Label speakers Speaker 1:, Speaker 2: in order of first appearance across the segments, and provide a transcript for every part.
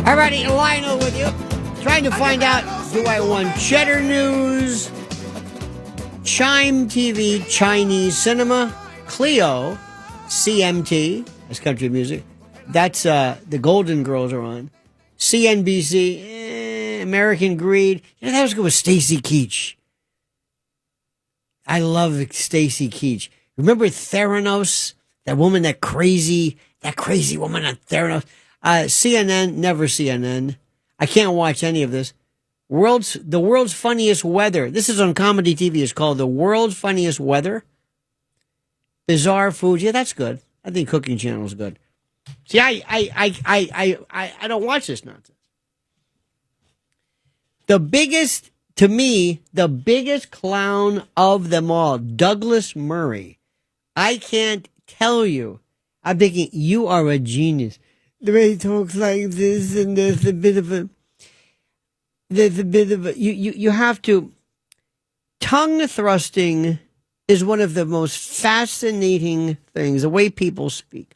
Speaker 1: Alrighty, Lionel with you. Trying to find out, do I want Cheddar News, Chime TV, Chinese Cinema, Clio, CMT, that's country music. That's the Golden Girls are on. CNBC, American Greed. You know, that was good with Stacy Keach. I love Stacy Keach. Remember Theranos? That woman, that crazy woman on Theranos. CNN, never CNN. I can't watch any of this. The world's funniest weather. This is on comedy TV. It's called The World's Funniest Weather. Bizarre Foods. Yeah, that's good. I think Cooking Channel is good. See, I don't watch this nonsense. To me, the biggest clown of them all, Douglas Murray. I can't tell you. I'm thinking, you are a genius. The way he talks like this, and there's a bit of a, you have to, tongue thrusting is one of the most fascinating things, the way people speak.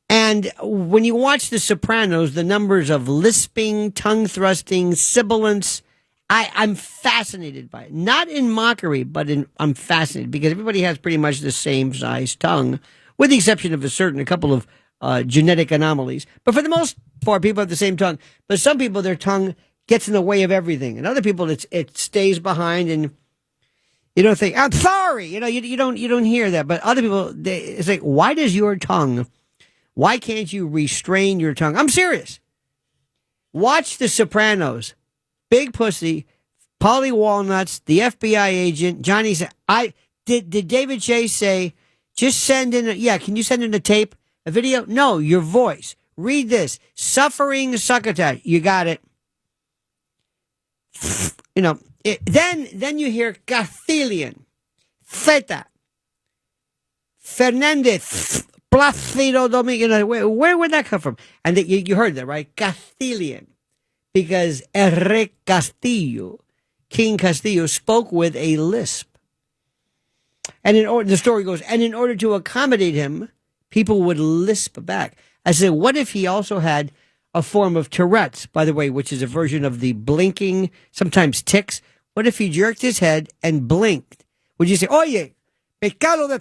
Speaker 1: And when you watch The Sopranos, the numbers of lisping, tongue thrusting, sibilance, I'm fascinated by it. Not in mockery, but I'm fascinated because everybody has pretty much the same size tongue, with the exception of a couple of genetic anomalies. But for the most part, people have the same tongue. But some people, their tongue gets in the way of everything. And other people, it stays behind, and you don't think, I'm sorry. You don't hear that. But other people, it's like, why can't you restrain your tongue? I'm serious. Watch The Sopranos. Big pussy, Polly Walnuts, the FBI agent, Johnny said, did David Chase say, just send in can you send in a tape, a video? No, your voice. Read this. Suffering succotash. You got it. Then you hear Castilian, Feta, Fernandez, Placido Domingo. Where would that come from? And you heard that, right? Castilian. Because King Castillo, spoke with a lisp. And the story goes, and in order to accommodate him, people would lisp back. I said, what if he also had a form of Tourette's, by the way, which is a version of the blinking, sometimes tics? What if he jerked his head and blinked? Would you say, oye, pecado de,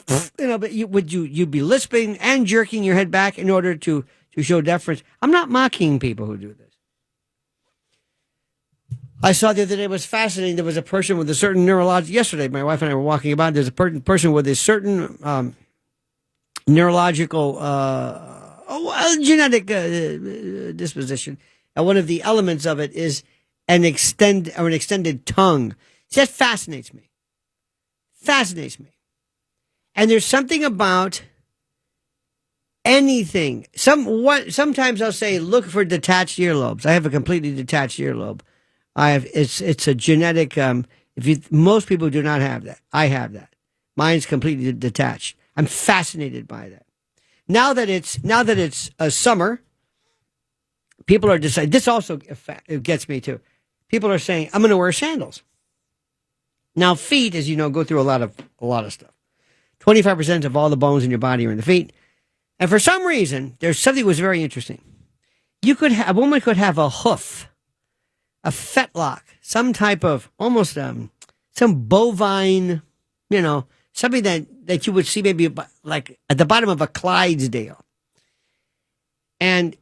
Speaker 1: but would you be lisping and jerking your head back in order to show deference? I'm not mocking people who do this. I saw the other day, it was fascinating. There was a person with a certain neurological, yesterday my wife and I were walking about, there's a person with a certain neurological, genetic disposition. And one of the elements of it is an extended tongue. See, that fascinates me. And there's something about anything. Sometimes I'll say, look for detached earlobes. I have a completely detached earlobe. It's a genetic. Most people do not have that. I have that. Mine's completely detached. I'm fascinated by that. Now that it's a summer, people are deciding. This also gets me too. People are saying, I'm going to wear sandals. Now, feet, as you know, go through a lot of stuff. 25% of all the bones in your body are in the feet, and for some reason, there's something that was very interesting. A woman could have a hoof, a fetlock, some type of almost some bovine, something that you would see maybe like at the bottom of a Clydesdale. And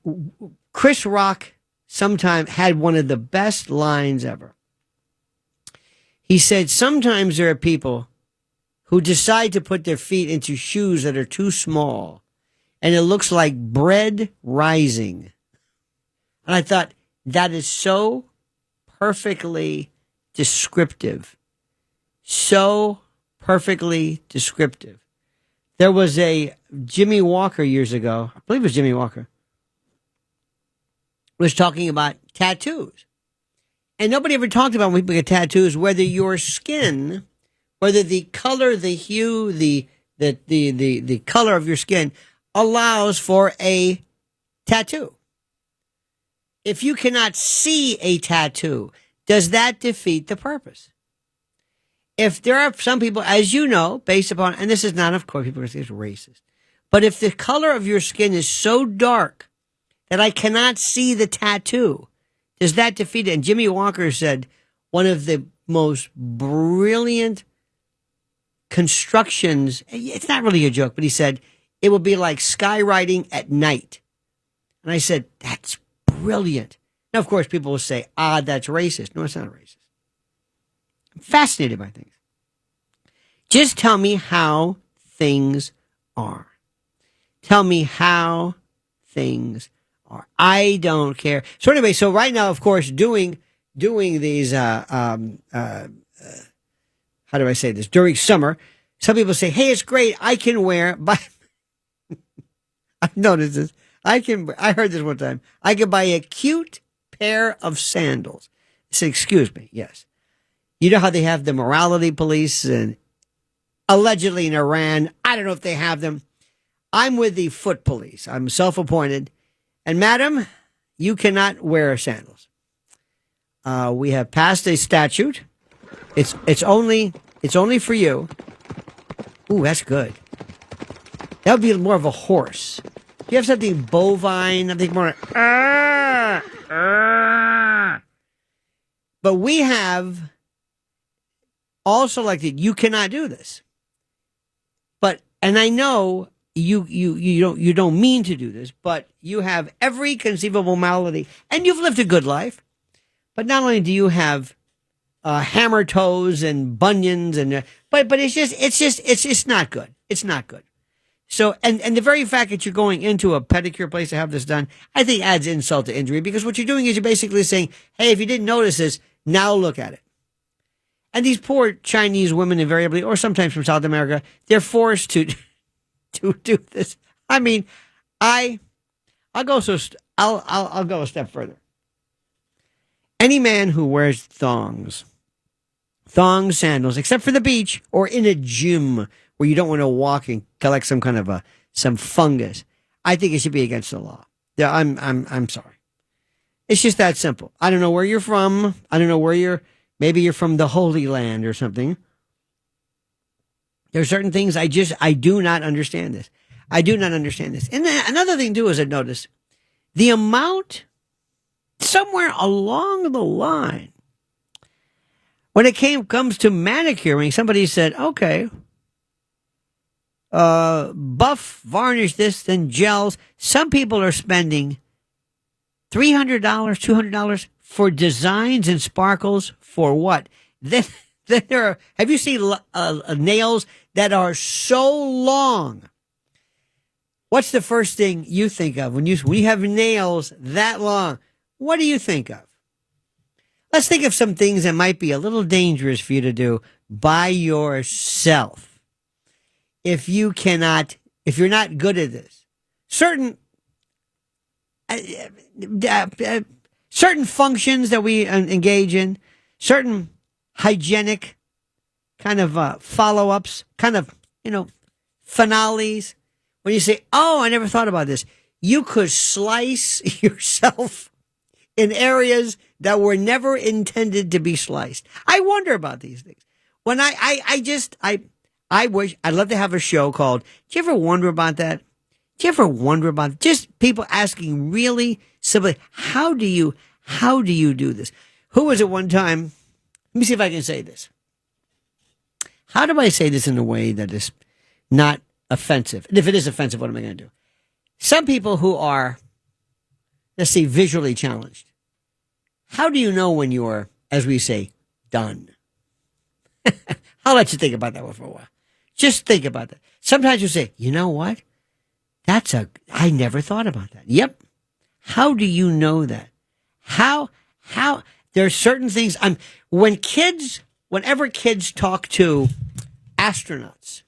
Speaker 1: Chris Rock sometime had one of the best lines ever. He said, sometimes there are people who decide to put their feet into shoes that are too small, and it looks like bread rising. And I thought, that is so perfectly descriptive. So perfectly descriptive. There was a Jimmy Walker years ago, I believe it was Jimmy Walker, was talking about tattoos. And nobody ever talked about when people get tattoos, whether your skin, whether the color, the hue, the color of your skin allows for a tattoo. If you cannot see a tattoo, does that defeat the purpose? If there are some people, as you know, based upon, and this is not, of course, people are going to say it's racist, but if the color of your skin is so dark that I cannot see the tattoo. Does that defeat it? And Jimmy Walker said one of the most brilliant constructions, it's not really a joke, but he said it would be like skywriting at night. And I said, that's brilliant. Now, of course, people will say, that's racist. No, it's not racist. I'm fascinated by things. Just tell me how things are. Tell me how things are. I don't care. So anyway, so right now, of course, doing these, how do I say this? During summer, some people say, hey, it's great. I can wear, but I've noticed this. I heard this one time. I can buy a cute pair of sandals. I said, excuse me. Yes. You know how they have the morality police and allegedly in Iran. I don't know if they have them. I'm with the foot police. I'm self-appointed. And madam, you cannot wear sandals. We have passed a statute. It's only for you. Ooh, that's good. That would be more of a horse. Do you have something bovine? I'm thinking more. But we have all selected. You cannot do this. And I know you don't mean to do this, but you have every conceivable malady, and you've lived a good life. But not only do you have hammer toes and bunions, but it's just not good. It's not good. So, and the very fact that you're going into a pedicure place to have this done, I think adds insult to injury, because what you're doing is you're basically saying, hey, if you didn't notice this, now look at it. And these poor Chinese women invariably, or sometimes from South America, they're forced to do this. I mean, I'll go a step further. Any man who wears thong sandals, except for the beach or in a gym where you don't want to walk and collect some kind of some fungus, I think it should be against the law. Yeah, I'm sorry. It's just that simple. I don't know where you're from. I don't know where maybe you're from the Holy Land or something. There are certain things I do not understand this. I do not understand this. And then another thing too is I noticed the amount somewhere along the line when it comes to manicuring, somebody said, okay, buff, varnish this, then gels. Some people are spending $300, $200 for designs and sparkles for what? Then there are, have you seen nails that are so long? What's the first thing you think of when you have nails that long? What do you think of? Let's think of some things that might be a little dangerous for you to do by yourself. If you're not good at this, certain functions that we engage in, certain hygienic kind of follow-ups, kind of, finales. When you say, oh, I never thought about this. You could slice yourself in areas that were never intended to be sliced. I wonder about these things. When I wish, I'd love to have a show called, do you ever wonder about that? Do you ever wonder about just people asking really simply, how do you do this? Who was it one time? Let me see if I can say this. How do I say this in a way that is not offensive? And if it is offensive, what am I going to do? Some people who are, let's say, visually challenged. How do you know when you're, as we say, done? I'll let you think about that one for a while. Just think about that. Sometimes you say, you know what? I never thought about that. Yep. How do you know that? How, there are certain things, whenever kids talk to astronauts,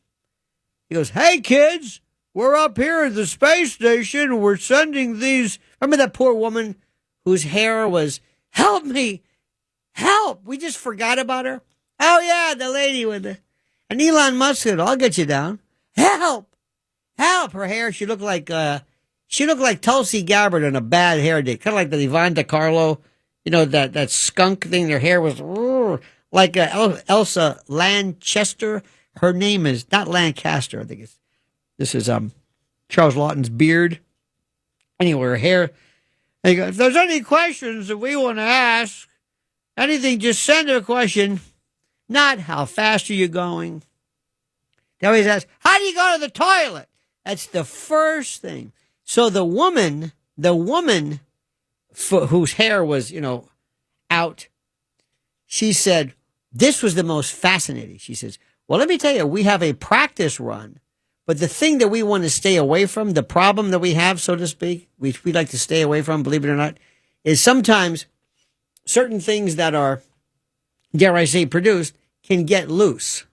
Speaker 1: he goes, hey kids, we're up here at the space station. We're sending these. Remember that poor woman whose hair was, help me, help. We just forgot about her. Oh yeah, the lady with and Elon Musk said, I'll get you down. Help. Her hair, she looked like Tulsi Gabbard on a bad hair day. Kind of like the Yvonne DiCarlo, that skunk thing. Their hair was like Elsa Lanchester. Her name is not Lancaster. I think this is Charles Lawton's beard. Anyway, her hair. And he goes, if there's any questions that we want to ask, anything, just send her a question. Not how fast are you going. They always ask, how do you go to the toilet? That's the first thing. So the woman whose hair was, out, she said, this was the most fascinating. She says, well, let me tell you, we have a practice run, but the thing that we want to stay away from, the problem that we have, so to speak, we like to stay away from, believe it or not, is sometimes certain things that are, dare I say, produced can get loose.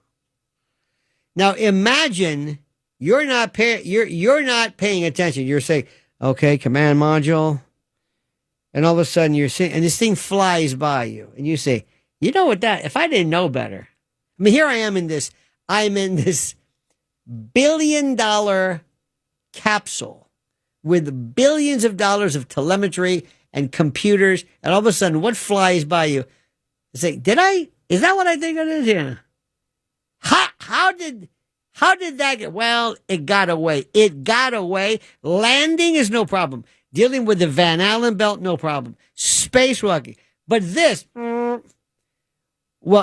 Speaker 1: Now imagine you're not paying attention. You're saying, okay, command module. And all of a sudden you're saying, and this thing flies by you. And you say, you know what, if I didn't know better. I mean, here I'm in this $1 billion capsule with billions of dollars of telemetry and computers. And all of a sudden, what flies by you? You say, is that what I think it is? Yeah. How did that get? Well, it got away. It got away. Landing is no problem. Dealing with the Van Allen belt, no problem. Spacewalking. But this, well,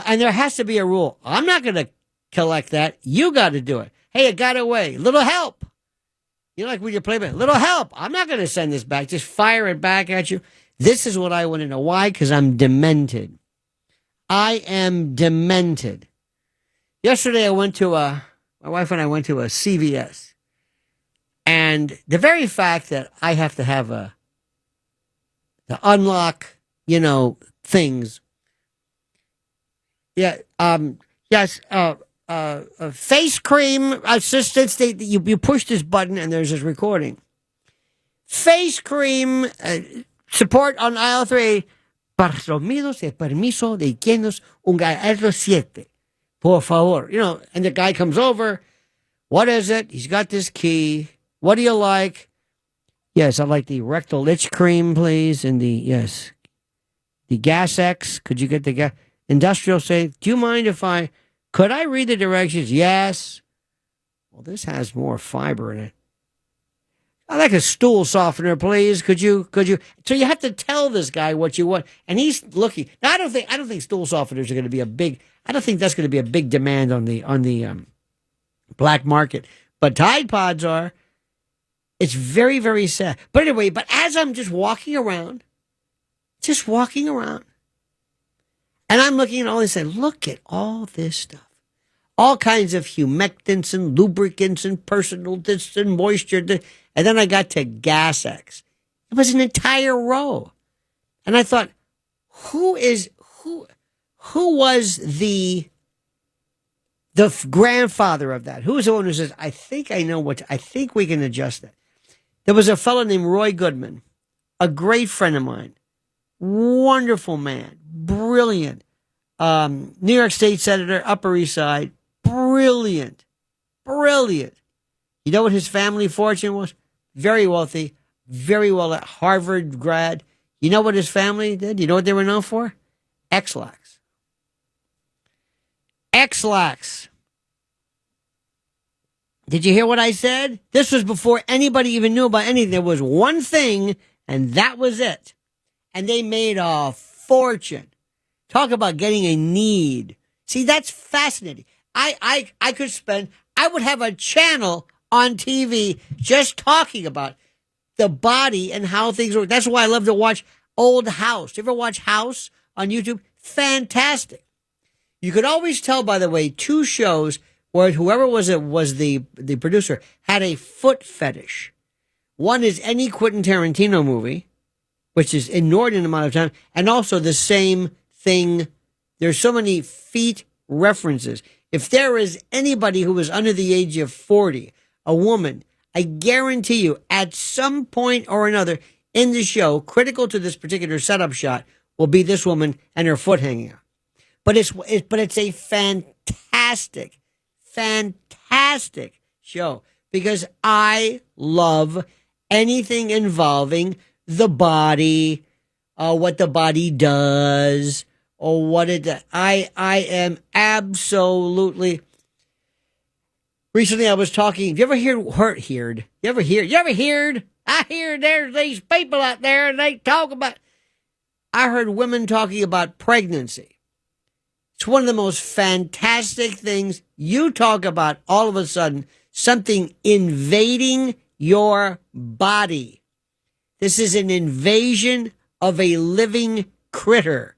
Speaker 1: and there has to be a rule. I'm not going to collect that. You got to do it. Hey, it got away. Little help. You know, like when you play, little help. I'm not going to send this back. Just fire it back at you. This is what I want to know. Why? Because I'm demented. I am demented. Yesterday, my wife and I went to a CVS. And the very fact that I have to have to unlock, things. Yeah, yes, face cream assistance. You push this button and there's this recording. Face cream support on aisle 3. Parsomidos y permiso de llenos un gallo 7. Por favor. And the guy comes over. What is it? He's got this key. What do you like? Yes, I like the rectal itch cream, please. And the Gas X. Could you get the gas? Industrial safe. Do you mind could I read the directions? Yes. Well, this has more fiber in it. I like a stool softener, please. Could you? So you have to tell this guy what you want. And he's looking. Now, I don't think stool softeners are going to be I don't think that's going to be a big demand on the black market. But Tide Pods are. It's very, very sad. But anyway, as I'm just walking around, and I'm looking at all this and look at all this stuff. All kinds of humectants and lubricants and personal this and moisture. And then I got to Gas X. It was an entire row. And I thought, who was the grandfather of that? Who was the one who says, I think we can adjust that. There was a fellow named Roy Goodman, a great friend of mine, wonderful man, brilliant, New York State Senator, Upper East Side, brilliant. You know what his family fortune was? Very wealthy, very well at Harvard grad. You know what his family did? You know what they were known for? X-Lax. X-Lax. Did you hear what I said? This was before anybody even knew about anything. There was one thing, and that was it. And they made a fortune. Talk about getting a need. See, that's fascinating. I would have a channel on TV just talking about the body and how things work. That's why I love to watch old House. You ever watch House on YouTube? Fantastic. You could always tell, by the way, two shows where whoever was the producer had a foot fetish. One is any Quentin Tarantino movie, which is inordinate amount of time, and also the same thing. There's so many feet references. If there is anybody who is under the age of 40, a woman, I guarantee you, at some point or another in the show, critical to this particular setup shot, will be this woman and her foot hanging out. But it's a fantastic show because I love anything involving the body, what the body does, or what it does. I am absolutely. Recently, I was talking. You ever heard? I hear there's these people out there and they talk about. I heard women talking about pregnancy. It's one of the most fantastic things. You talk about all of a sudden something invading your body. This is an invasion of a living critter.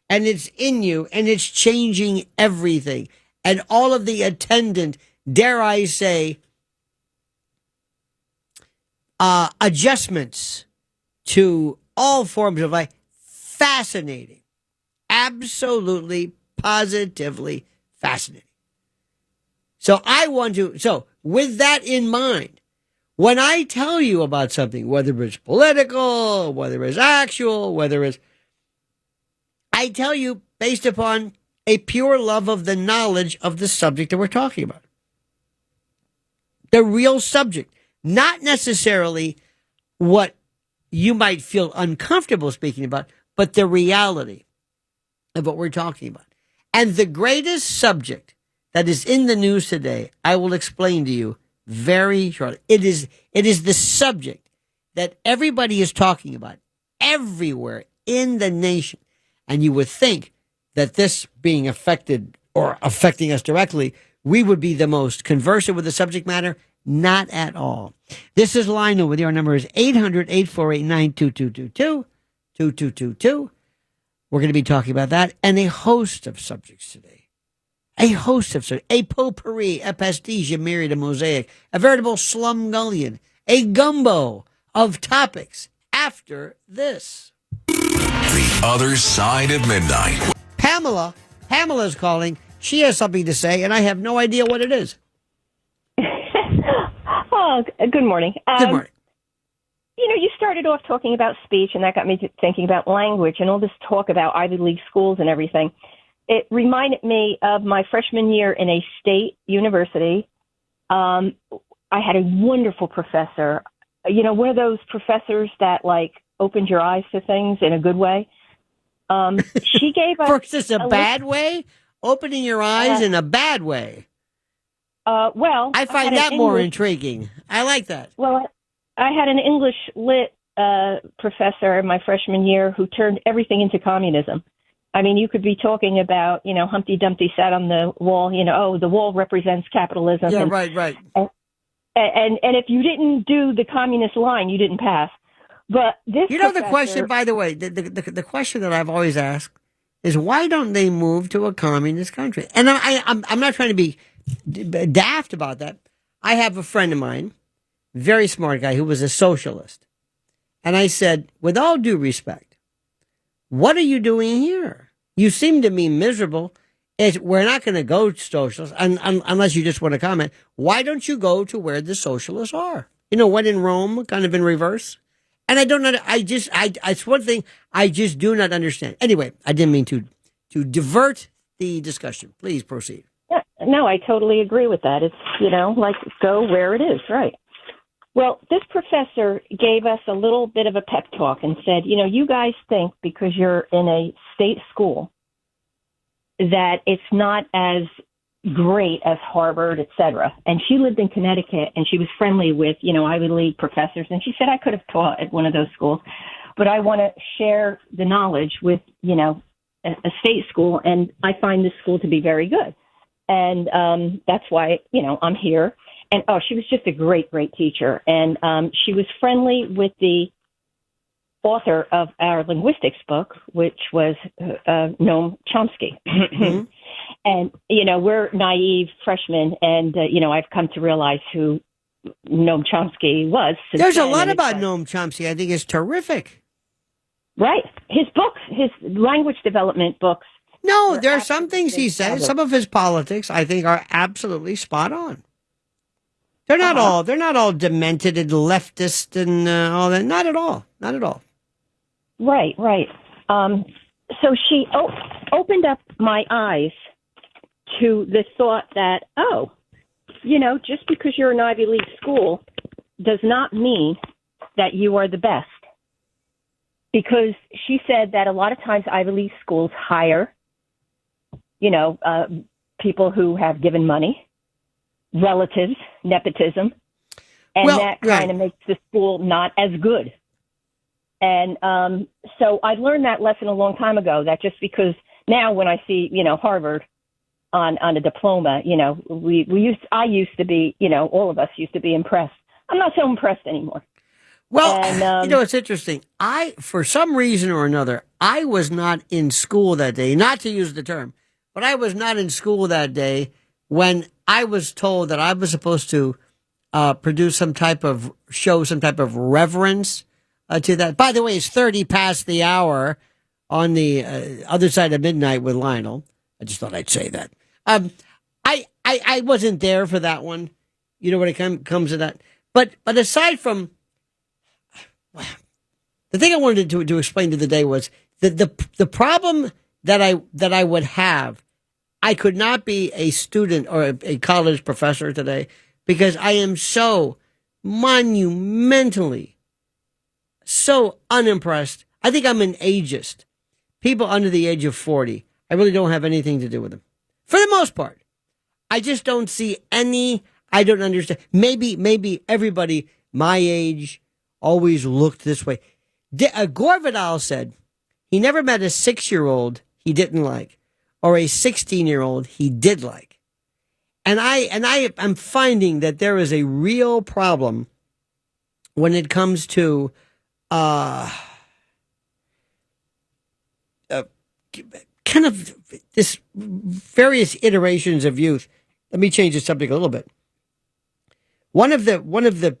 Speaker 1: And it's in you and it's changing everything. And all of the attendant, dare I say, adjustments to all forms of life. Fascinating. Absolutely, positively fascinating. So with that in mind, when I tell you about something, whether it's political, whether it's actual, I tell you based upon a pure love of the knowledge of the subject that we're talking about. The real subject, not necessarily what you might feel uncomfortable speaking about, but the reality of what we're talking about. And the greatest subject that is in the news today, I will explain to you very shortly. It is the subject that everybody is talking about everywhere in the nation. And you would think that this being affected or affecting us directly, we would be the most conversant with the subject matter. Not at all. This is Lionel with your number is 800-848-9222, 2222. We're going to be talking about that and a host of subjects today. A host of subjects. A potpourri, a pastiche, a myriad, a mosaic, a veritable slumgullion, a gumbo of topics after this.
Speaker 2: The Other Side of Midnight.
Speaker 1: Pamela's calling. She has something to say, and I have no idea what it is.
Speaker 3: Oh, good morning.
Speaker 1: Good morning.
Speaker 3: You started off talking about speech, and that got me thinking about language and all this talk about Ivy League schools and everything. It reminded me of my freshman year in a state university. I had a wonderful professor, one of those professors that, opened your eyes to things in a good way. She gave us...
Speaker 1: Versus a bad way? Opening your eyes in a bad way. I find that more intriguing. I like that.
Speaker 3: Well, I had an English lit professor in my freshman year who turned everything into communism. I mean, you could be talking about, Humpty Dumpty sat on the wall, the wall represents capitalism.
Speaker 1: Yeah, right.
Speaker 3: And if you didn't do the communist line, you didn't pass. But this
Speaker 1: the question, by the way, the question that I've always asked is why don't they move to a communist country? And I'm not trying to be daft about that. I have a friend of mine, very smart guy, who was a socialist. And I said, with all due respect, what are you doing here? You seem to be miserable. We're not going to go socialist unless you just want to comment. Why don't you go to where the socialists are? When in Rome, kind of in reverse. And I don't know. It's one thing I just do not understand. Anyway, I didn't mean to divert the discussion. Please proceed.
Speaker 3: Yeah, no, I totally agree with that. It's, go where it is, right? Well, this professor gave us a little bit of a pep talk and said, you guys think because you're in a state school that it's not as great as Harvard, et cetera. And she lived in Connecticut and she was friendly with, Ivy League professors. And she said, I could have taught at one of those schools, but I want to share the knowledge with, a state school. And I find this school to be very good. And that's why, I'm here. And, she was just a great, great teacher. And she was friendly with the author of our linguistics book, which was Noam Chomsky. Mm-hmm. And, we're naive freshmen. And, I've come to realize who Noam Chomsky was.
Speaker 1: There's a lot about Noam Chomsky. I think it's terrific.
Speaker 3: Right. His books, his language development books.
Speaker 1: No, there are some things he says. Some of his politics, I think, are absolutely spot on. They're not all. They're not all demented and leftist and all that. Not at all. Not at all.
Speaker 3: Right. So she opened up my eyes to the thought that, just because you're an Ivy League school does not mean that you are the best. Because she said that a lot of times Ivy League schools hire people who have given money, relatives, nepotism. And
Speaker 1: Well,
Speaker 3: that
Speaker 1: right.
Speaker 3: kind of makes the school not as good. And so I learned that lesson a long time ago, that just because now when I see, Harvard on a diploma, I used to be, all of us used to be impressed. I'm not so impressed anymore.
Speaker 1: Well,
Speaker 3: And,
Speaker 1: it's interesting. For some reason or another, I was not in school that day, not to use the term, but I was not in school that day when I was told that I was supposed to show some type of reverence to that. By the way, it's 30 past the hour on the other side of midnight with Lionel. I just thought I'd say that. I wasn't there for that one, when it comes to that. But aside from the thing I wanted to explain to the day was that the problem that I would have, I could not be a student or a college professor today because I am so monumentally so unimpressed. I think I'm an ageist. People under the age of 40, I really don't have anything to do with them. For the most part. I just don't see I don't understand. Maybe everybody my age always looked this way. Gore Vidal said he never met a 6-year-old he didn't like or a 16-year-old he did like. And I'm finding that there is a real problem when it comes to kind of this various iterations of youth. Let me change the subject a little bit. One of the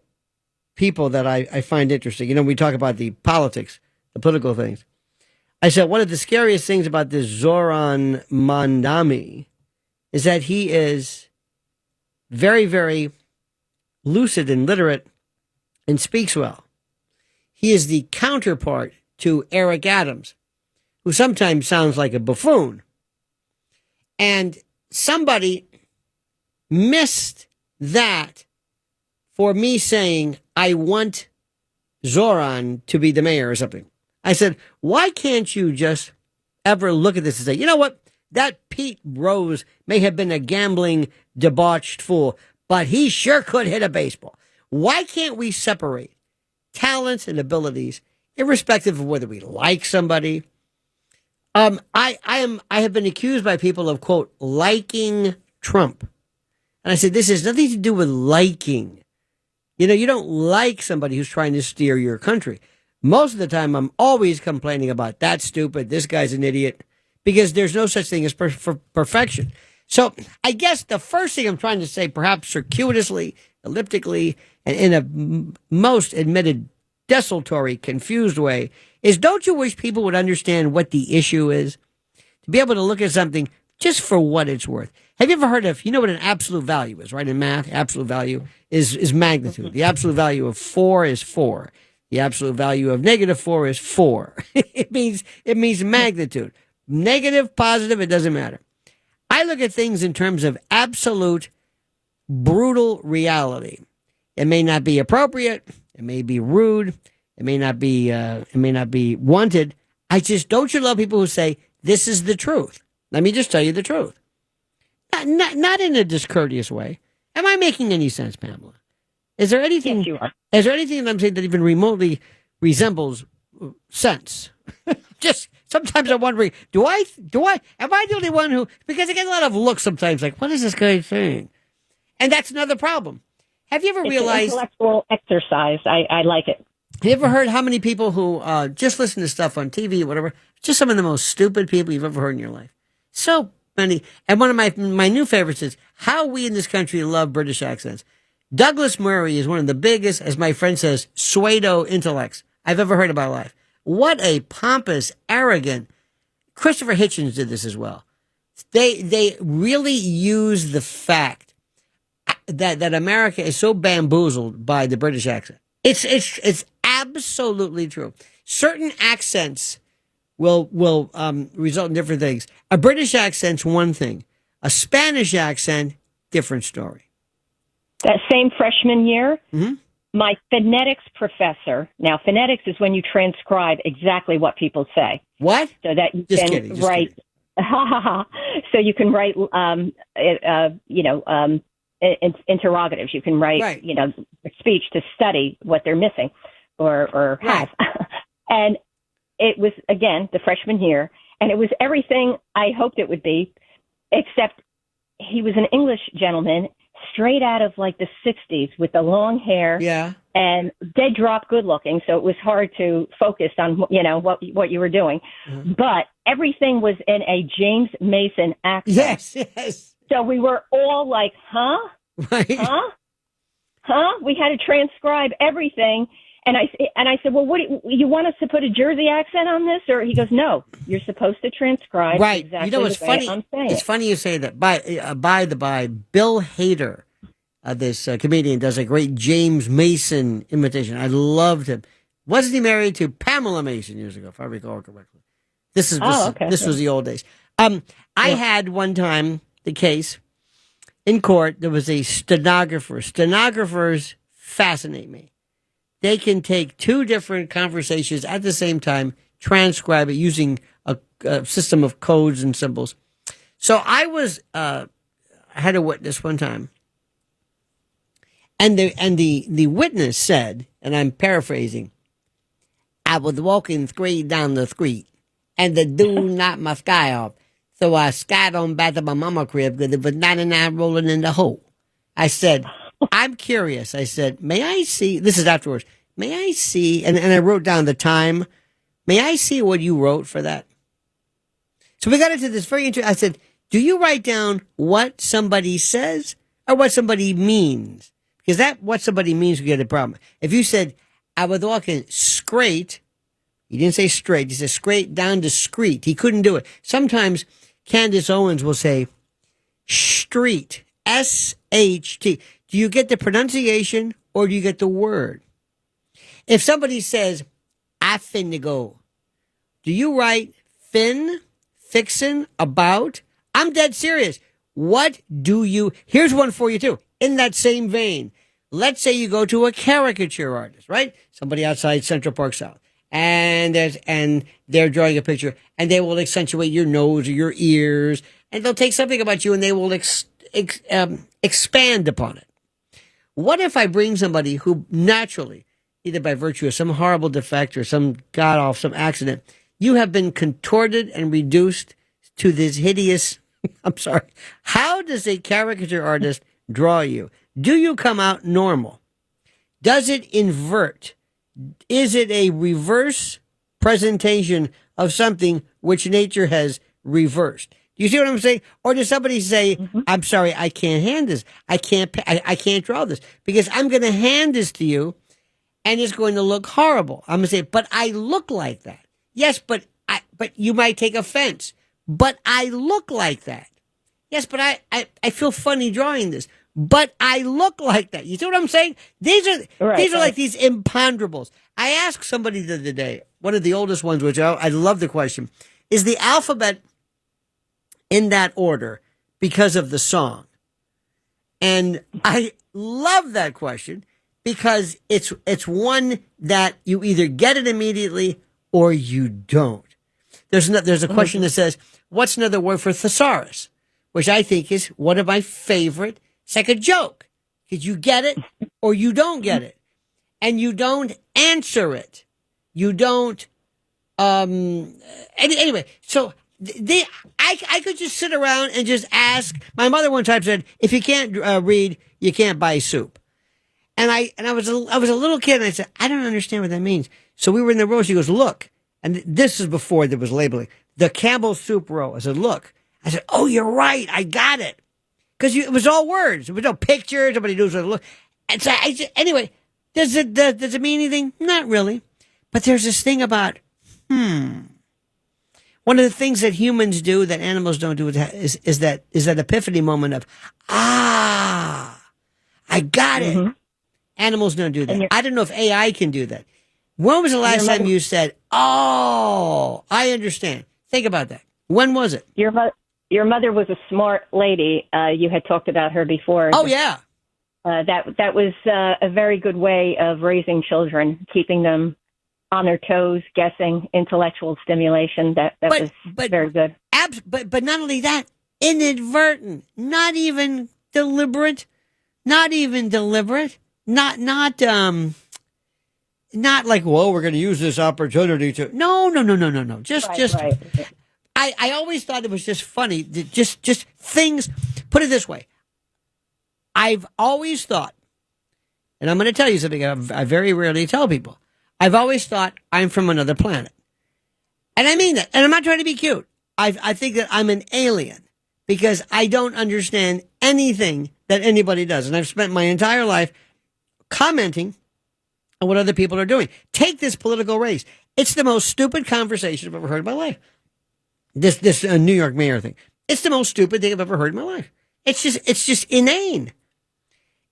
Speaker 1: people that I find interesting, we talk about the politics, the political things. I said one of the scariest things about this Zoran Mandami is that he is very, very lucid and literate and speaks well. He is the counterpart to Eric Adams, who sometimes sounds like a buffoon. And somebody missed that for me saying, I want Zoran to be the mayor or something. I said, why can't you just ever look at this and say, you know what? That Pete Rose may have been a gambling, debauched fool, but he sure could hit a baseball. Why can't we separate talents and abilities, irrespective of whether we like somebody? I have been accused by people of, quote, liking Trump. And I said, this has nothing to do with liking. You don't like somebody who's trying to steer your country. Most of the time, I'm always complaining about that's stupid, this guy's an idiot, because there's no such thing as perfection. So I guess the first thing I'm trying to say, perhaps circuitously, elliptically, and in a most admitted desultory, confused way, is don't you wish people would understand what the issue is? To be able to look at something just for what it's worth. Have you ever heard of, what an absolute value is, right? In math, absolute value is magnitude. The absolute value of 4 is 4. The absolute value of -4 is 4. It means magnitude. Negative, positive, it doesn't matter. I look at things in terms of absolute, brutal reality. It may not be appropriate. It may be rude. It may not be wanted. Don't you love people who say, this is the truth? Let me just tell you the truth. Not in a discourteous way. Am I making any sense, Pamela? Is there anything?
Speaker 3: Yes, you are.
Speaker 1: Is there anything that I'm saying that even remotely resembles sense? Just sometimes I'm wondering, am I the only one who, because I get a lot of looks sometimes like, what is this guy saying? And that's another problem. Have you ever realized?
Speaker 3: It's an intellectual exercise. I like it.
Speaker 1: Have you ever heard how many people who just listen to stuff on TV or whatever, just some of the most stupid people you've ever heard in your life? So many. And one of my new favorites is how we in this country love British accents. Douglas Murray is one of the biggest, as my friend says, pseudo intellects I've ever heard in my life. What a pompous, arrogant. Christopher Hitchens did this as well. They really use the fact that America is so bamboozled by the British accent. It's absolutely true. Certain accents will result in different things. A British accent's one thing. A Spanish accent, different story.
Speaker 3: That same freshman year, my phonetics professor, now phonetics is when you transcribe exactly what people say.
Speaker 1: What?
Speaker 3: So that you
Speaker 1: Just
Speaker 3: can
Speaker 1: kidding.
Speaker 3: write, so you can write, interrogatives. You can write,
Speaker 1: Right.
Speaker 3: a speech to study what they're missing or have. And it was, again, the freshman year, and it was everything I hoped it would be, except he was an English gentleman straight out of like the 60s with the long hair and dead drop good looking. So it was hard to focus on, what you were doing. Mm-hmm. But everything was in a James Mason accent.
Speaker 1: Yes.
Speaker 3: So we were all like, huh?
Speaker 1: Right.
Speaker 3: Huh? We had to transcribe everything. And I said, well, what you want us to put a Jersey accent on this? Or he goes, no, you're supposed to transcribe exactly
Speaker 1: what's funny?
Speaker 3: I'm saying.
Speaker 1: It's funny you say that. By the by, Bill Hader, this comedian, does a great James Mason imitation. I loved him. Wasn't he married to Pamela Mason years ago, if I recall correctly? This was the old days. I had one time the case in court. There was a stenographer. Stenographers fascinate me. They can take two different conversations at the same time, transcribe it using a system of codes and symbols. So I had a witness one time, and the witness said, and I'm paraphrasing, I was walking straight down the street, and the dude knocked my sky off. So I skied on back to my mama crib because it was 99 rolling in the hole. I said, I'm curious. I said, may I see, this is afterwards, may I see, and I wrote down the time, may I see what you wrote for that? So we got into this very interesting, I said, do you write down what somebody says or what somebody means? Because that, what somebody means, we get a problem. If you said, I was walking straight, he didn't say straight, he said straight down to street. He couldn't do it. Sometimes Candace Owens will say, street, S-H-T. Do you get the pronunciation or do you get the word? If somebody says, I finna go, do you write fin, fixin', about? I'm dead serious. What do you, here's one for you too. In that same vein, let's say you go to a caricature artist, right? Somebody outside Central Park South. And they're drawing a picture and they will accentuate your nose or your ears and they'll take something about you and they will expand upon it. What if I bring somebody who naturally, either by virtue of some horrible defect or some some accident, you have been contorted and reduced to this hideous, I'm sorry, how does a caricature artist draw you? Do you come out normal? Does it invert? Is it a reverse presentation of something which nature has reversed? Do you see what I'm saying? Or does somebody say, I'm sorry, I can't hand this. I can't draw this because I'm going to hand this to you and it's going to look horrible. I'm going to say, but I look like that. Yes, but you might take offense. But I look like that. Yes, but I feel funny drawing this. But I look like that. You see what I'm saying? These are like these imponderables. I asked somebody the other day, one of the oldest ones, which I love the question, is the alphabet in that order because of the song? And I love that question because it's one that you either get it immediately or you don't. There's a question that says, what's another word for thesaurus? Which I think is one of my favorite. It's like a joke. Because you get it or you don't get it. And you don't answer it. You don't, anyway, so I could just sit around and just ask. My mother one time said, if you can't read, you can't buy soup. And I was a little kid and I said, I don't understand what that means. So we were in the row. She goes, look. And this is before there was labeling. The Campbell soup row. I said, look. I said, oh, you're right. I got it. Because it was all words. There was no pictures. Nobody knows what it looked. And so I said, anyway, does it mean anything? Not really. But there's this thing about, One of the things that humans do that animals don't do is that epiphany moment of, I got it. Animals don't do that. I don't know if AI can do that. When was the last time you said, oh, I understand? Think about that. When was it?
Speaker 3: Your mother was a smart lady. You had talked about her before.
Speaker 1: Oh, yeah.
Speaker 3: That was a very good way of raising children, keeping them on their toes, guessing, intellectual stimulation. That was very good.
Speaker 1: But not only that, inadvertent, not even deliberate. Not even deliberate. Not like, well, we're going to use this opportunity to. No. Just
Speaker 3: Right.
Speaker 1: I always thought it was just funny. Just things. Put it this way. I've always thought, and I'm going to tell you something I very rarely tell people. I've always thought I'm from another planet. And I mean that. And I'm not trying to be cute. I think that I'm an alien because I don't understand anything that anybody does. And I've spent my entire life commenting on what other people are doing. Take this political race. It's the most stupid conversation I've ever heard in my life. This New York mayor thing. It's the most stupid thing I've ever heard in my life. It's just inane.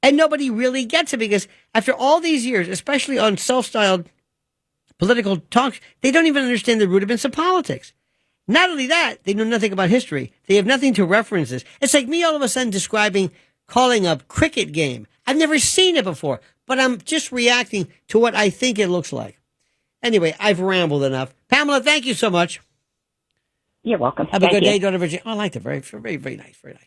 Speaker 1: And nobody really gets it because after all these years, especially on self-styled political talks, they don't even understand the rudiments of politics. Not only that, they know nothing about history. They have nothing to reference this. It's like me all of a sudden calling a cricket game. I've never seen it before, but I'm just reacting to what I think it looks like. Anyway, I've rambled enough. Pamela, thank you so much.
Speaker 3: You're welcome.
Speaker 1: Have a good day, daughter Virginia. Oh, I liked it. Very, very, very nice. Very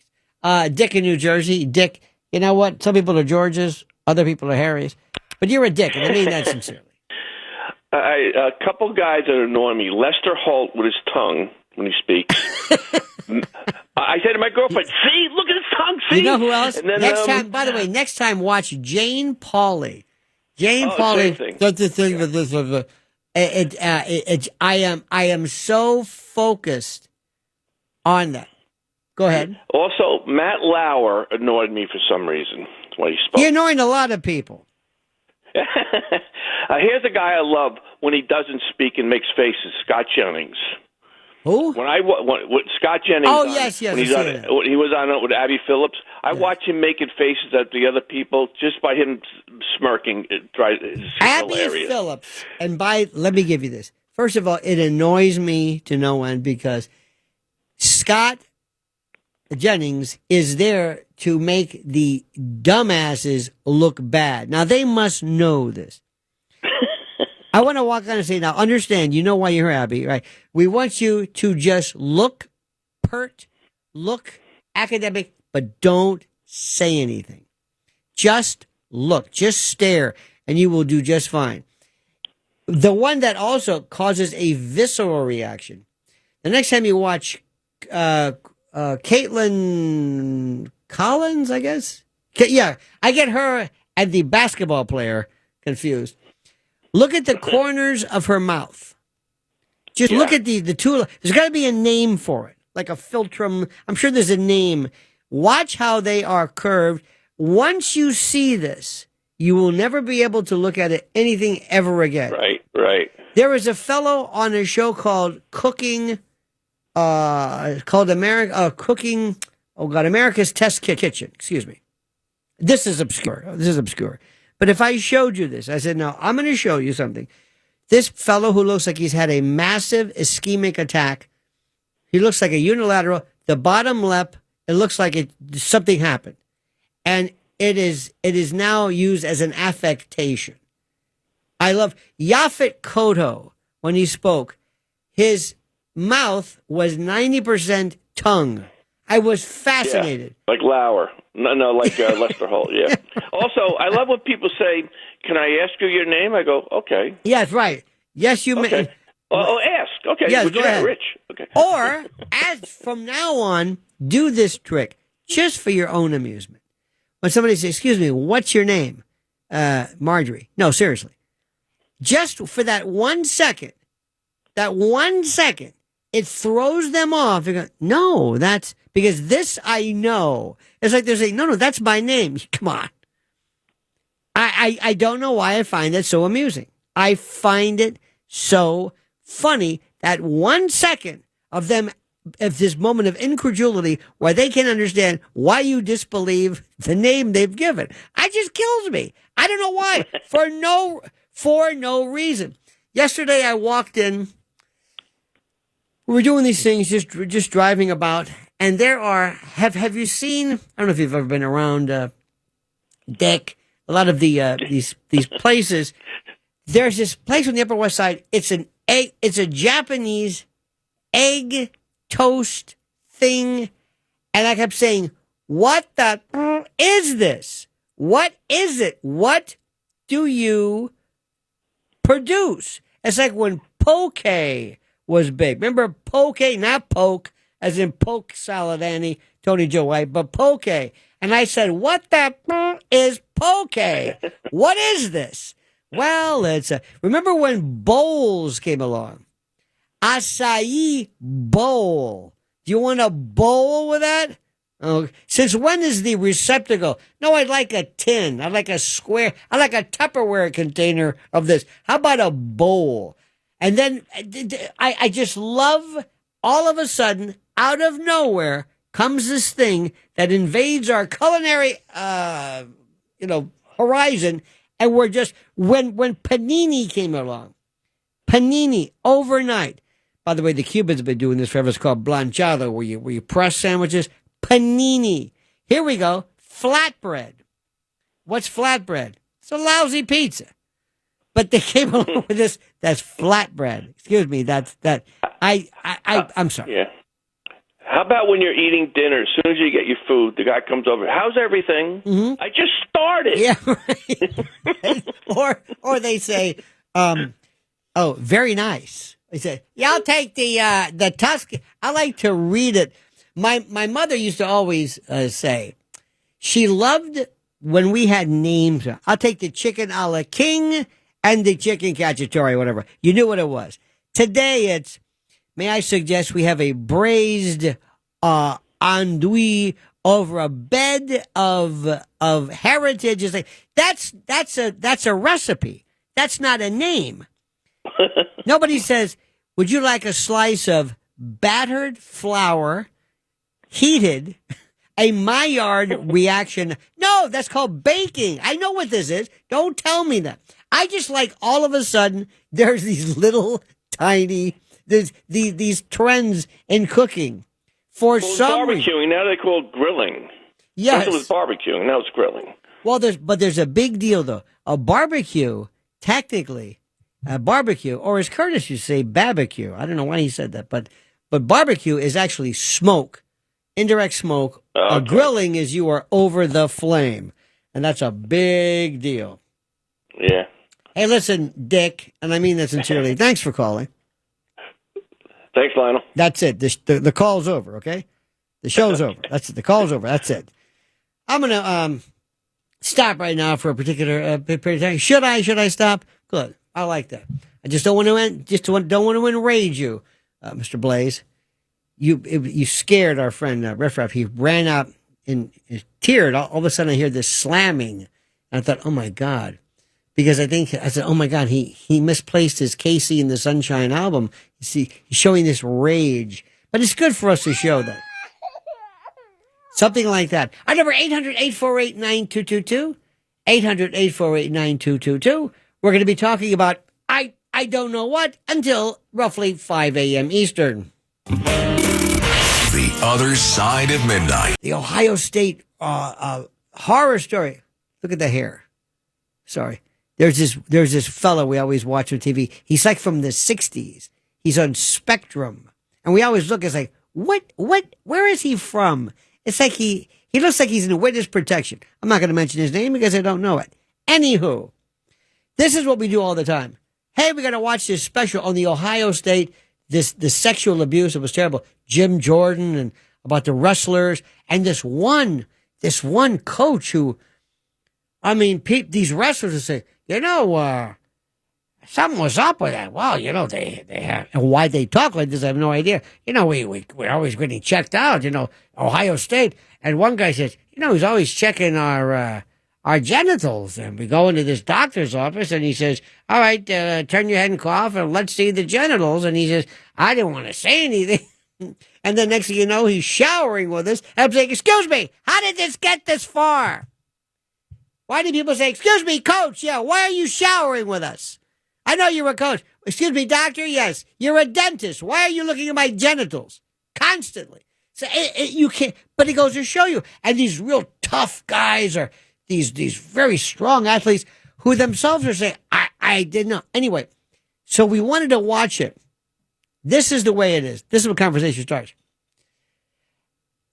Speaker 1: nice. Dick in New Jersey. Dick, you know what? Some people are Georges, other people are Harrys, but you're a dick, and I mean that sincerely.
Speaker 4: A couple guys that annoy me. Lester Holt with his tongue when he speaks. I say to my girlfriend, "See, look at his tongue. See."
Speaker 1: You know who else?
Speaker 4: And then,
Speaker 1: next time, by the way, next time watch Jane Pauley. Jane Pauley. That's the thing with this. I am so focused on that. Go ahead.
Speaker 4: Also, Matt Lauer annoyed me for some reason when he spoke.
Speaker 1: You're annoying a lot of people.
Speaker 4: Here's a guy I love when he doesn't speak and makes faces. Scott Jennings.
Speaker 1: Who?
Speaker 4: When Scott Jennings.
Speaker 1: Oh, yes.
Speaker 4: When he was on it with Abby Phillips, I watch him making faces at the other people just by him smirking. It's
Speaker 1: Abby
Speaker 4: hilarious.
Speaker 1: Phillips, and let me give you this. First of all, it annoys me to no end because Scott Jennings is there to make the dumbasses look bad. Now, they must know this. I want to walk on and say, now, understand, you know why you're here, Abby, right? We want you to just look pert, look academic, but don't say anything. Just look, just stare, and you will do just fine. The one that also causes a visceral reaction. The next time you watch Caitlin Collins, I guess. Yeah, I get her and the basketball player confused. Look at the corners of her mouth. Just look at the two. There's got to be a name for it, like a philtrum. I'm sure there's a name. Watch how they are curved. Once you see this, you will never be able to look at it anything ever again.
Speaker 4: Right.
Speaker 1: There was a fellow on a show called Cooking. Called Cooking. Oh God, America's Test Kitchen. Excuse me. This is obscure. But if I showed you this, I said, no, I'm going to show you something. This fellow who looks like he's had a massive ischemic attack. He looks like a unilateral. The bottom lip, it looks like something happened. And it is now used as an affectation. I love Yaphet Kotto when he spoke. His mouth was 90% tongue. I was fascinated.
Speaker 4: Yeah, like Lauer. No, like Lester Holt, yeah. Also, I love when people say, "Can I ask you your name?" I go, "Okay."
Speaker 1: Yes, right. Yes, you
Speaker 4: okay.
Speaker 1: may.
Speaker 4: Ask. Okay.
Speaker 1: Yes, go ahead.
Speaker 4: Rich. Okay.
Speaker 1: Or, as from now on, do this trick just for your own amusement. When somebody says, "Excuse me, what's your name?" Marjorie. No, seriously. Just for that 1 second, it throws them off. They go, no, that's because this I know. It's like they're saying, no, that's my name. Come on. I don't know why I find that so amusing. I find it so funny that 1 second of them, of this moment of incredulity where they can't understand why you disbelieve the name they've given. It just kills me. I don't know why. For no reason. Yesterday I walked in. We were doing these things, just driving about, and there are. Have you seen? I don't know if you've ever been around Dick. A lot of these places. There's this place on the Upper West Side. It's a Japanese egg toast thing, and I kept saying, "What the is this? What is it? What do you produce? It's like when poke was big. Remember poke, not poke, as in poke salad, Annie, Tony Joe White, but poke. And I said, what the is poke? What is this? Well, remember when bowls came along? Acai bowl. Do you want a bowl with that? Oh, since when is the receptacle? No, I'd like a tin. I'd like a square. I'd like a Tupperware container of this. How about a bowl? And then I just love, all of a sudden, out of nowhere, comes this thing that invades our culinary, horizon. And we're just, when panini came along, panini overnight. By the way, the Cubans have been doing this forever. It's called blanchado, where you press sandwiches. Panini. Here we go. Flatbread. What's flatbread? It's a lousy pizza. But they came along with this. That's flatbread. Excuse me. I'm sorry.
Speaker 4: Yeah. How about when you're eating dinner? As soon as you get your food, the guy comes over. How's everything? Mm-hmm. I just started.
Speaker 1: Yeah. Right. or they say, oh, very nice. They say, yeah, I'll take the Tuscan. I like to read it. My mother used to always say she loved when we had names. I'll take the chicken a la king and the chicken cacciatore, whatever. You knew what it was. Today it's, may I suggest we have a braised andouille over a bed of heritage. It's like, that's a recipe. That's not a name. Nobody says, would you like a slice of battered flour, heated, a Maillard reaction? No, that's called baking. I know what this is. Don't tell me that. I just like all of a sudden there's these little tiny, these trends in cooking. For some reason.
Speaker 4: Barbecuing, now they call it grilling.
Speaker 1: Yes.
Speaker 4: First it was barbecuing, now it's grilling.
Speaker 1: Well, there's a big deal though. A barbecue, technically, a barbecue, or as Curtis used to say, barbecue. I don't know why he said that, but barbecue is actually smoke, indirect smoke. Okay. Grilling is you are over the flame, and that's a big deal.
Speaker 4: Yeah.
Speaker 1: Hey, listen, Dick, and I mean that sincerely. Thanks for calling.
Speaker 4: Thanks, Lionel.
Speaker 1: That's it. The call's over. Okay, the show's over. That's it. The call's over. That's it. I'm gonna stop right now for a particular period of time. Should I stop? Good. I like that. I just don't want to enrage you, Mr. Blaze. You scared our friend Riff Raff. He ran out in tears. All of a sudden, I hear this slamming, and I thought, oh my God. Because I said, oh my God, he misplaced his Casey in the Sunshine album. You see, he's showing this rage. But it's good for us to show that. Something like that. Our number 800-848-9222. 800-848-9222. We're going to be talking about I don't know what until roughly 5 a.m. Eastern.
Speaker 2: The Other Side of Midnight.
Speaker 1: The Ohio State horror story. Look at the hair. Sorry. There's this fellow we always watch on TV. He's like from the 60s. He's on Spectrum. And we always look and say, where is he from? It's like he looks like he's in witness protection. I'm not going to mention his name because I don't know it. Anywho, this is what we do all the time. Hey, we got to watch this special on the Ohio State, the sexual abuse. It was terrible. Jim Jordan and about the wrestlers and this one coach who, I mean, these wrestlers would say, something was up with that. Well, they have, and why they talk like this, I have no idea. We're always getting checked out, Ohio State. And one guy says, he's always checking our genitals. And we go into this doctor's office and he says, all right, turn your head and cough and let's see the genitals. And he says, I didn't want to say anything. And then next thing you know, he's showering with us. And I'm saying, excuse me, how did this get this far? Why do people say, excuse me, coach, yeah, why are you showering with us? I know you're a coach. Excuse me, doctor, yes. You're a dentist. Why are you looking at my genitals? Constantly. So you can't, but it goes to show you. And these real tough guys are these very strong athletes who themselves are saying, I didn't know. Anyway, so we wanted to watch it. This is the way it is. This is what conversation starts.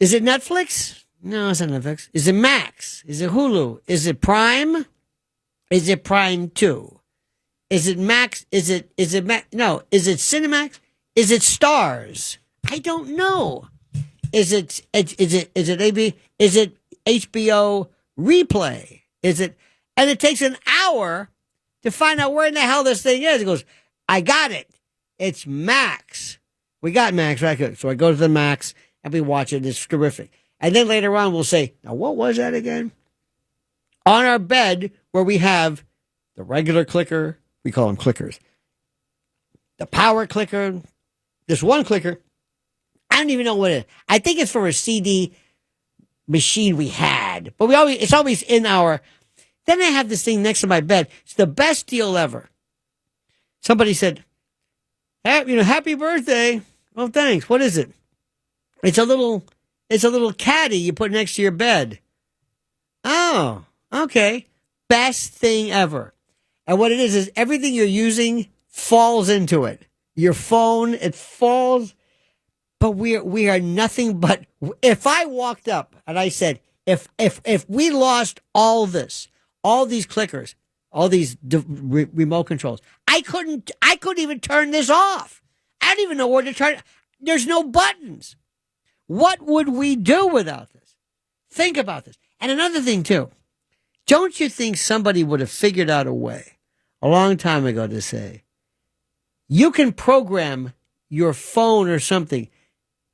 Speaker 1: Is it Netflix? No, it's not Netflix. Is it Max? Is it Hulu? Is it Prime? Is it Prime 2? Is it Max? Is it Max? No. Is it Cinemax? Is it Stars? I don't know. Is it AB? Is it HBO Replay? Is it? And it takes an hour to find out where in the hell this thing is. It goes, I got it. It's Max. We got Max, right? Good. So I go to the Max and we watch it. It's terrific. And then later on, we'll say, now what was that again? On our bed, where we have the regular clicker, we call them clickers, the power clicker, this one clicker, I don't even know what it is. I think it's for a CD machine we had, but it's always in our. Then I have this thing next to my bed. It's the best deal ever. Somebody said, happy birthday. Oh, thanks. What is it? It's a little caddy you put next to your bed. Oh, okay. Best thing ever. And what it is everything you're using falls into it. Your phone, it falls. But we are nothing but, if I walked up and I said, if we lost all this, all these clickers, all these remote controls, I couldn't even turn this off. I don't even know where to turn. There's no buttons. What would we do without this? Think about this. And another thing too, don't you think somebody would have figured out a way a long time ago to say, you can program your phone or something.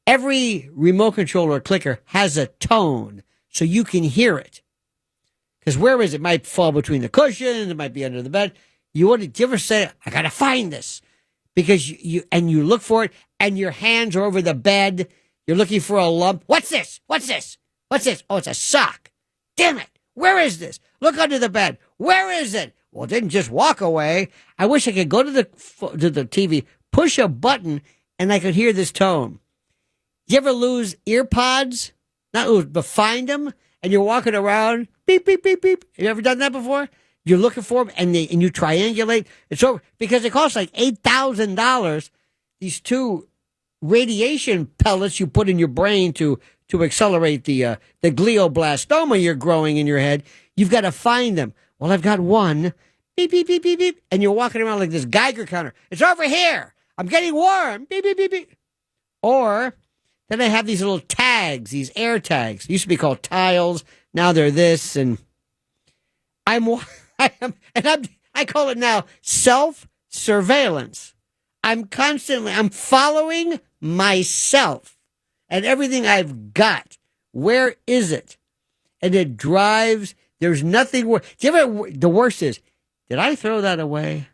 Speaker 1: Every remote control or clicker has a tone so you can hear it. Because where is it? It might fall between the cushions. It might be under the bed. Do you ever say, I got to find this? Because you look for it and your hands are over the bed. You're looking for a lump. What's this? What's this? What's this? Oh, it's a sock. Damn it. Where is this? Look under the bed. Where is it? Well, it didn't just walk away. I wish I could go to the TV, push a button, and I could hear this tone. You ever lose ear pods? Not lose, but find them, and you're walking around, beep, beep, beep, beep. You ever done that before? You're looking for them, and you triangulate. It's over, because it costs like $8,000, these two radiation pellets you put in your brain to accelerate the glioblastoma you're growing in your head. You've got to find them. Well, I've got one. Beep, beep, beep, beep, beep. And you're walking around like this Geiger counter. It's over here. I'm getting warm. Beep, beep, beep, beep. Or then they have these little tags, these air tags. They used to be called tiles. Now they're this. And I call it now self-surveillance. I'm following myself and everything I've got. Where is it? And it drives. There's nothing worse. The worst is, did I throw that away?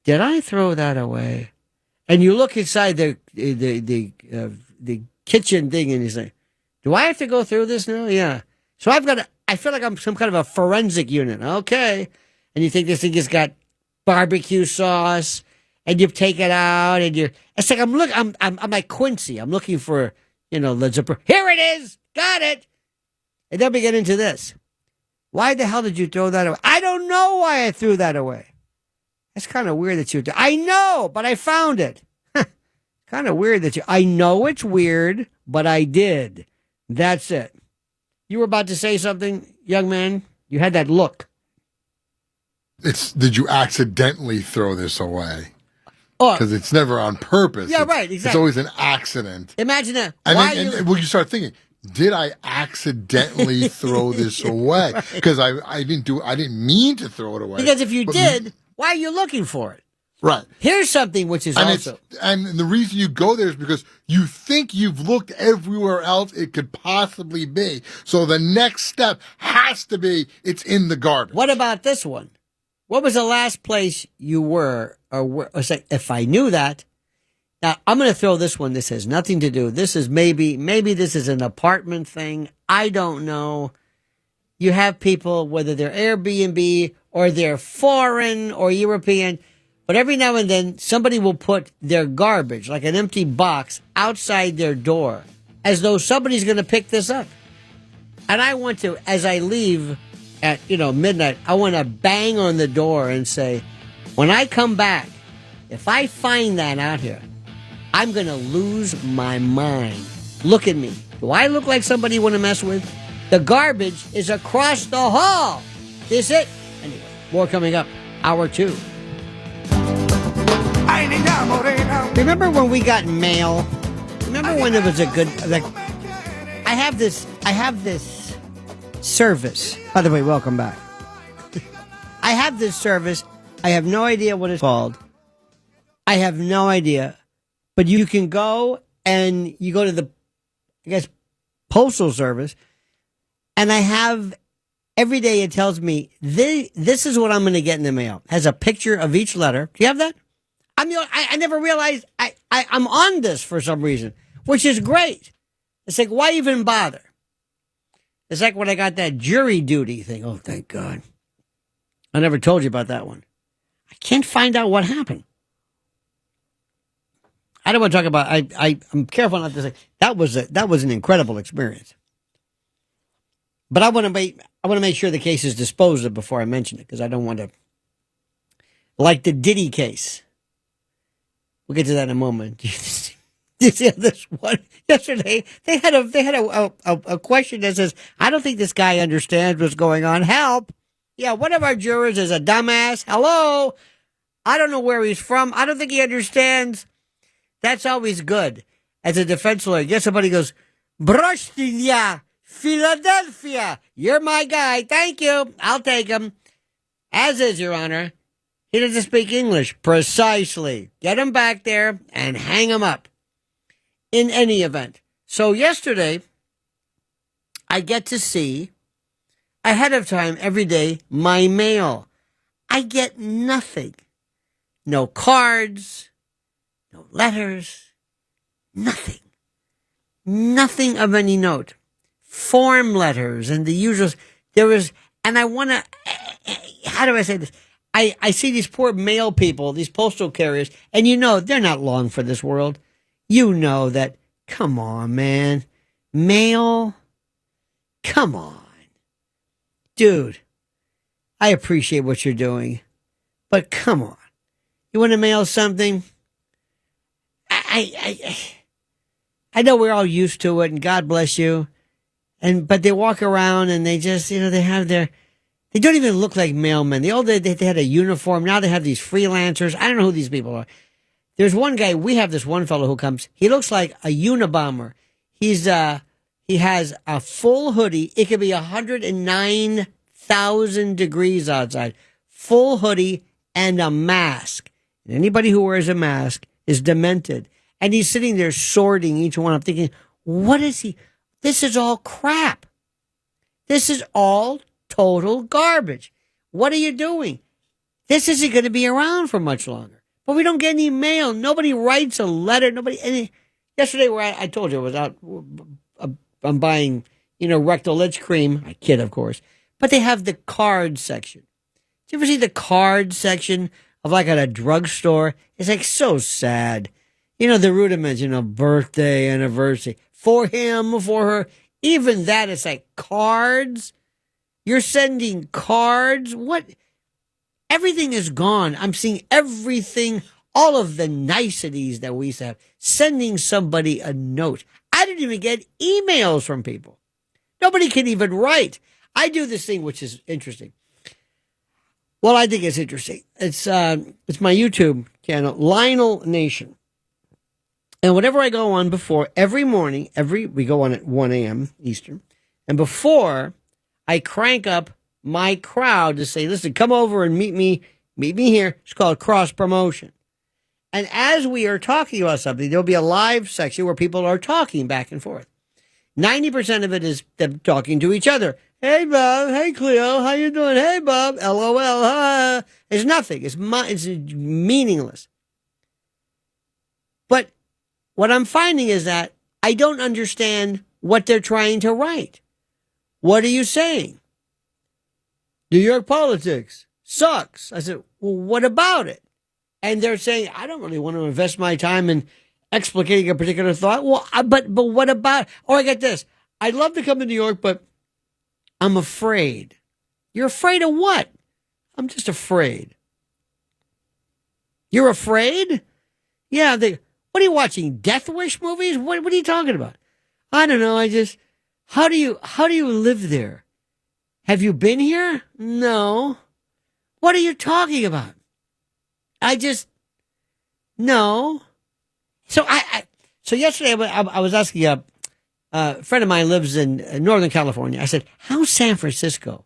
Speaker 1: Did I throw that away? And you look inside the kitchen thing and you say, do I have to go through this now? Yeah. So I feel like I'm some kind of a forensic unit. Okay. And you think this thing has got barbecue sauce and you take it out and it's like I'm like Quincy. I'm looking for, the zipper. Here it is. Got it. And then we get into this. Why the hell did you throw that away? I don't know why I threw that away. That's kind of weird that you did. I know, but I found it. Kind of weird that I know it's weird, but I did. That's it. You were about to say something, young man? You had that look.
Speaker 5: Did you accidentally throw this away?
Speaker 1: Because
Speaker 5: it's never on purpose.
Speaker 1: Yeah, right, exactly.
Speaker 5: It's always an accident.
Speaker 1: Imagine that.
Speaker 5: And you start thinking, did I accidentally throw this away? Because I didn't mean to throw it away.
Speaker 1: Because if you did, why are you looking for it?
Speaker 5: Right.
Speaker 1: Here's something which is
Speaker 5: and the reason you go there is because you think you've looked everywhere else it could possibly be. So the next step has to be it's in the garbage.
Speaker 1: What about this one? What was the last place you were? Or say, if I knew that. Now, I'm going to throw this one. This has nothing to do. This is maybe this is an apartment thing. I don't know. You have people, whether they're Airbnb or they're foreign or European, but every now and then somebody will put their garbage, like an empty box, outside their door as though somebody's going to pick this up. And I want to, as I leave at, midnight, I want to bang on the door and say, when I come back, if I find that out here, I'm going to lose my mind. Look at me. Do I look like somebody you want to mess with? The garbage is across the hall. Is it? Anyway, more coming up. Hour 2. Remember when we got mail? Remember when it was a good, like, I have this service. By the way, welcome back. I have this service. I have no idea what it's called. I have no idea. But you can go and you go to the, I guess, postal service, and I have, every day it tells me, this is what I'm going to get in the mail. It has a picture of each letter. Do you have that? I never realized I'm on this for some reason, which is great. It's like, why even bother? It's like when I got that jury duty thing. Oh, thank God. I never told you about that one. I can't find out what happened. I don't want to talk about. I'm careful not to say that was an incredible experience. But I want to make sure the case is disposed of before I mention it, because I don't want to. Like the Diddy case. We'll get to that in a moment. You see this one yesterday? They had a question that says, "I don't think this guy understands what's going on. Help!" Yeah, one of our jurors is a dumbass. Hello, I don't know where he's from. I don't think he understands. That's always good as a defense lawyer. Get somebody who goes, Brostinia, Philadelphia. You're my guy. Thank you. I'll take him. As is, Your Honor. He doesn't speak English. Precisely. Get him back there and hang him up. In any event. So yesterday, I get to see, ahead of time, every day, my mail. I get nothing. No cards. No letters, nothing. Nothing of any note. Form letters and the usual. And I want to, how do I say this? I see these poor mail people, these postal carriers, and they're not long for this world. You know that, come on, man. Mail, come on. Dude, I appreciate what you're doing, but come on. You want to mail something? I know we're all used to it, and God bless you. But they walk around and they just, they don't even look like mailmen. They had a uniform. Now they have these freelancers. I don't know who these people are. There's one guy, we have this one fellow who comes. He looks like a Unabomber. He has a full hoodie. It could be 109,000 degrees outside. Full hoodie and a mask. And anybody who wears a mask is demented. And he's sitting there sorting each one. I'm thinking, what is he? This is all crap. This is all total garbage. What are you doing? This isn't going to be around for much longer. But we don't get any mail. Nobody writes a letter. Yesterday, where I told you I was out, I'm buying, rectal itch cream. I kid, of course. But they have the card section. Do you ever see the card section of like at a drugstore? It's like so sad. The rudiments, birthday, anniversary. For him, for her. Even that, it's like cards. You're sending cards. What? Everything is gone. I'm seeing everything, all of the niceties that we used to have. Sending somebody a note. I didn't even get emails from people. Nobody can even write. I do this thing, which is interesting. Well, I think it's interesting. It's my YouTube channel, Lionel Nation. And whenever I go on before, every morning, we go on at 1 a.m. Eastern, and before I crank up my crowd to say, listen, come over and meet me here. It's called cross promotion. And as we are talking about something, there'll be a live section where people are talking back and forth. 90% of it is them talking to each other. Hey, Bob. Hey, Cleo. How you doing? Hey, Bob. LOL. It's nothing. It's meaningless. But what I'm finding is that I don't understand what they're trying to write. What are you saying? New York politics sucks. I said, well, what about it? And they're saying, I don't really want to invest my time in explicating a particular thought. Well, but what about, or I get this. I'd love to come to New York, but I'm afraid. You're afraid of what? I'm just afraid. You're afraid? Yeah, what are you watching? Death Wish movies? What are you talking about? I don't know. How do you live there? Have you been here? No. What are you talking about? No. So so yesterday I was asking a friend of mine lives in Northern California. I said, how's San Francisco?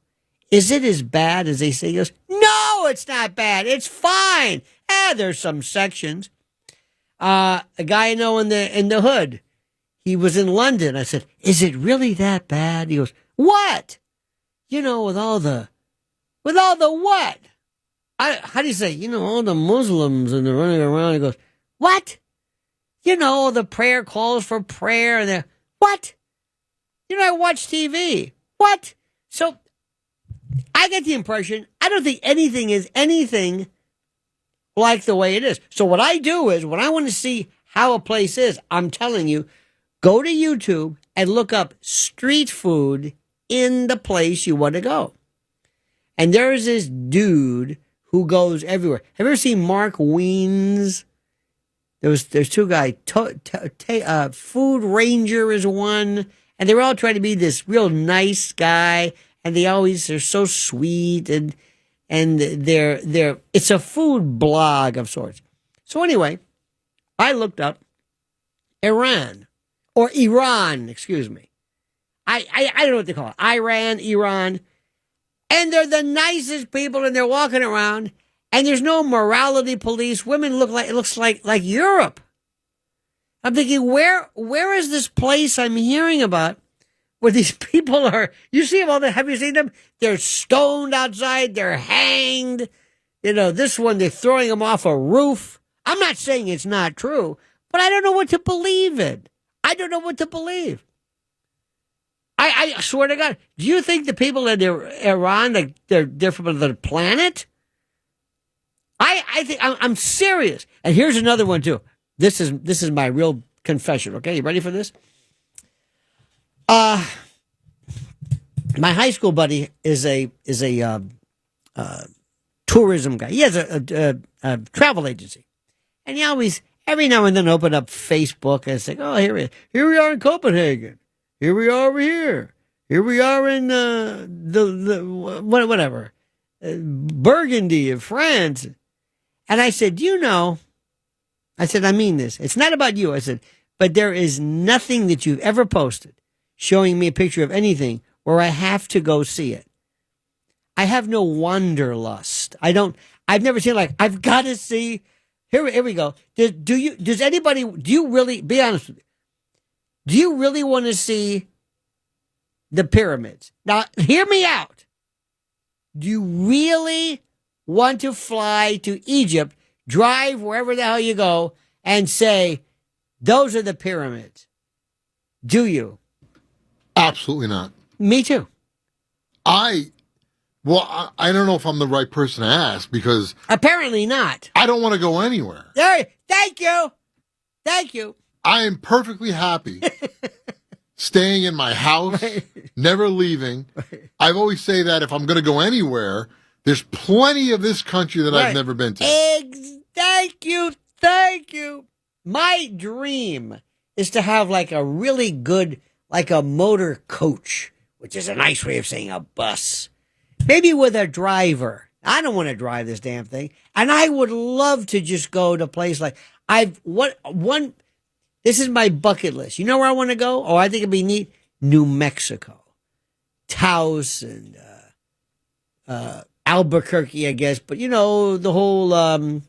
Speaker 1: Is it as bad as they say? He goes, no, it's not bad. It's fine. There's some sections. A guy I know in the hood, he was in London. I said, is it really that bad? He goes, what? With all the what? How do you say? All the Muslims and they're running around. He goes, what? The prayer calls for prayer and they're, what? I watch TV. What? So I get the impression, I don't think anything is anything like the way it is. So what I do is, when I want to see how a place is, I'm telling you, go to YouTube and look up street food in the place you want to go. And there's this dude who goes everywhere. Have you ever seen Mark Wiens? There's two guys. Food Ranger is one, and they're all trying to be this real nice guy, and they're so sweet, and they're it's a food blog of sorts. So anyway, I looked up Iran, excuse me. I don't know what they call it. Iran. And they're the nicest people, and they're walking around, and there's no morality police. Women looks like Europe. I'm thinking, where is this place I'm hearing about where these people are? You see them all have you seen them? They're stoned outside, they're hanged. This one, they're throwing them off a roof. I'm not saying it's not true, but I don't know what to believe in. I don't know what to believe. I swear to God, do you think the people in Iran, they're from another planet? I think I'm serious. And here's another one too. This is my real confession. Okay, you ready for this? My high school buddy is a tourism guy. He has a travel agency, and he always every now and then open up Facebook and say, "Oh, here we are in Copenhagen. Here we are over here. Here we are in whatever Burgundy of France." And I said, I mean this. It's not about you. I said, but there is nothing that you've ever posted showing me a picture of anything where I have to go see it. I have no wanderlust. I've never seen I've got to see. Here we go. Do you really, be honest with me, do you really want to see the pyramids? Now, hear me out. Do you really want to fly to Egypt, drive wherever the hell you go, and say, those are the pyramids? Do you?
Speaker 5: Absolutely not.
Speaker 1: Me too.
Speaker 5: I don't know if I'm the right person to ask, because
Speaker 1: apparently not.
Speaker 5: I don't want to go anywhere.
Speaker 1: Thank you.
Speaker 5: I am perfectly happy staying in my house, never leaving. I've always say that if I'm going to go anywhere, there's plenty of this country that I've never been to.
Speaker 1: Thank you. My dream is to have a really good, a motor coach, which is a nice way of saying a bus. Maybe with a driver. I don't want to drive this damn thing. And I would love to just go to a place this is my bucket list. You know where I want to go? Oh, I think it'd be neat. New Mexico. Taos and Albuquerque, I guess. But, the whole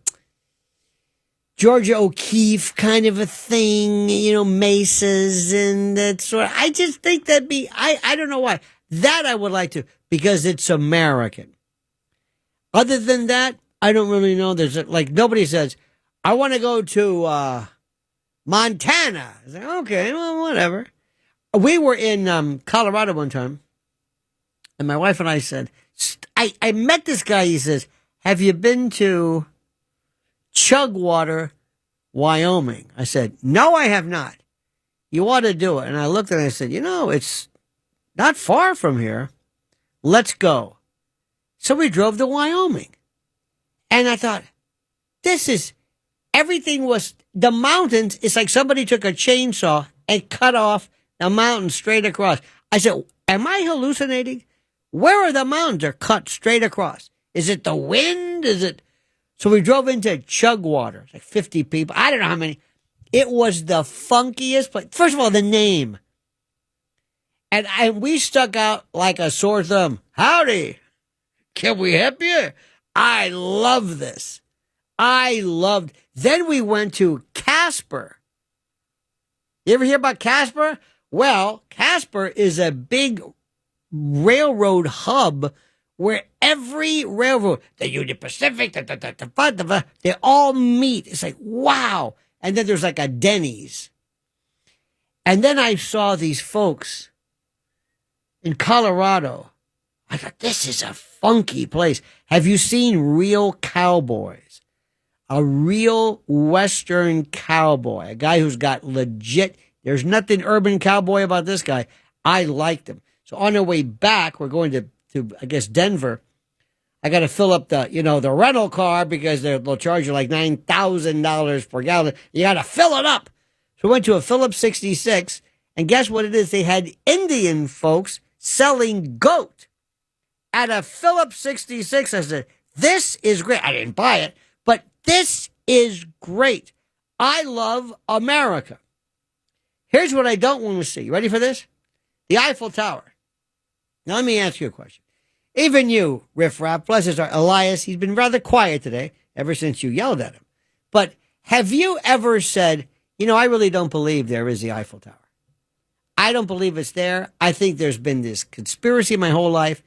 Speaker 1: Georgia O'Keeffe kind of a thing, mesas and that sort of. I just think that'd be, I don't know why. That I would like to, because it's American. Other than that, I don't really know. There's nobody says, I want to go to Montana. I said, okay, well, whatever. We were in Colorado one time, and my wife and I said, I met this guy. He says, have you been to Chugwater, Wyoming? I said, no, I have not. You ought to do it. And I looked and I said, it's not far from here. Let's go. So we drove to Wyoming. And I thought, everything was, the mountains, it's like somebody took a chainsaw and cut off a mountain straight across. I said, am I hallucinating? Where are the mountains? They're cut straight across. Is it the wind? Is it? So we drove into Chugwater. It's like 50 people. I don't know how many. It was the funkiest place. First of all, the name. And we stuck out like a sore thumb. Howdy. Can we help you? I love this. Then we went to Casper. You ever hear about Casper? Well, Casper is a big railroad hub where every railroad, the Union Pacific, they all meet. It's like, wow. And then there's like a Denny's. And then I saw these folks in Colorado. I thought, this is a funky place. Have you seen real cowboys? A real Western cowboy, a guy who's got legit, there's nothing urban cowboy about this guy. I liked him. So on our way back, we're going to I guess, Denver. I got to fill up the rental car because they'll charge you like $9,000 per gallon. You got to fill it up. So we went to a Phillips 66, and guess what it is? They had Indian folks selling goat at a Phillips 66. I said, this is great. I didn't buy it, but this is great. I love America. Here's what I don't want to see. You ready for this? The Eiffel Tower. Now, let me ask you a question. Even you, Riff Raff, bless his heart, Elias, he's been rather quiet today ever since you yelled at him. But have you ever said, I really don't believe there is the Eiffel Tower? I don't believe it's there. I think there's been this conspiracy my whole life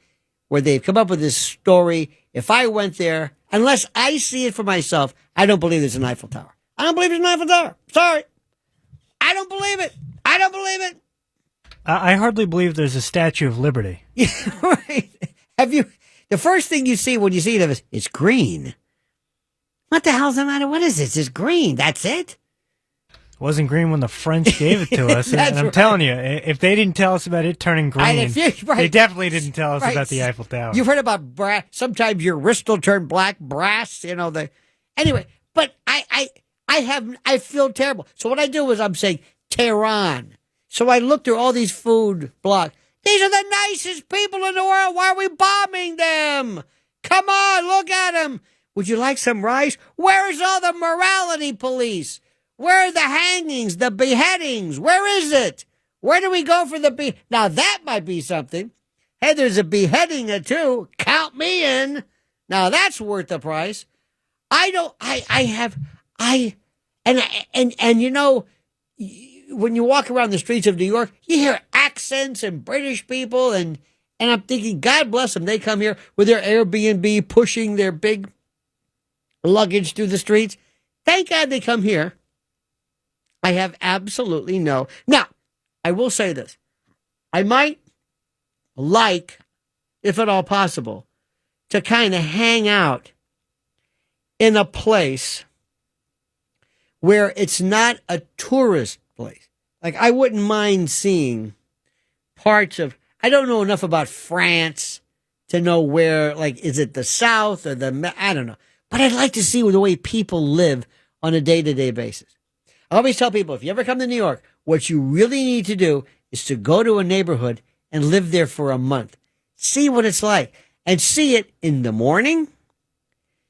Speaker 1: where they've come up with this story. If I went there, unless I see it for myself, I don't believe there's an Eiffel Tower. I don't believe there's an Eiffel Tower. Sorry. I don't believe it. I don't believe it.
Speaker 6: I hardly believe there's a Statue of Liberty.
Speaker 1: Yeah, right. The first thing you see when you see it is, it's green. What the hell's the matter? What is this? It's green. That's it?
Speaker 6: It wasn't green when the French gave it to us. And I'm telling you, if they didn't tell us about it turning green, they definitely didn't tell us about the Eiffel Tower.
Speaker 1: You've heard about brass. Sometimes your wrist will turn black, brass, Anyway, but I feel terrible. So what I do is I'm saying Tehran. So I look through all these food blogs. These are the nicest people in the world. Why are we bombing them? Come on, look at them. Would you like some rice? Where is all the morality police? Where are the hangings, the beheadings? Where is it? Where do we go for the Now that might be something. Hey, there's a beheading or two. Count me in. Now that's worth the price. When you walk around the streets of New York, you hear accents and British people, and I'm thinking, God bless them. They come here with their Airbnb, pushing their big luggage through the streets. Thank God they come here. I have absolutely no. Now, I will say this. I might like, if at all possible, to kind of hang out in a place where it's not a tourist place. Like, I wouldn't mind seeing parts of, I don't know enough about France to know where, like, is it the South or I don't know. But I'd like to see the way people live on a day-to-day basis. I always tell people, if you ever come to New York, what you really need to do is to go to a neighborhood and live there for a month. See what it's like. And see it in the morning.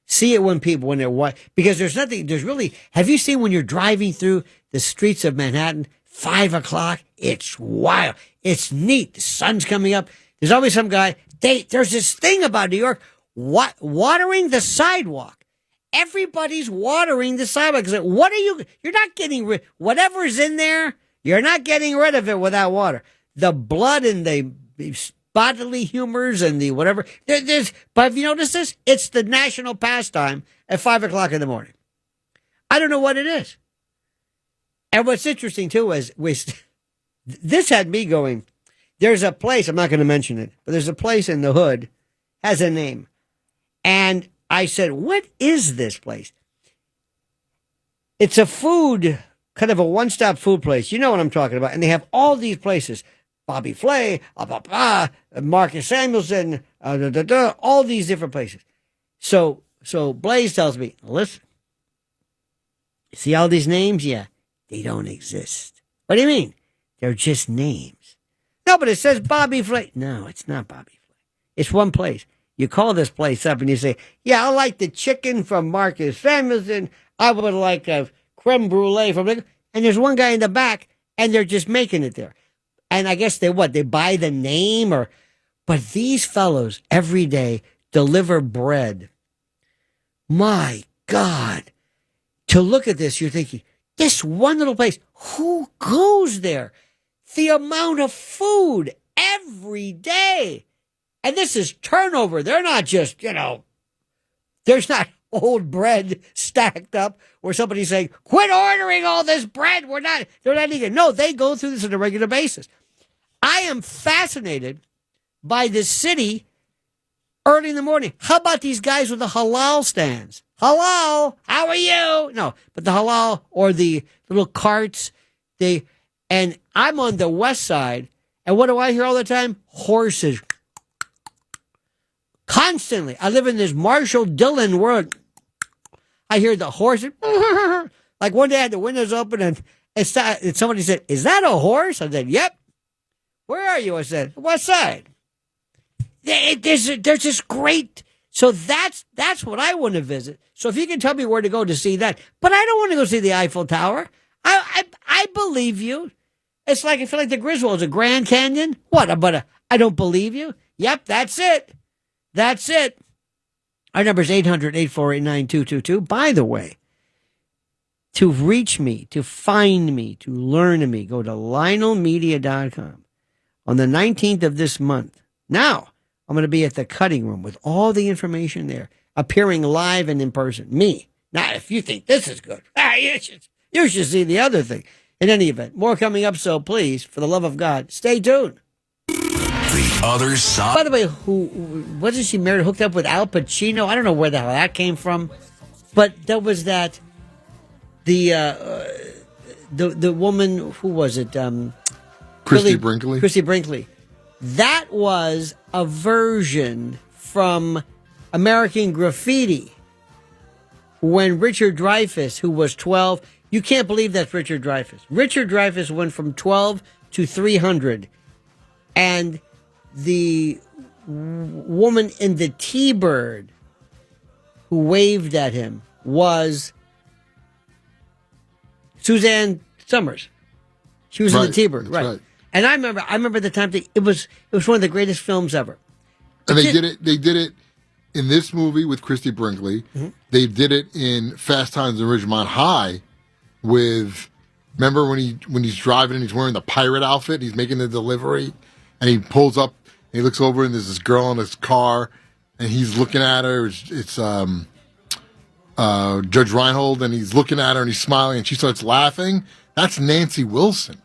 Speaker 1: See it when they're because have you seen when you're driving through the streets of Manhattan, 5 o'clock? It's wild. It's neat. The sun's coming up. There's always some guy. There's this thing about New York, watering the sidewalk. Everybody's watering the sidewalk. You're not getting rid, whatever's in there, you're not getting rid of it without water. The blood and the bodily humors and the whatever. But have you noticed this? It's the national pastime at 5 o'clock in the morning. I don't know what it is. And what's interesting too is this had me going, there's a place, I'm not going to mention it, but there's a place in the hood, has a name. And I said, what is this place? It's a kind of a one-stop food place. You know what I'm talking about. And they have all these places. Bobby Flay, Marcus Samuelson, all these different places. So Blaze tells me, listen, see all these names? Yeah, they don't exist. What do you mean? They're just names. No, but it says Bobby Flay. No, it's not Bobby Flay. It's one place. You call this place up and you say, yeah, I like the chicken from Marcus Famous, and I would like a creme brulee from, and there's one guy in the back, and they're just making it there. And I guess they buy the name but these fellows every day deliver bread. My God. To look at this, you're thinking, this one little place, who goes there? The amount of food every day. And this is turnover. They're not just, there's not old bread stacked up where somebody's saying, quit ordering all this bread. They're not eating. No, they go through this on a regular basis. I am fascinated by this city early in the morning. How about these guys with the halal stands? Halal, how are you? No, but the halal or the little carts, and I'm on the west side, and what do I hear all the time? Horses. Constantly. I live in this Marshall Dillon world. I hear the horses. Like one day I had the windows open and somebody said, is that a horse? I said, yep. Where are you? I said, what side? There's just great. So that's what I want to visit. So if you can tell me where to go to see that, but I don't want to go see the Eiffel Tower. I believe you. It's like I feel like the Griswolds, a Grand Canyon. What? But I don't believe you. Yep, that's it. That's it. Our number is 800-848-9222. By the way, to reach me, to find me, to learn of me, go to lionelmedia.com. On the 19th of this month. Now, I'm going to be at the cutting room with all the information there, appearing live and in person. Me. Now, if you think this is good, you should see the other thing. In any event, more coming up, so please, for the love of God, stay tuned.
Speaker 2: The other side.
Speaker 1: By the way, wasn't she married, hooked up with Al Pacino? I don't know where the hell that came from, but there was that, the woman, who was it?
Speaker 5: Christy Brinkley.
Speaker 1: Christy Brinkley. That was a version from American Graffiti when Richard Dreyfuss, who was 12, you can't believe that's Richard Dreyfuss. Richard Dreyfuss went from 12 to 300. And the woman in the T-Bird who waved at him was Suzanne Summers. She was in the T-Bird, right. And I remember the time it was one of the greatest films ever.
Speaker 5: And they did it in this movie with Christy Brinkley. Mm-hmm. They did it in Fast Times at Ridgemont High remember when he's driving and he's wearing the pirate outfit and he's making the delivery and he pulls up and he looks over and there's this girl in his car and he's looking at her. It's Judge Reinhold, and he's looking at her and he's smiling and she starts laughing. That's Nancy Wilson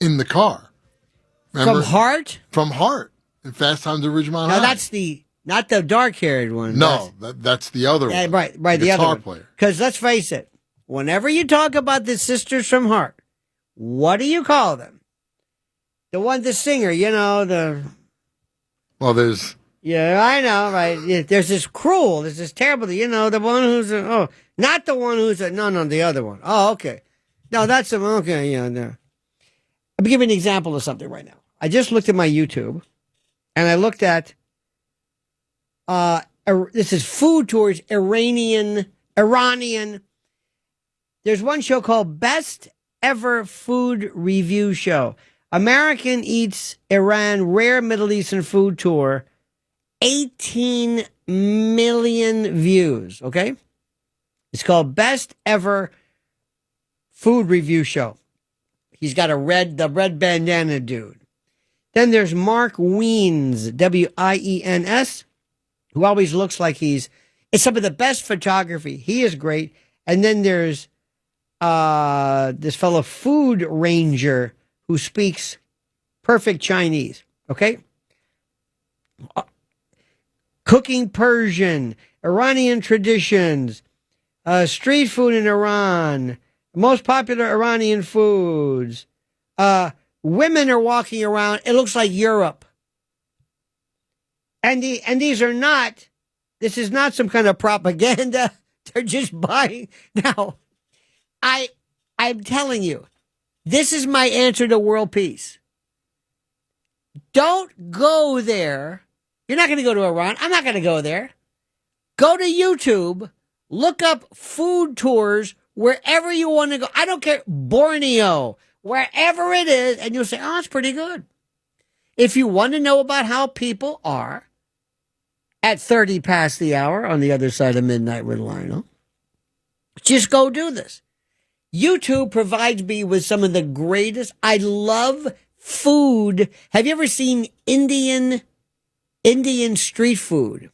Speaker 5: in the car. Remember? From Heart. In Fast Times at Ridgemont High.
Speaker 1: No, that's not the dark-haired one.
Speaker 5: No, that's the other one.
Speaker 1: Right, the other one. Player. Because let's face it, whenever you talk about the sisters from Heart, what do you call them? The singer,
Speaker 5: Well, there's...
Speaker 1: Yeah, I know, right? Yeah, there's this terrible, the one who's, not the one who's, no, the other one. Oh, okay. No, that's the one, okay, yeah, no. I'll give you an example of something right now. I just looked at my YouTube, and I looked at, this is food tours, Iranian. There's one show called Best Ever Food Review Show. American Eats Iran Rare Middle Eastern Food Tour. 18 million views, okay? It's called Best Ever Food Review Show. He's got the red bandana dude. Then there's Mark Wiens, Wiens, who always looks like it's some of the best photography. He is great. And then there's this fellow Food Ranger who speaks perfect Chinese, okay? Cooking Persian, Iranian traditions, street food in Iran, most popular Iranian foods. Women are walking around. It looks like Europe. And these are not, this is not some kind of propaganda. They're just buying. Now, I'm telling you, This is my answer to world peace. Don't go there. You're not going to go to Iran. I'm not going to go there. Go to YouTube. Look up food tours wherever you want to go. I don't care. Borneo, wherever it is. And you'll say, oh, it's pretty good. If you want to know about how people are at 30 past the hour on the other side of midnight with Lionel, just go do this. YouTube provides me with some of the greatest. I love food. Have you ever seen Indian street food?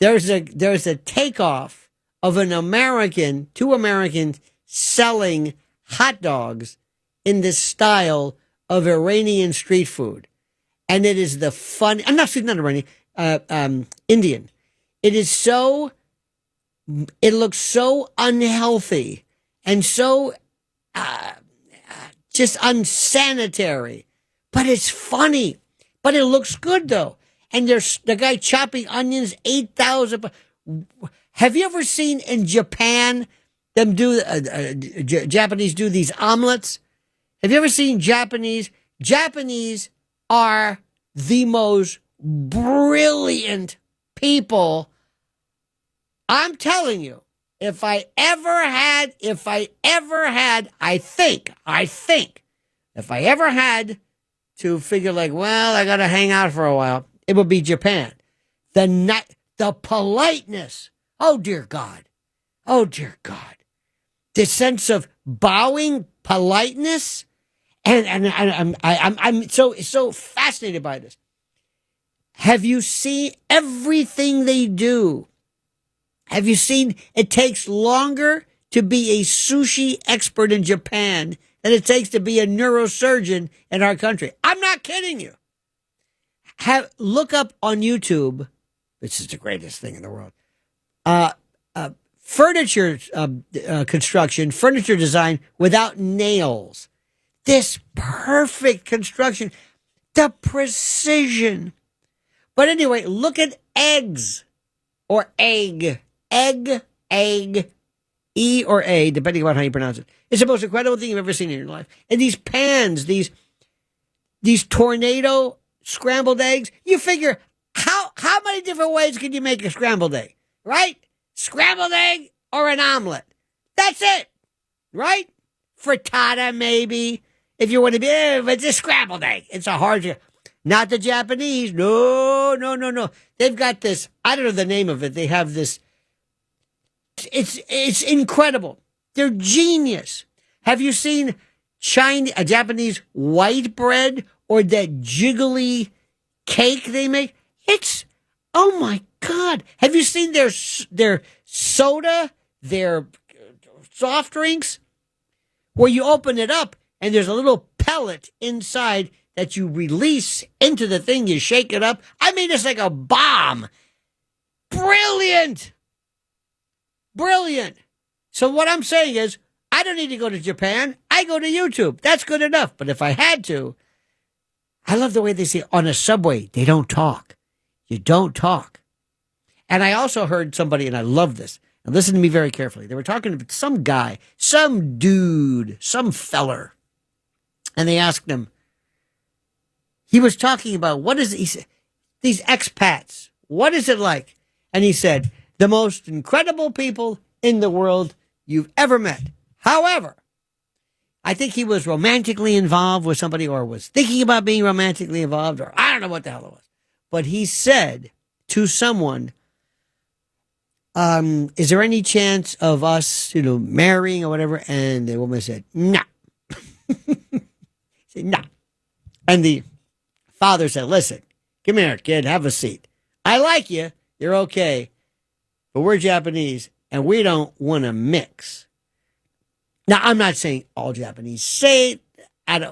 Speaker 1: There's a takeoff of two Americans selling hot dogs in the style of Iranian street food. And it is the fun. I'm not Iranian, Indian. It looks so unhealthy and so just unsanitary, but it's funny. But it looks good though. And there's the guy chopping onions 8,000. Have you ever seen in Japan them do Japanese do these omelets? Have you ever seen Japanese? Japanese are the most brilliant people. I'm telling you, if I ever had, if I ever had to figure like, well, I got to hang out for a while, it would be Japan. The politeness. Oh, dear God. Oh, dear God. The sense of bowing politeness. And I'm so fascinated by this. Have you seen everything they do? Have you seen it takes longer to be a sushi expert in Japan than it takes to be a neurosurgeon in our country? I'm not kidding you. Look up on YouTube. This is the greatest thing in the world. Furniture construction, furniture design without nails. This perfect construction, the precision. But anyway, look at eggs or egg, E or A, depending on how you pronounce it. It's the most incredible thing you've ever seen in your life. And these pans, these tornado scrambled eggs, you figure how many different ways can you make a scrambled egg, right? Scrambled egg or an omelet. That's it, right? Frittata maybe. If you want to be, it's a scrambled egg. It's a hard, not the Japanese. No. They've got this, I don't know the name of it. They have this, it's incredible. They're genius. Have you seen a Japanese white bread or that jiggly cake they make? It's, oh my God. Have you seen their soda, their soft drinks? Where you open it up and there's a little pellet inside that you release into the thing. You shake it up. I mean, it's like a bomb. Brilliant. So what I'm saying is, I don't need to go to Japan. I go to YouTube. That's good enough. But if I had to, I love the way they say on a subway, they don't talk. You don't talk. And I also heard somebody, and I love this, and listen to me very carefully. They were talking to some guy, some dude, some feller. And they asked him, he was talking about these expats, what is it like? And he said, the most incredible people in the world you've ever met. However, I think he was romantically involved with somebody or was thinking about being romantically involved, or I don't know what the hell it was. But he said to someone, is there any chance of us, marrying or whatever? And the woman said, no. Said, no. And the father said, listen, come here, kid, have a seat. I like you. You're okay. But we're Japanese and we don't want to mix. Now, I'm not saying all Japanese say, I'm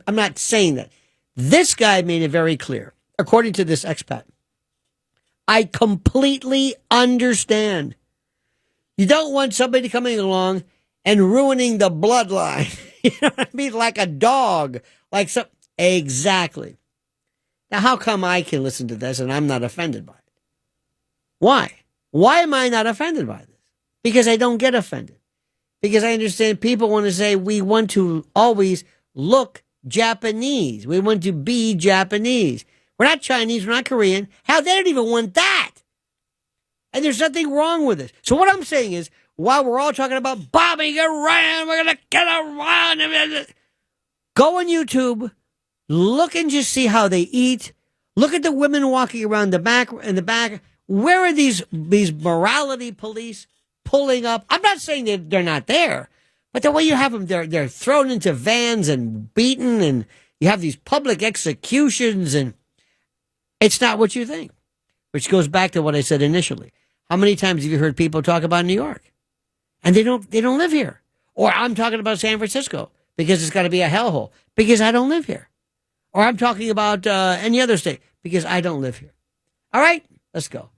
Speaker 1: not saying that. This guy made it very clear, according to this expat. I completely understand. You don't want somebody coming along and ruining the bloodline. You know what I mean? Like a dog. Exactly. Now, how come I can listen to this and I'm not offended by it? Why? Why am I not offended by this? Because I don't get offended. because I understand people want to say we want to always look Japanese. We want to be Japanese. We're not Chinese. We're not Korean. Hell, they don't even want that. And there's nothing wrong with it. So what I'm saying is, while we're all talking about bobbing around, we're going to get around. Go on YouTube, look and just see how they eat. Look at the women walking around the back. Where are these morality police pulling up? I'm not saying that they're not there, but the way you have them, they're thrown into vans and beaten, and you have these public executions, and it's not what you think. Which goes back to what I said initially. How many times have you heard people talk about New York? And they don't live here. Or I'm talking about San Francisco because it's got to be a hellhole because I don't live here. Or I'm talking about any other state because I don't live here. All right, let's go.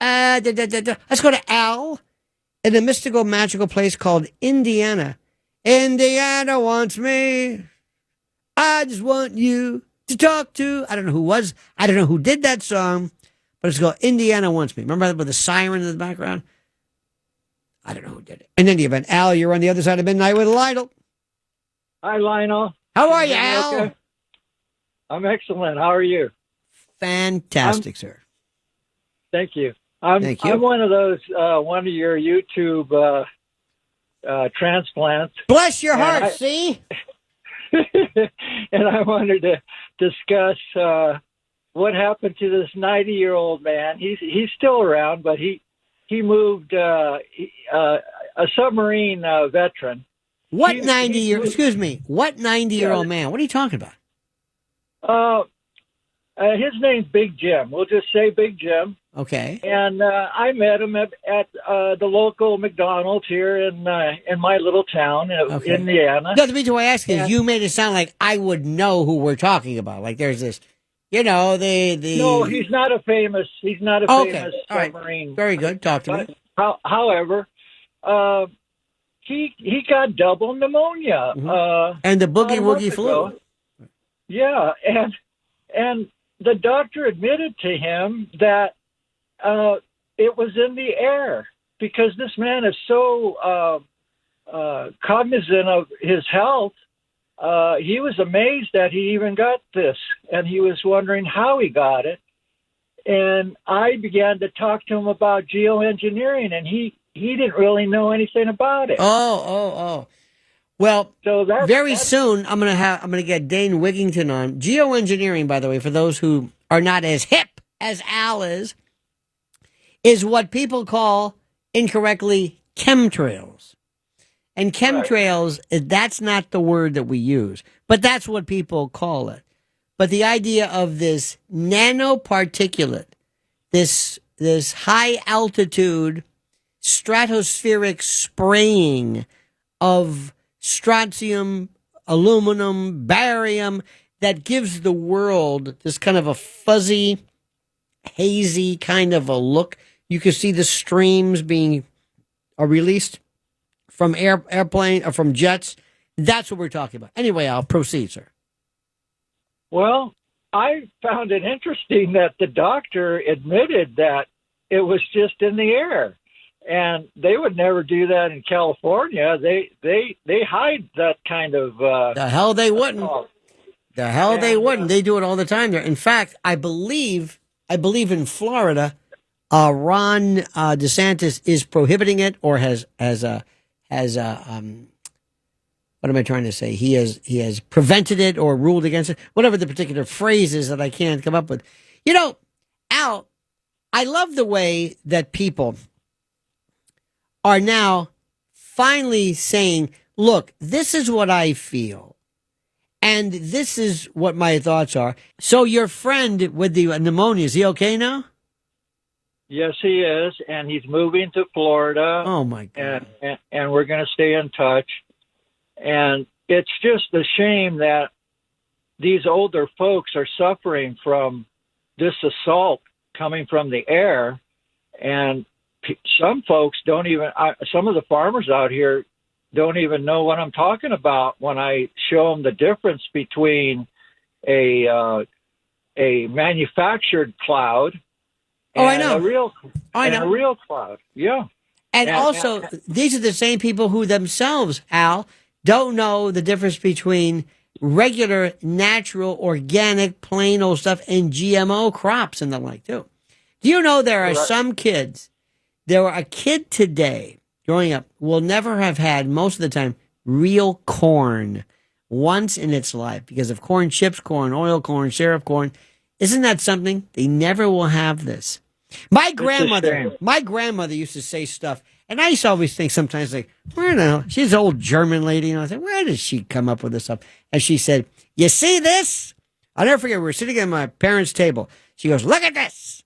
Speaker 1: Let's go to Al in a mystical, magical place called Indiana. Indiana wants me. I just want you to talk to. I don't know who did that song, but it's called Indiana Wants Me. Remember that with the siren in the background? I don't know who did it. In any event, Al, you're on the other side of midnight with Lionel.
Speaker 7: Hi, Lionel.
Speaker 1: How are you, Al?
Speaker 7: Okay? I'm excellent. How are you?
Speaker 1: Fantastic, sir.
Speaker 7: Thank you.
Speaker 1: Thank you.
Speaker 7: I'm one of those, one of your YouTube transplants.
Speaker 1: Bless your heart, see?
Speaker 7: And I wanted to discuss what happened to this 90-year-old man. He's still around, but he moved a submarine veteran.
Speaker 1: What 90-year-old man? What are you talking about?
Speaker 7: His name's Big Jim. We'll just say Big Jim.
Speaker 1: Okay.
Speaker 7: And I met him at the local McDonald's here in my little town of Indiana.
Speaker 1: No, the reason why I ask is you made it sound like I would know who we're talking about. Like there's this, No, he's not a famous. He's not a famous submarine. Right. Very good. Talk to me.
Speaker 7: However, he got double pneumonia.
Speaker 1: Mm-hmm. And the boogie woogie flu.
Speaker 7: Yeah, and the doctor admitted to him that it was in the air because this man is so cognizant of his health. He was amazed that he even got this, and he was wondering how he got it. And I began to talk to him about geoengineering, and he didn't really know anything about it.
Speaker 1: Oh. Well, so very soon I'm gonna get Dane Wigington on. Geoengineering, by the way, for those who are not as hip as Al is what people call incorrectly chemtrails. And chemtrails, that's not the word that we use, but that's what people call it. But the idea of this nanoparticulate, this high altitude stratospheric spraying of strontium, aluminum, barium that gives the world this kind of a fuzzy, hazy kind of a look. You can see the streams being released from airplane or from jets. That's what we're talking about. Anyway, I'll proceed, sir.
Speaker 7: Well, I found it interesting that the doctor admitted that it was just in the air. And they would never do that in California. They hide that kind of.
Speaker 1: The hell they wouldn't. They wouldn't. They do it all the time there. In fact, I believe in Florida, Ron DeSantis is prohibiting it, or has what am I trying to say? He has prevented it or ruled against it. Whatever the particular phrase is that I can't come up with. Al, I love the way that people are now finally saying, look, this is what I feel, and this is what my thoughts are. So your friend with the pneumonia, is he okay now?
Speaker 7: Yes, he is, and he's moving to Florida.
Speaker 1: Oh, my God.
Speaker 7: And we're going to stay in touch. And it's just a shame that these older folks are suffering from this assault coming from the air, and some folks don't even, some of the farmers out here don't even know what I'm talking about when I show them the difference between a manufactured cloud and a real cloud. Yeah.
Speaker 1: And also, these are the same people who themselves, Al, don't know the difference between regular, natural, organic, plain old stuff and GMO crops and the like, too. Do you know there are some kids, a kid today growing up will never have had, most of the time, real corn once in its life because of corn chips, corn oil, corn syrup, corn. Isn't that something? They never will have this. My grandmother used to say stuff, and I used to always think sometimes, like, where the hell? She's an old German lady, and I said, where did she come up with this stuff? And she said, you see this? I'll never forget, we were sitting at my parents' table. She goes, look at this.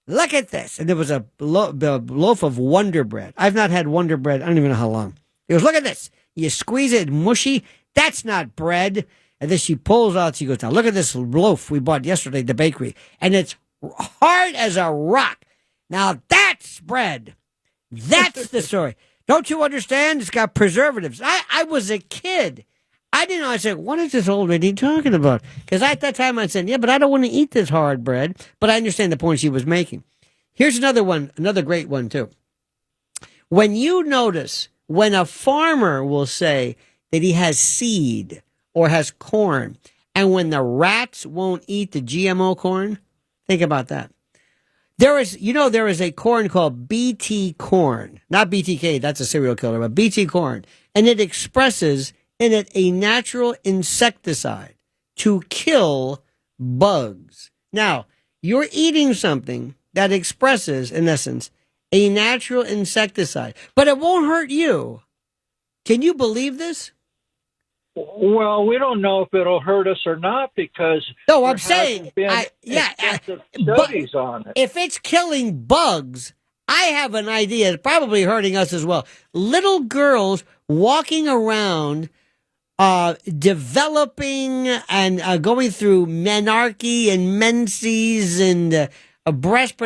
Speaker 1: Look at this. And there was a loaf of Wonder Bread. I've not had Wonder Bread, I don't even know how long. She goes, look at this. You squeeze it mushy. That's not bread. And then she pulls out, she goes, now look at this loaf we bought yesterday at the bakery. And it's hard as a rock. Now that's bread. That's the story. Don't you understand? It's got preservatives. I was a kid. I didn't know. I said, what is this old lady talking about? Because at that time I said, yeah, but I don't want to eat this hard bread. But I understand the point she was making. Here's another one, another great one too. When you notice when a farmer will say that he has seed or has corn, and when the rats won't eat the GMO corn, think about that. There is a corn called BT corn, not BTK, that's a serial killer, but BT corn. And it expresses in it a natural insecticide to kill bugs. Now, you're eating something that expresses, in essence, a natural insecticide, but it won't hurt you. Can you believe this?
Speaker 7: Well, we don't know if it'll hurt us or not because
Speaker 1: I'm saying,
Speaker 7: studies on it.
Speaker 1: If it's killing bugs, I have an idea. It's probably hurting us as well. Little girls walking around, developing and going through menarche and menses and breast,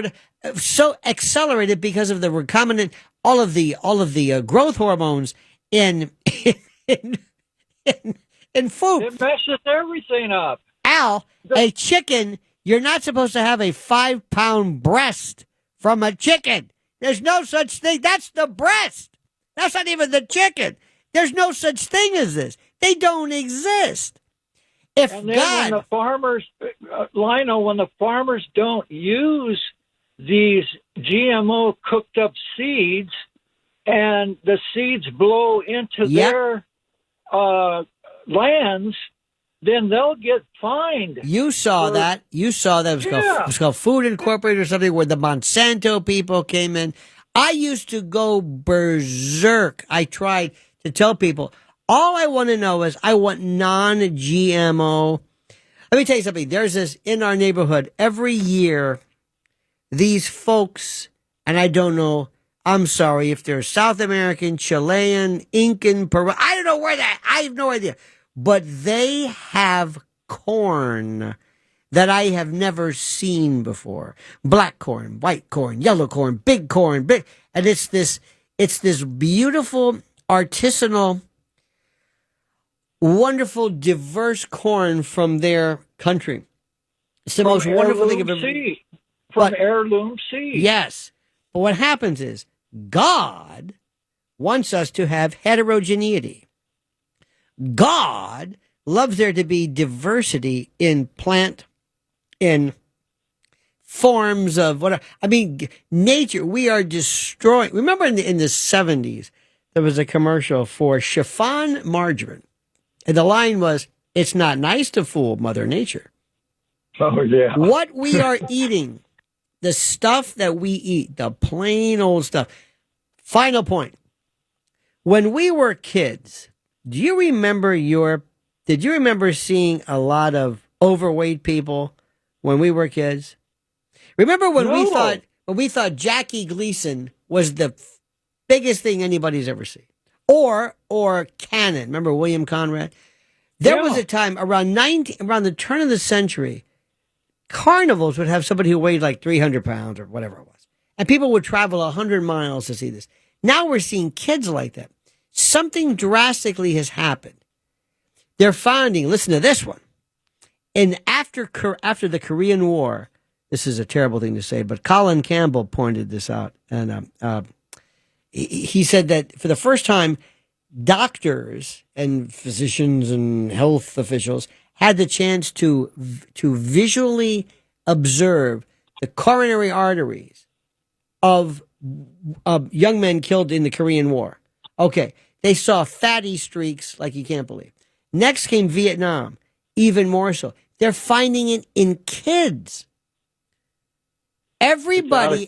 Speaker 1: so accelerated because of the recombinant, all of the growth hormones in food.
Speaker 7: It messes everything up.
Speaker 1: Al, a chicken, you're not supposed to have a 5-pound breast from a chicken. There's no such thing. That's the breast. That's not even the chicken. There's no such thing as this. They don't exist.
Speaker 7: When the farmers, Lionel, when the farmers don't use these GMO cooked up seeds and the seeds blow into their lands, then they'll get fined.
Speaker 1: You saw that. It was called Food Incorporated or something, where the Monsanto people came in. I used to go berserk. I tried to tell people, all I want to know is I want non-GMO. Let me tell you something. There's this in our neighborhood every year. These folks, and I don't know, I'm sorry if they're South American, Chilean, Incan, Peru. I don't know where I have no idea. But they have corn that I have never seen before. Black corn, white corn, yellow corn, big corn, and it's this beautiful, artisanal, wonderful, diverse corn from their country. It's the most wonderful thing I've ever.
Speaker 7: From heirloom seed.
Speaker 1: Yes. But what happens is God wants us to have heterogeneity. God loves there to be diversity in plant, in forms of whatever. I mean, nature, we are destroying. Remember in the 70s, there was a commercial for chiffon margarine. And the line was, it's not nice to fool Mother Nature.
Speaker 7: Oh, yeah.
Speaker 1: What we are eating, the stuff that we eat, the plain old stuff. Final point. When we were kids, did you remember seeing a lot of overweight people when we were kids? Remember when we thought Jackie Gleason was the biggest thing anybody's ever seen? Or Cannon. Remember William Conrad? There was a time around the turn of the century, carnivals would have somebody who weighed like 300 pounds or whatever it was. And people would travel 100 miles to see this. Now we're seeing kids like that. Something drastically has happened. They're finding, listen to this one. And after the Korean War, this is a terrible thing to say, but Colin Campbell pointed this out. And he said that for the first time, doctors and physicians and health officials had the chance to visually observe the coronary arteries of young men killed in the Korean War. Okay, they saw fatty streaks like you can't believe. Next came Vietnam, even more so. They're finding it in kids. Everybody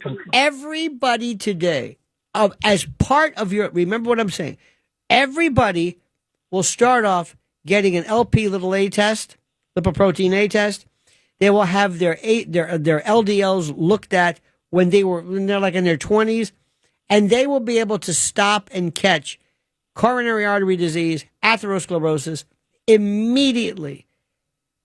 Speaker 1: today, as part of your, remember what I'm saying, everybody will start off getting an LP(a) test, lipoprotein A test. They will have their LDLs looked at when they're like in their 20s, and they will be able to stop and catch coronary artery disease, atherosclerosis immediately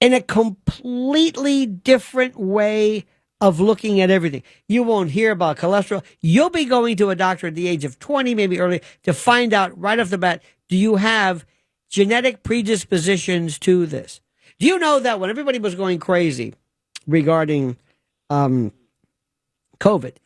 Speaker 1: in a completely different way of looking at everything. You won't hear about cholesterol. You'll be going to a doctor at the age of 20, maybe early, to find out right off the bat, do you have genetic predispositions to this? Do you know that when everybody was going crazy regarding COVID,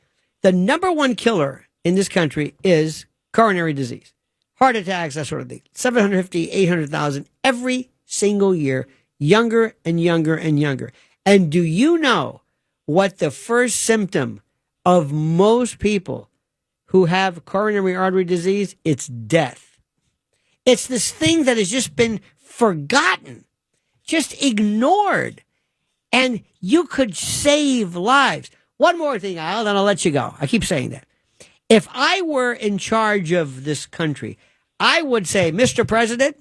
Speaker 1: the number one killer in this country is coronary disease, heart attacks, that sort of thing. 750, 800,000 every single year, younger and younger and younger. And do you know what the first symptom of most people who have coronary artery disease? It's death. It's this thing that has just been forgotten, just ignored. And you could save lives. One more thing, Al, then I'll let you go. I keep saying that. If I were in charge of this country, I would say, Mr. President,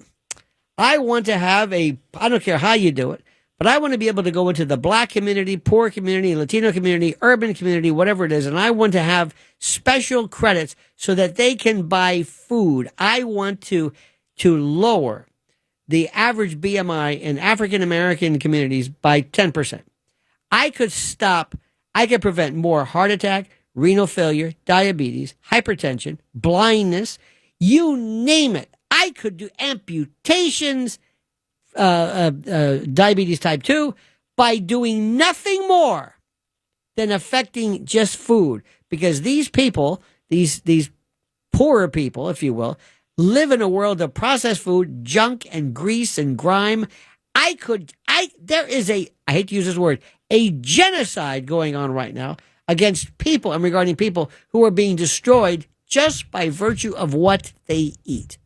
Speaker 1: I want to have I don't care how you do it, but I want to be able to go into the black community, poor community, Latino community, urban community, whatever it is, and I want to have special credits so that they can buy food. I want to lower the average BMI in African American communities by 10%. I could prevent more heart attack, renal failure, diabetes, hypertension, blindness, you name it. I could do amputations, diabetes type 2, by doing nothing more than affecting just food. Because these people, these poorer people, if you will, live in a world of processed food, junk and grease and grime. There is I hate to use this word, a genocide going on right now against people and regarding people who are being destroyed just by virtue of what they eat.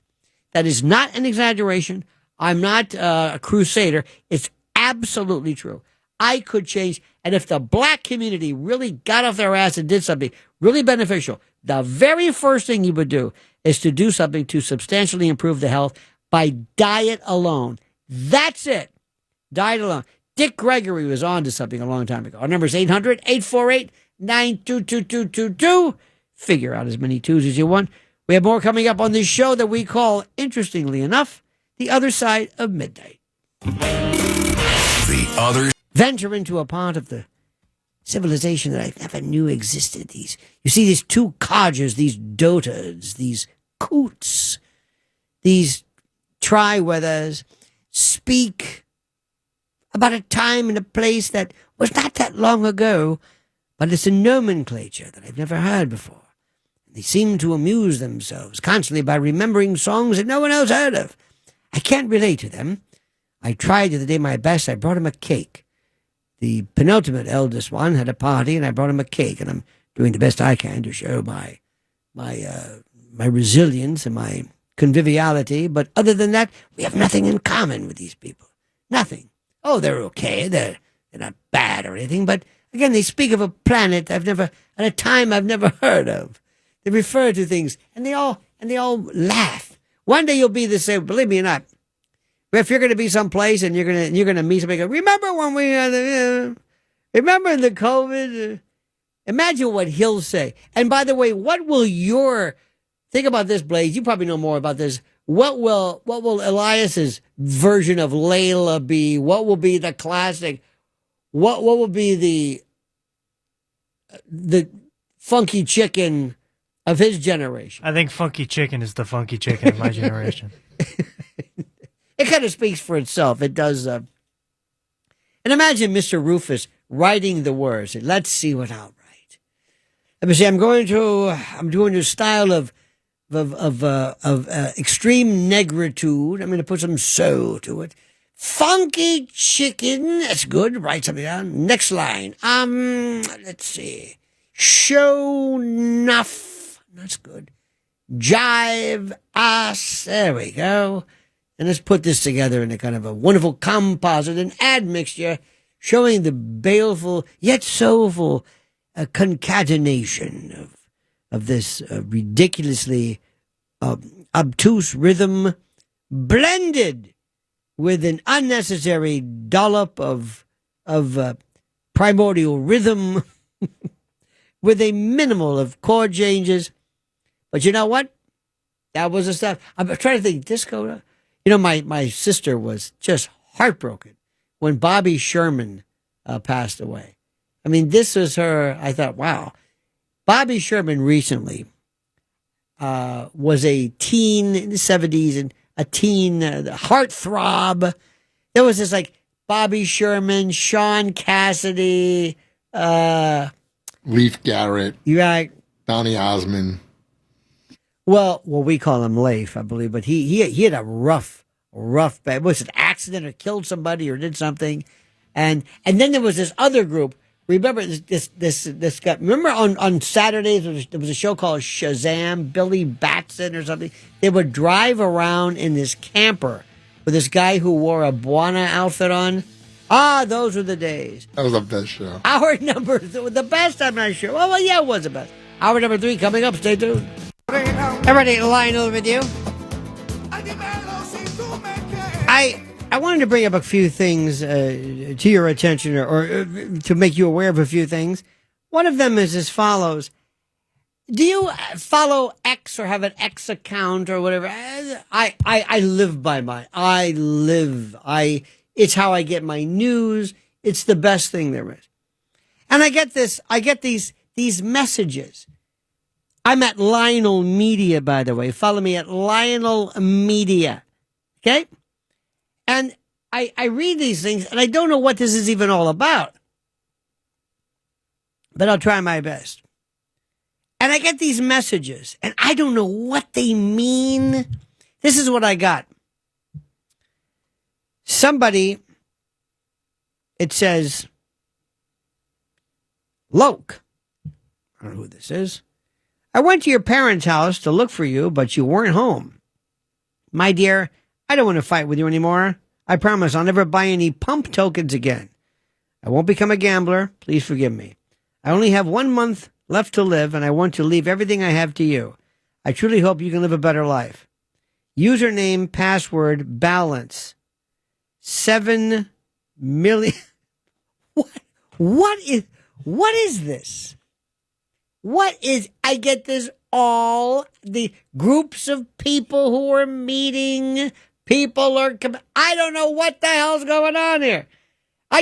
Speaker 1: That is not an exaggeration. I'm not a crusader. It's absolutely true. I could change. And if the black community really got off their ass and did something really beneficial, the very first thing you would do is to do something to substantially improve the health by diet alone. That's it. Diet alone. Dick Gregory was on to something a long time ago. Our number is 800-848-922222. Figure out as many twos as you want. We have more coming up on this show that we call, interestingly enough, The Other Side of Midnight.
Speaker 2: The Other.
Speaker 1: Venture into a part of the civilization that I never knew existed. You see these two codgers, these dotards, these coots, these tri-weathers speak about a time and a place that was not that long ago, but it's a nomenclature that I've never heard before. They seem to amuse themselves constantly by remembering songs that no one else heard of. I can't relate to them. I tried the other day my best. I brought him a cake. The penultimate eldest one had a party, and I brought him a cake, and I'm doing the best I can to show my resilience and my conviviality. But other than that, we have nothing in common with these people. Nothing. Oh, they're okay. They're not bad or anything. But again, they speak of a planet at a time I've never heard of. They refer to things, and they all laugh. One day you'll be the same. Believe me or not. If you're going to be someplace and you're going to meet somebody, go, remember when we remember in the COVID? Imagine what he'll say. And by the way, what will think about this, Blaze? You probably know more about this. What will Elias's version of Layla be? What will be the classic? What will be the funky chicken of his generation?
Speaker 6: I think funky chicken is the funky chicken of my generation.
Speaker 1: It kind of speaks for itself. It does. And imagine Mr. Rufus writing the words. Let's see what I'll write. Let me see. I'm doing a style of extreme negritude. I'm going to put some soul to it. Funky chicken. That's good. Write something down. Next line. Let's see. Show enough. That's good. Jive ass. There we go. And let's put this together in a kind of a wonderful composite and admixture showing the baleful yet soulful concatenation of this ridiculously obtuse rhythm blended with an unnecessary dollop of primordial rhythm with a minimal of chord changes. But you know what? That was the stuff. I'm trying to think. Disco. You know, my sister was just heartbroken when Bobby Sherman passed away. I mean, this was her. I thought, wow. Bobby Sherman recently was a teen in the 70s and a teen heartthrob. There was this like Bobby Sherman, Sean Cassidy,
Speaker 5: Leif Garrett,
Speaker 1: right?
Speaker 5: Donny Osmond.
Speaker 1: Well, we call him Leif, I believe, but he had a rough bad. Was it an accident or killed somebody or did something? And then there was this other group. Remember this guy? Remember on Saturdays there was a show called Shazam, Billy Batson or something. They would drive around in this camper with this guy who wore a Buana outfit on. Those were the days.
Speaker 5: That was the best show.
Speaker 1: Hour number the best. I'm not sure. Well, yeah, it was the best. Hour number 3 coming up. Stay tuned. Everybody, Lionel with you. I wanted to bring up a few things to your attention or to make you aware of a few things. One of them is as follows. Do you follow X or have an X account or whatever? I live by mine. It's how I get my news. It's the best thing there is. And I get these messages. I'm at Lionel Media, by the way. Follow me at Lionel Media. Okay? And I read these things, and I don't know what this is even all about. But I'll try my best. And I get these messages, and I don't know what they mean. This is what I got. Somebody, it says, Loke. I don't know who this is. I went to your parents' house to look for you, but you weren't home. My dear, I don't want to fight with you anymore. I promise I'll never buy any pump tokens again. I won't become a gambler. Please forgive me. I only have 1 month left to live, and I want to leave everything I have to you. I truly hope you can live a better life. Username, password, balance. 7 million. What is this? I get this all the groups of people who are meeting, I don't know what the hell's going on here.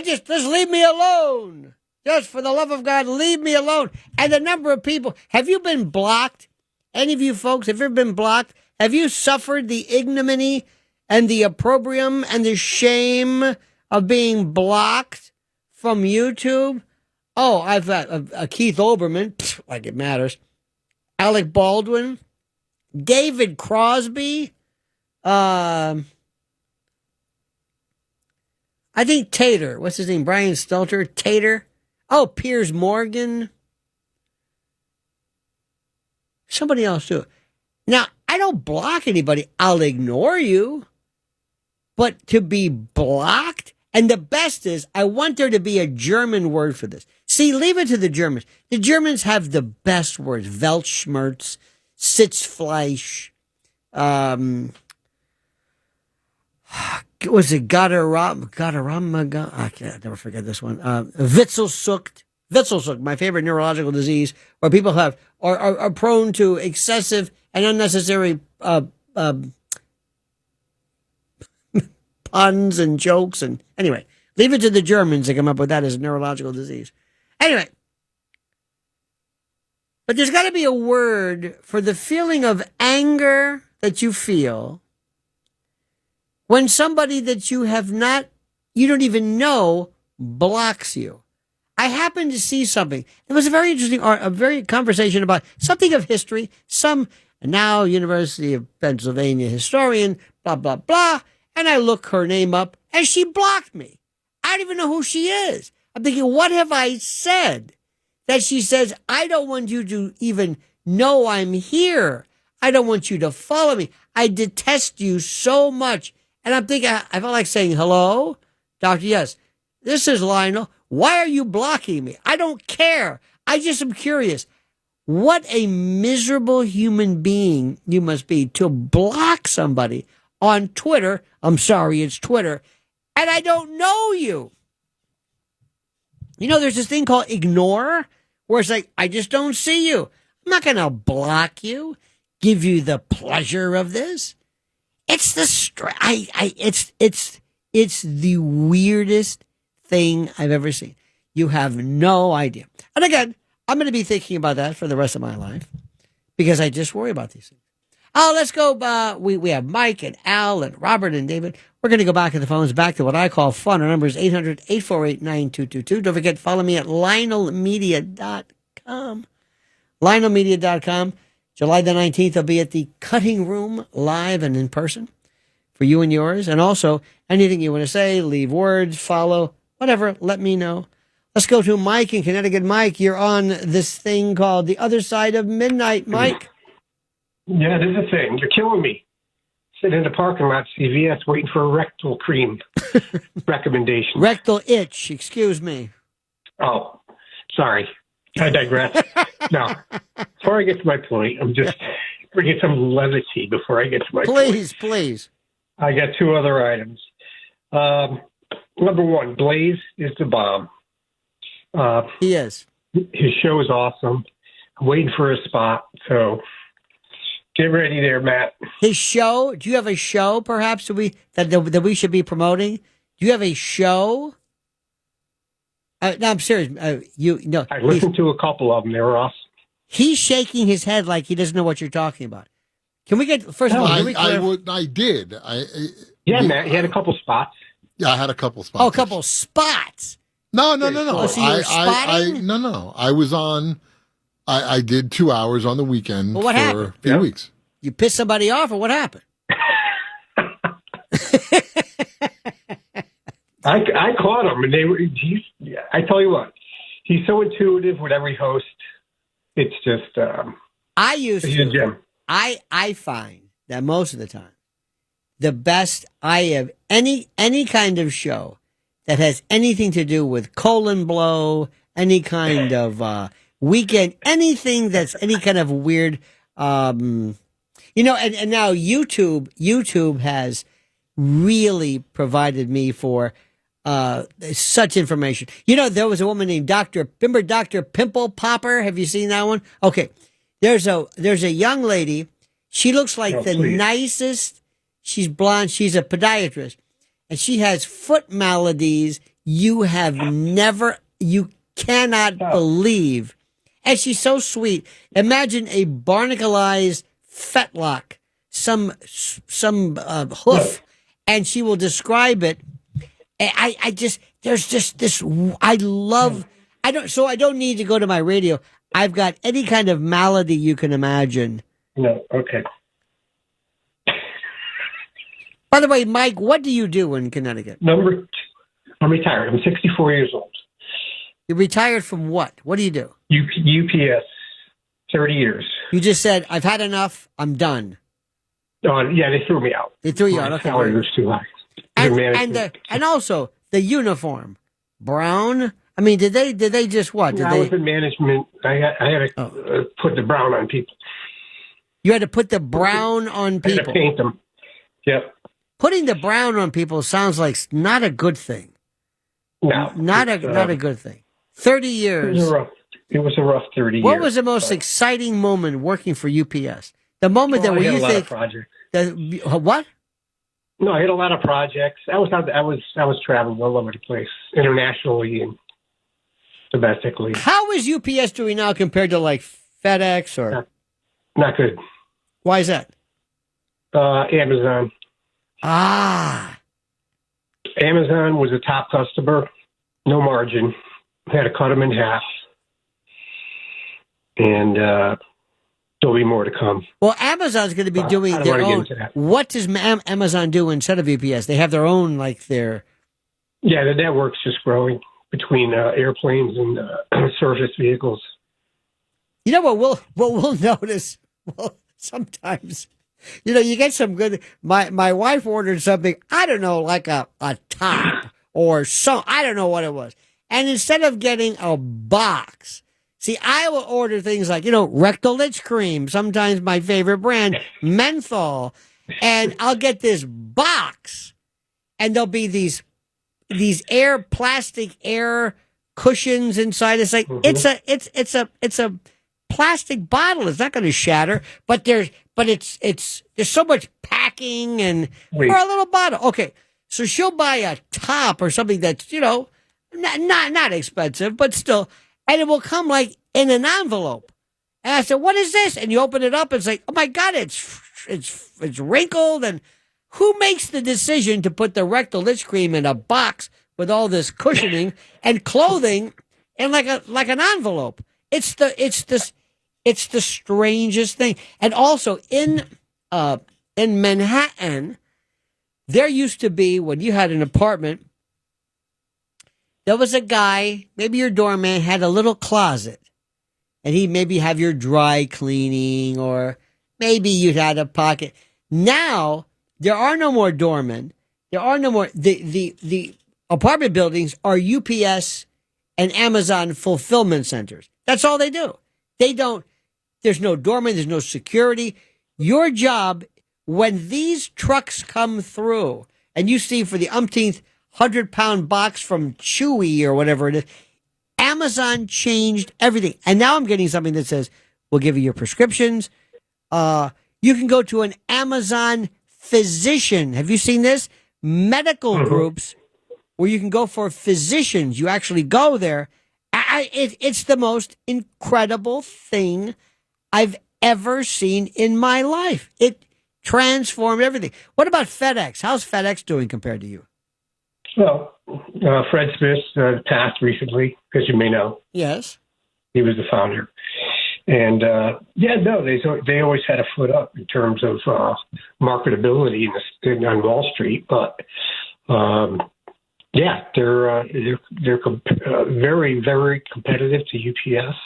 Speaker 1: Just leave me alone. Just for the love of God, leave me alone. And the number of people, have you been blocked? Any of you folks, have you ever been blocked? Have you suffered the ignominy and the opprobrium and the shame of being blocked from YouTube? Oh, I've got Keith Olbermann, like it matters. Alec Baldwin, David Crosby, I think Tater. What's his name? Brian Stelter? Tater? Oh, Piers Morgan. Somebody else too. Now, I don't block anybody. I'll ignore you. But to be blocked? And the best is, I want there to be a German word for this. See, leave it to the Germans. The Germans have the best words. Weltschmerz, Sitzfleisch, was it Gotteram? I can't never forget this one. Witzelsucht, my favorite neurological disease, where people are prone to excessive and unnecessary puns and jokes. And anyway, leave it to the Germans to come up with that as a neurological disease. Anyway, but there's got to be a word for the feeling of anger that you feel when somebody that you don't even know blocks you. I happened to see something. It was a very interesting, a very conversation about something of history. Some now University of Pennsylvania historian, blah blah blah. And I look her name up, and she blocked me. I don't even know who she is. I'm thinking, what have I said that she says I don't want you to even know I'm here. I don't want you to follow me. I detest you so much. And I'm thinking, I felt like saying, hello, Doctor. Yes, this is Lionel. Why are you blocking me? I don't care. I just am curious. What a miserable human being you must be to block somebody on Twitter. I'm sorry, it's Twitter. And I don't know you. You know, there's this thing called ignore, where it's like, I just don't see you. I'm not going to block you, give you the pleasure of this. It's it's the weirdest thing I've ever seen. You have no idea. And again, I'm going to be thinking about that for the rest of my life because I just worry about these things. Oh, let's go. We have Mike and Al and Robert and David. We're going to go back to the phones, back to what I call fun. Our number is 800-848-9222. Don't forget, follow me at lionelmedia.com. Lionelmedia.com. July the 19th, I'll be at the Cutting Room live and in person for you and yours. And also, anything you want to say, leave words, follow, whatever, let me know. Let's go to Mike in Connecticut. Mike, you're on this thing called The Other Side of Midnight. Mike?
Speaker 8: Yeah, this is a thing. You're killing me. Sitting in the parking lot, CVS, waiting for a rectal cream recommendation.
Speaker 1: Rectal itch, excuse me.
Speaker 8: Oh, sorry. I digress. Now, before I get to my point, I'm just bringing some levity before I get to my point.
Speaker 1: Please.
Speaker 8: I got two other items. Number one, Blaze is the bomb.
Speaker 1: He is.
Speaker 8: His show is awesome. I'm waiting for a spot, so get ready there, Matt.
Speaker 1: His show? Do you have a show, perhaps, that we should be promoting? Do you have a show? No, I'm serious.
Speaker 8: I listened to a couple of them. They were awesome.
Speaker 1: He's shaking his head like he doesn't know what you're talking about. Can we get, first of all,
Speaker 5: I did.
Speaker 8: Matt, he had a couple spots.
Speaker 5: Yeah, I had a couple spots.
Speaker 1: Oh, a couple spots.
Speaker 5: No.
Speaker 1: Oh, so you were spotting?
Speaker 5: No. I was on. I did 2 hours on the weekend
Speaker 1: what
Speaker 5: for
Speaker 1: happened?
Speaker 5: a few weeks.
Speaker 1: You pissed somebody off, or what happened?
Speaker 8: I caught him, and I tell you what, he's so intuitive with every host. It's just he's a gem.
Speaker 1: I find that most of the time, the best I have any kind of show that has anything to do with colon blow, any kind of weekend, anything that's any kind of weird, and now YouTube has really provided me for such information. There was a woman named Dr. Pimple Popper. Have you seen that one? Okay. There's a young lady. She looks like nicest. She's blonde. She's a podiatrist, and she has foot maladies you cannot believe. And she's so sweet. Imagine a barnacleized fetlock, some hoof, and she will describe it. There's just this. I don't need to go to my radio. I've got any kind of malady you can imagine.
Speaker 8: No, okay.
Speaker 1: By the way, Mike, what do you do in Connecticut?
Speaker 8: I'm retired. I'm 64 years old.
Speaker 1: You're retired from what? What do you do?
Speaker 8: UPS, 30 years.
Speaker 1: You just said, I've had enough. I'm done.
Speaker 8: Oh, yeah, they threw me out.
Speaker 1: They threw you out. Okay.
Speaker 8: Salary was too high.
Speaker 1: And also the uniform, brown. I mean, did they just what?
Speaker 8: I was in management. I had to put the brown on people.
Speaker 1: You had to put the brown on people.
Speaker 8: I had to paint them. Yep.
Speaker 1: Putting the brown on people sounds like not a good thing.
Speaker 8: No,
Speaker 1: not a good thing. 30 years.
Speaker 8: It was a rough 30 years.
Speaker 1: What was the most exciting moment working for UPS? The moment that where you think what?
Speaker 8: No, I had a lot of projects. I was traveling all over the place, internationally and domestically.
Speaker 1: How is UPS doing now compared to like FedEx or?
Speaker 8: Not good.
Speaker 1: Why is that?
Speaker 8: Amazon.
Speaker 1: Ah.
Speaker 8: Amazon was a top customer, no margin. had to cut them in half, and there'll be more to come.
Speaker 1: Well, Amazon's going to be doing their own. What does Amazon do instead of UPS? They have their own, like their.
Speaker 8: Yeah, the network's just growing between airplanes and surface vehicles.
Speaker 1: You know what we'll notice? Well, sometimes, you get some good. My wife ordered something. I don't know, like a top or some. I don't know what it was. And instead of getting a box, see, I will order things like rectal itch cream. Sometimes my favorite brand, menthol, and I'll get this box, and there'll be these plastic air cushions inside. It's like it's a plastic bottle. It's not going to shatter, but there's so much packing and for a little bottle. Okay, so she'll buy a top or something that's not expensive, but still, and it will come like in an envelope. And I said, "What is this?" And you open it up, it's like, "Oh my God, it's wrinkled." And who makes the decision to put the rectal itch cream in a box with all this cushioning and clothing and like an envelope? It's the strangest thing. And also in Manhattan, there used to be, when you had an apartment, there was a guy, maybe your doorman had a little closet, and he'd maybe have your dry cleaning, or maybe you'd had a pocket. Now there are no more doormen. There are no more. The apartment buildings are UPS and Amazon fulfillment centers. That's all they do. They don't. There's no doorman. There's no security. Your job, when these trucks come through, and you see for the umpteenth 100-pound box from Chewy or whatever it is, Amazon changed everything. And now I'm getting something that says, we'll give you your prescriptions. You can go to an Amazon physician. Have you seen this? Medical groups where you can go for physicians. You actually go there. It's the most incredible thing I've ever seen in my life. It transformed everything. What about FedEx? How's FedEx doing compared to you?
Speaker 8: Well, Fred Smith passed recently, as you may know.
Speaker 1: Yes.
Speaker 8: He was the founder. And, they always had a foot up in terms of marketability on Wall Street. But, they're very, very competitive to UPS,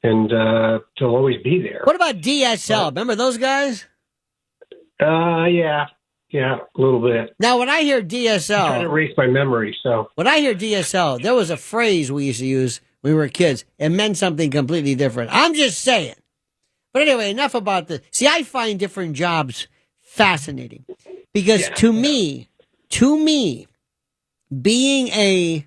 Speaker 8: and they'll always be there.
Speaker 1: What about DSL? Remember those guys?
Speaker 8: Yeah, a little bit.
Speaker 1: Now, when I hear DSL,
Speaker 8: I'm trying to erase my memory. So
Speaker 1: when I hear DSL, there was a phrase we used to use when we were kids. It meant something completely different. I'm just saying. But anyway, enough about this. See, I find different jobs fascinating because to me, being a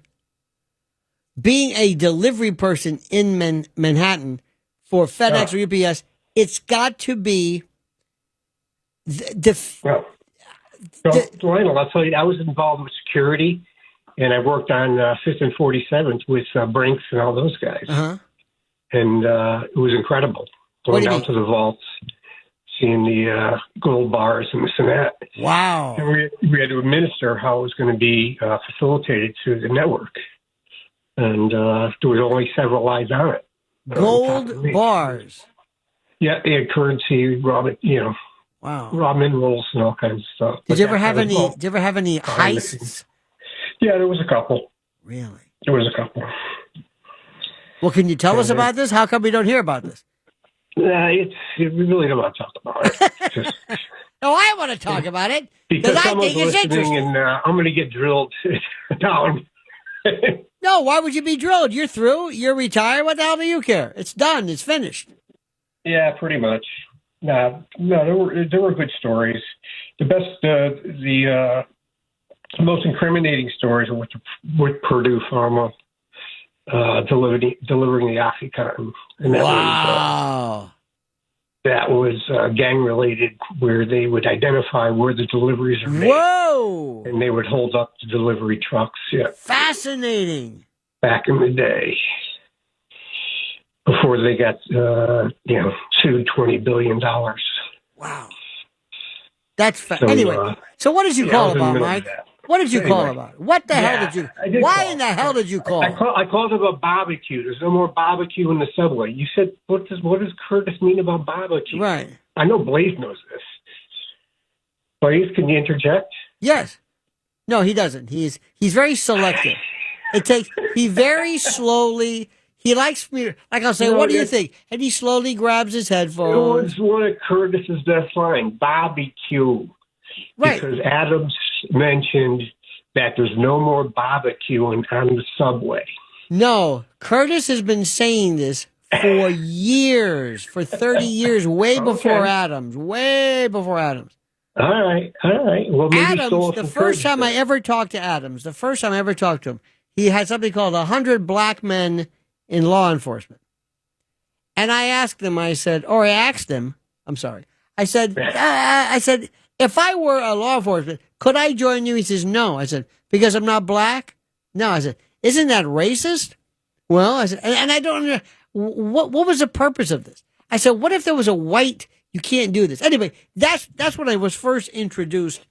Speaker 1: delivery person in Manhattan for FedEx or UPS, it's got to be
Speaker 8: Lionel, I'll tell you, I was involved with security, and I worked on 5th and 47th with Brinks and all those guys.
Speaker 1: Uh-huh.
Speaker 8: And it was incredible. Going down to the vaults, seeing the gold bars and this and that.
Speaker 1: Wow.
Speaker 8: And we had to administer how it was going to be facilitated through the network. And there was only several eyes on it.
Speaker 1: Gold bars.
Speaker 8: Yeah, they had currency,
Speaker 1: wow,
Speaker 8: raw minerals and all kinds of stuff.
Speaker 1: Did you ever have any heists?
Speaker 8: Yeah, there was a couple.
Speaker 1: Really?
Speaker 8: There was a couple.
Speaker 1: Well, can you tell us about this? How come we don't hear about this?
Speaker 8: We really don't want to talk about it.
Speaker 1: No, I want to talk about it
Speaker 8: because
Speaker 1: I think it's interesting.
Speaker 8: And I'm going to get drilled down.
Speaker 1: No, why would you be drilled? You're through. You're retired. What the hell do you care? It's done. It's finished.
Speaker 8: Yeah, pretty much. No, there were good stories. The best, the most incriminating stories were with Purdue Pharma delivering the OxyContin. And that was gang related, where they would identify where the deliveries are made.
Speaker 1: Whoa!
Speaker 8: And they would hold up the delivery trucks. Yeah,
Speaker 1: fascinating.
Speaker 8: Back in the day, before they got sued $20 billion.
Speaker 1: Wow. That's anyway. So what did you call about, Mike? What did you call
Speaker 8: Anyway.
Speaker 1: about it? What the hell did you? Why in the hell did you call?
Speaker 8: I called it a barbecue. There's no more barbecue in the subway. You said, what does Curtis mean about barbecue?
Speaker 1: Right.
Speaker 8: I know Blaze knows this. Blaze, can you interject?
Speaker 1: Yes. No, he doesn't. He's very selective. He very slowly. He likes me. Like I'll say, what do you think? And he slowly grabs his
Speaker 8: It
Speaker 1: headphones.
Speaker 8: was one of Curtis's best lines, barbecue.
Speaker 1: Right.
Speaker 8: Because Adams mentioned that there's no more barbecuing on the subway.
Speaker 1: No, Curtis has been saying this for years, for 30 years, way before Adams. Way before Adams.
Speaker 8: All right. Well, maybe
Speaker 1: Adams, the first time I ever talked to Adams, he had something called 100 Black Men in Law Enforcement. And I asked him, I said, if I were a law enforcement, could I join you? He says, no. I said, because I'm not black? No. I said, isn't that racist? Well, I said, and I don't know, what was the purpose of this? I said, what if there was a white, you can't do this. Anyway, that's when I was first introduced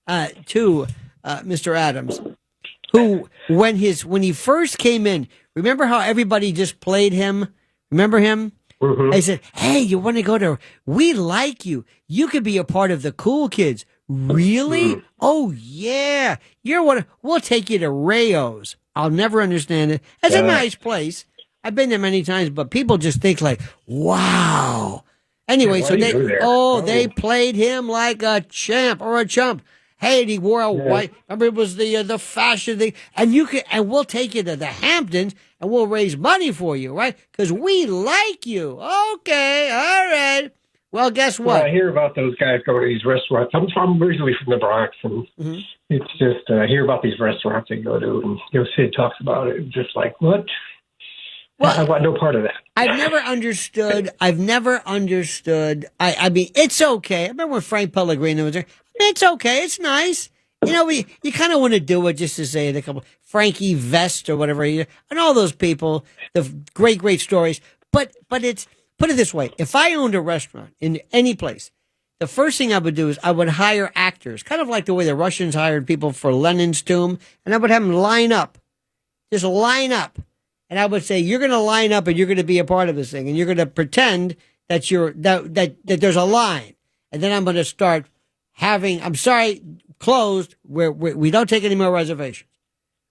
Speaker 1: to Mr. Adams, who, when he first came in, remember how everybody just played him? Remember him? Mm-hmm. I said, hey, you want to go to, we like you. You could be a part of the cool kids. Really? Mm-hmm. Oh, yeah. We'll take you to Rayo's. I'll never understand it. It's a nice place. I've been there many times, but people just think like, wow. Anyway, so they played him like a champ or a chump. Hey, and he wore a white. Remember, it was the fashion thing, and we'll take you to the Hamptons, and we'll raise money for you, right? Because we like you. Okay, all right. Well, guess what?
Speaker 8: Well, I hear about those guys going to these restaurants. I'm originally from the Bronx, and it's just I hear about these restaurants they go to, and Sid talks about it. It's just like, what? Well, I want no part of that.
Speaker 1: I've never understood. I mean, it's okay. I remember when Frank Pellegrino was there. It's okay. It's nice. You kind of want to do it just to say a couple, Frankie Vest or whatever, and all those people, the great stories. But it's, put it this way. If I owned a restaurant in any place, the first thing I would do is I would hire actors, kind of like the way the Russians hired people for Lenin's tomb, and I would have them line up. Just line up. And I would say, you're going to line up and you're going to be a part of this thing. And you're going to pretend that that there's a line. And then I'm going to start closed where we don't take any more reservations.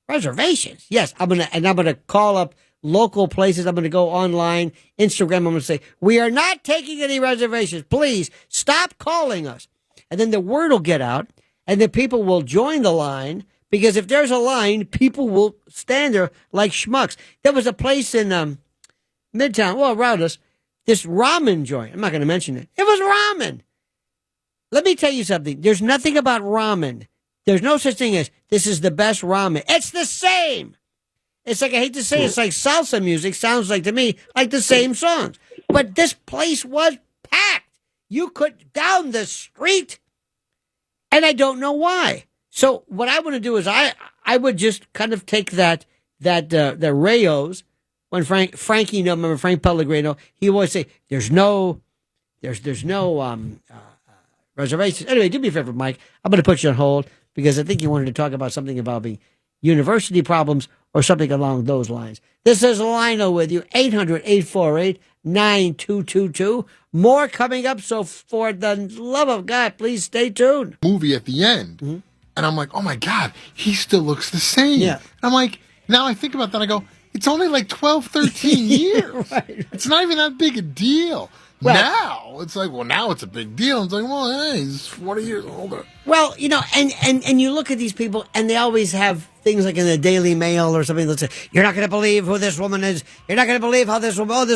Speaker 1: Reservations? Yes. I'm going to call up local places. I'm going to go online, Instagram. I'm going to say, we are not taking any reservations. Please stop calling us. And then the word will get out and the people will join the line. Because if there's a line, people will stand there like schmucks. There was a place in Midtown, around us, this ramen joint. I'm not going to mention it. It was ramen. Let me tell you something. There's nothing about ramen. There's no such thing as this is the best ramen. It's the same. It's like, I hate to say, it's like salsa music. Sounds like to me like the same songs. But this place was packed. You could down the street. And I don't know why. So what I want to do is I would just kind of take the Rayo's when Frankie, remember Frank Pellegrino, he always say there's no reservations. Anyway, do me a favor, Mike. I'm going to put you on hold because I think you wanted to talk about something involving university problems or something along those lines. This is Lionel with you, 800-848-9222. More coming up. So for the love of God, please stay tuned.
Speaker 5: Movie at the end. Mm-hmm. And I'm like, oh my God, he still looks the same.
Speaker 1: Yeah.
Speaker 5: And I'm like, now I think about that, I go, it's only like 12, 13 years. Right. It's not even that big a deal. Well, now, it's like, now it's a big deal. It's like, well, hey, he's 40 years older.
Speaker 1: Well, and you look at these people, and they always have things like in the Daily Mail or something that say, you're not going to believe who this woman is. You're not going to believe how this woman,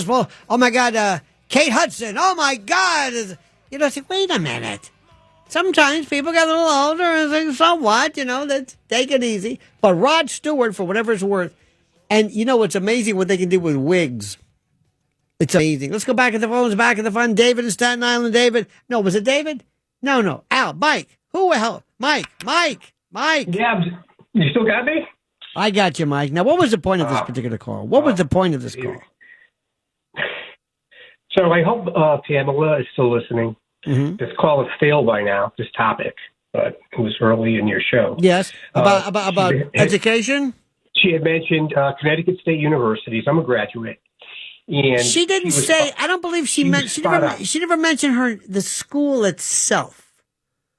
Speaker 1: oh my God, Kate Hudson, oh my God. It's like, wait a minute. Sometimes people get a little older and think, so what? Let's take it easy. But Rod Stewart, for whatever it's worth, and it's amazing what they can do with wigs. It's amazing. Let's go back at the phones, back at the fun. David in Staten Island. David. No, was it David? No. Al, Mike. Who the hell? Mike.
Speaker 8: Yeah, you still got me?
Speaker 1: I got you, Mike. Now, what was the point of this particular call? What was the point of this call?
Speaker 8: So I hope Pamela is still listening. Mm-hmm. This call has failed by now, this topic. but it was early in your show.
Speaker 1: Yes, about education.
Speaker 8: She had mentioned Connecticut State Universities. I'm a graduate, and
Speaker 1: she didn't say. I don't believe she meant. She never mentioned the school itself.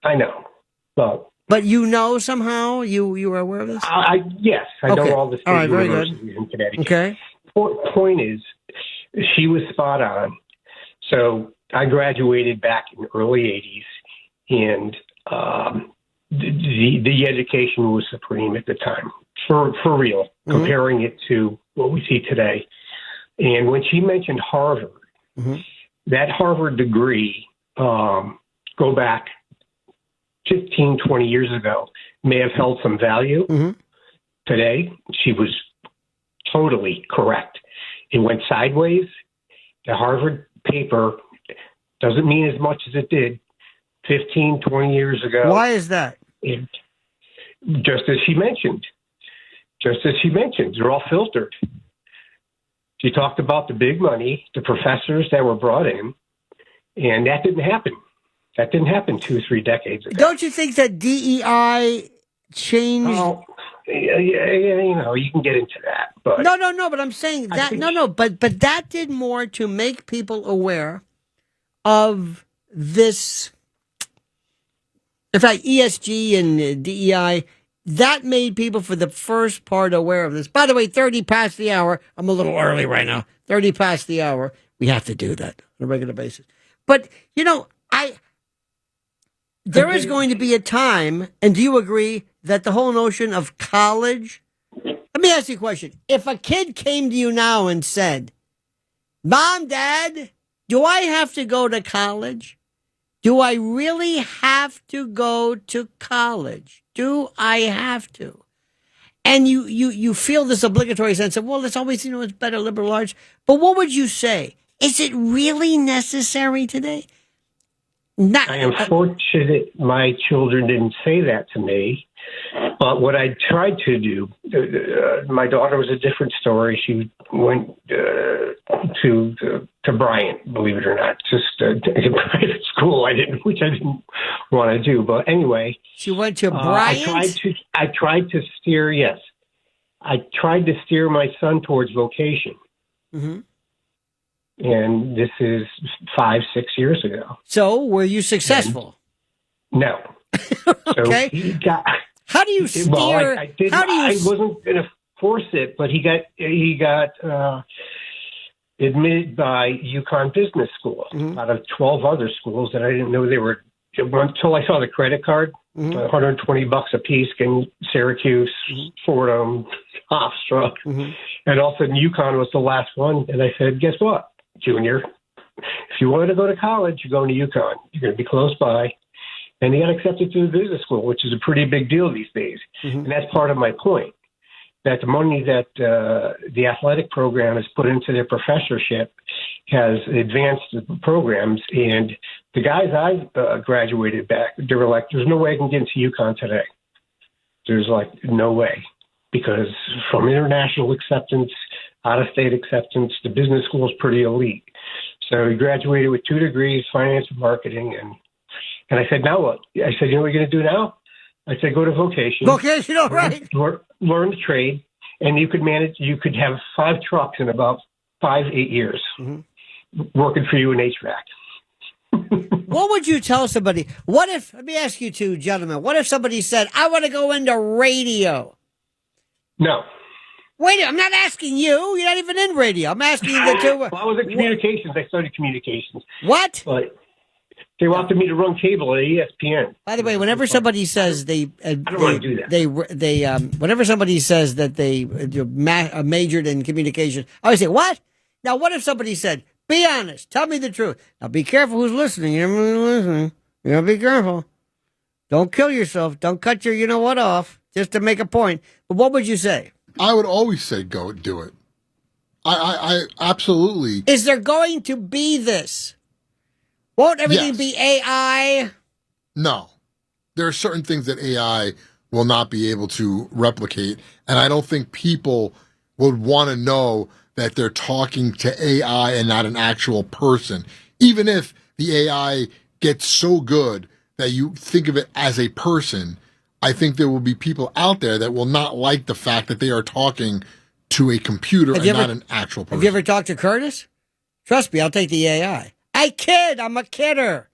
Speaker 8: I know,
Speaker 1: but somehow you were aware of this.
Speaker 8: Yes, I know all the state universities in Connecticut.
Speaker 1: Okay.
Speaker 8: Point is, she was spot on. So I graduated back in the early '80s, and the education was supreme at the time, for real. Mm-hmm. Comparing it to what we see today, and when she mentioned Harvard, mm-hmm. that Harvard degree, go back 15, 20 years ago, may have held some value. Mm-hmm. Today, she was totally correct. It went sideways. The Harvard paper doesn't mean as much as it did 15, 20 years ago.
Speaker 1: Why is that?
Speaker 8: Just as she mentioned, they're all filtered. She talked about the big money, the professors that were brought in, and that didn't happen. That didn't happen 2-3 decades ago.
Speaker 1: Don't you think that DEI changed?
Speaker 8: Oh, yeah, you can get into that. But
Speaker 1: no. But I'm saying that But that did more to make people aware of this. In fact, ESG and DEI, that made people for the first part aware of this. By the way, 30 past the hour. I'm a little early right now. 30 past the hour. We have to do that on a regular basis. But there is going to be a time, and do you agree that the whole notion of college? Let me ask you a question. If a kid came to you now and said, Mom, Dad, do I have to go to college? Do I really have to go to college? Do I have to? And you feel this obligatory sense of, well, it's always, it's better liberal arts. But what would you say? Is it really necessary today?
Speaker 8: I am fortunate my children didn't say that to me. But what I tried to do, my daughter was a different story. She went to Bryant, believe it or not, just a private school. Which I didn't want to do. But anyway,
Speaker 1: she went to Bryant.
Speaker 8: I tried to steer. Yes, I tried to steer my son towards vocation. Mm-hmm. And this is 5-6 years ago.
Speaker 1: So, were you successful?
Speaker 8: No.
Speaker 1: Okay.
Speaker 8: So
Speaker 1: how do you steer?
Speaker 8: Well, I wasn't going to force it, but he got admitted by UConn Business School out of 12 other schools that I didn't know they were. Until I saw the credit card, $120 a piece, in Syracuse, Fordham, Hofstra, and all of a sudden UConn was the last one. And I said, guess what, Junior? If you wanted to go to college, you're going to UConn. You're going to be close by. And he got accepted to the business school, which is a pretty big deal these days. And that's part of my point, that the money that the athletic program has put into their professorship has advanced the programs. And the guys I graduated back, they were like, there's no way I can get into UConn today. There's no way. Because from international acceptance, out-of-state acceptance, the business school is pretty elite. So he graduated with 2 degrees, finance and marketing. And I said, now what? I said, you know what you're going to do now? I said, go to vocation.
Speaker 1: Vocational, right.
Speaker 8: Learn the trade, and you could have 5 trucks in about 5-8 years working for you in HVAC.
Speaker 1: What would you tell somebody? Let me ask you two gentlemen, what if somebody said, I want to go into radio?
Speaker 8: No.
Speaker 1: Wait, I'm not asking you. You're not even in radio. I'm asking the two.
Speaker 8: Well, I was in communications. I studied communications.
Speaker 1: What?
Speaker 8: But they wanted me to run cable at ESPN.
Speaker 1: By the way, whenever somebody says
Speaker 8: I don't want to do that.
Speaker 1: Whenever somebody says that they majored in communication, I always say, what? Now, what if somebody said, be honest, tell me the truth. Now, be careful who's listening. You're listening. You gotta be careful. Don't kill yourself. Don't cut your you-know-what off just to make a point. But what would you say?
Speaker 5: I would always say go do it. I absolutely.
Speaker 1: Is there going to be this? Won't everything be AI?
Speaker 5: No. There are certain things that AI will not be able to replicate, and I don't think people would want to know that they're talking to AI and not an actual person. Even if the AI gets so good that you think of it as a person, I think there will be people out there that will not like the fact that they are talking to a computer and not an actual person.
Speaker 1: Have you ever talked to Curtis? Trust me, I'll take the AI. I kid. I'm a kidder.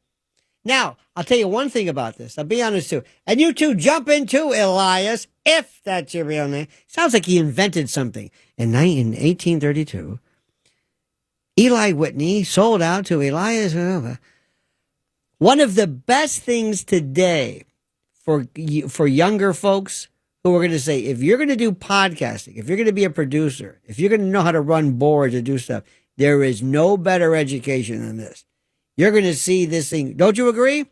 Speaker 1: Now, I'll tell you one thing about this. I'll be honest too. And you two jump in too, Elias, if that's your real name. Sounds like he invented something. In 1832, Eli Whitney sold out to Elias. One of the best things today for younger folks who are going to say, if you're going to do podcasting, if you're going to be a producer, if you're going to know how to run boards and do stuff, there is no better education than this. You're going to see this thing. Don't you agree?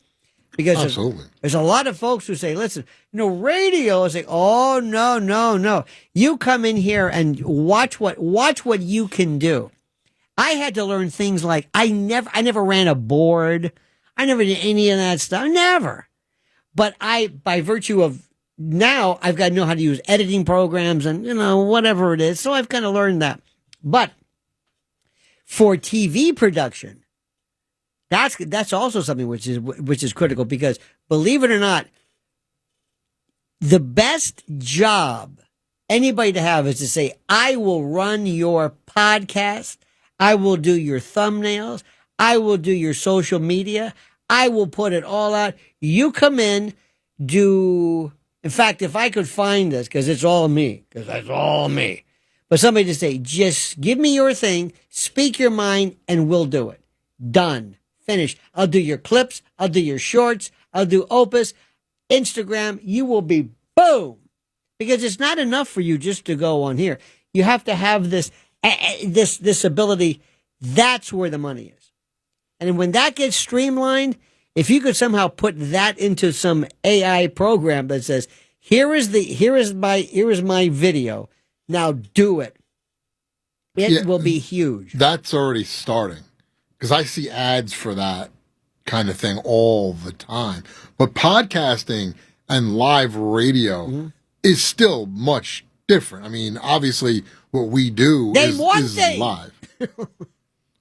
Speaker 1: Because there's a lot of folks who say, listen, radio is like, oh, no. You come in here and watch what you can do. I had to learn things like I never ran a board. I never did any of that stuff. Never. But by virtue of now, I've got to know how to use editing programs and, whatever it is. So I've kind of learned that. But for TV production, that's also something which is critical, because believe it or not, the best job anybody to have is to say, I will run your podcast. I will do your thumbnails. I will do your social media. I will put it all out. You come in, in fact, if I could find this, because that's all me. But somebody to say, just give me your thing, speak your mind, and we'll do it. Done. Finished. I'll do your clips. I'll do your shorts. I'll do Opus, Instagram. You will be boom. Because it's not enough for you just to go on here. You have to have this ability. That's where the money is. And when that gets streamlined, if you could somehow put that into some AI program that says, here is my video. Now do it. It will be huge.
Speaker 5: That's already starting, because I see ads for that kind of thing all the time. But podcasting and live radio is still much different. I mean, obviously, what we do is live.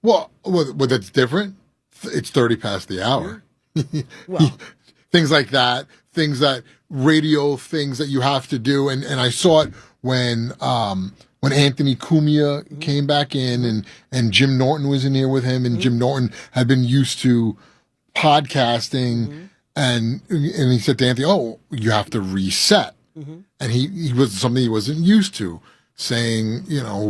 Speaker 5: Well, that's different. It's 30 past the hour.
Speaker 1: Well,
Speaker 5: things like that. Radio things that you have to do. And I saw it when Anthony Cumia came back in and Jim Norton was in here with him, and Jim Norton had been used to podcasting, and he said to Anthony, "Oh, you have to reset." And he was something he wasn't used to, saying,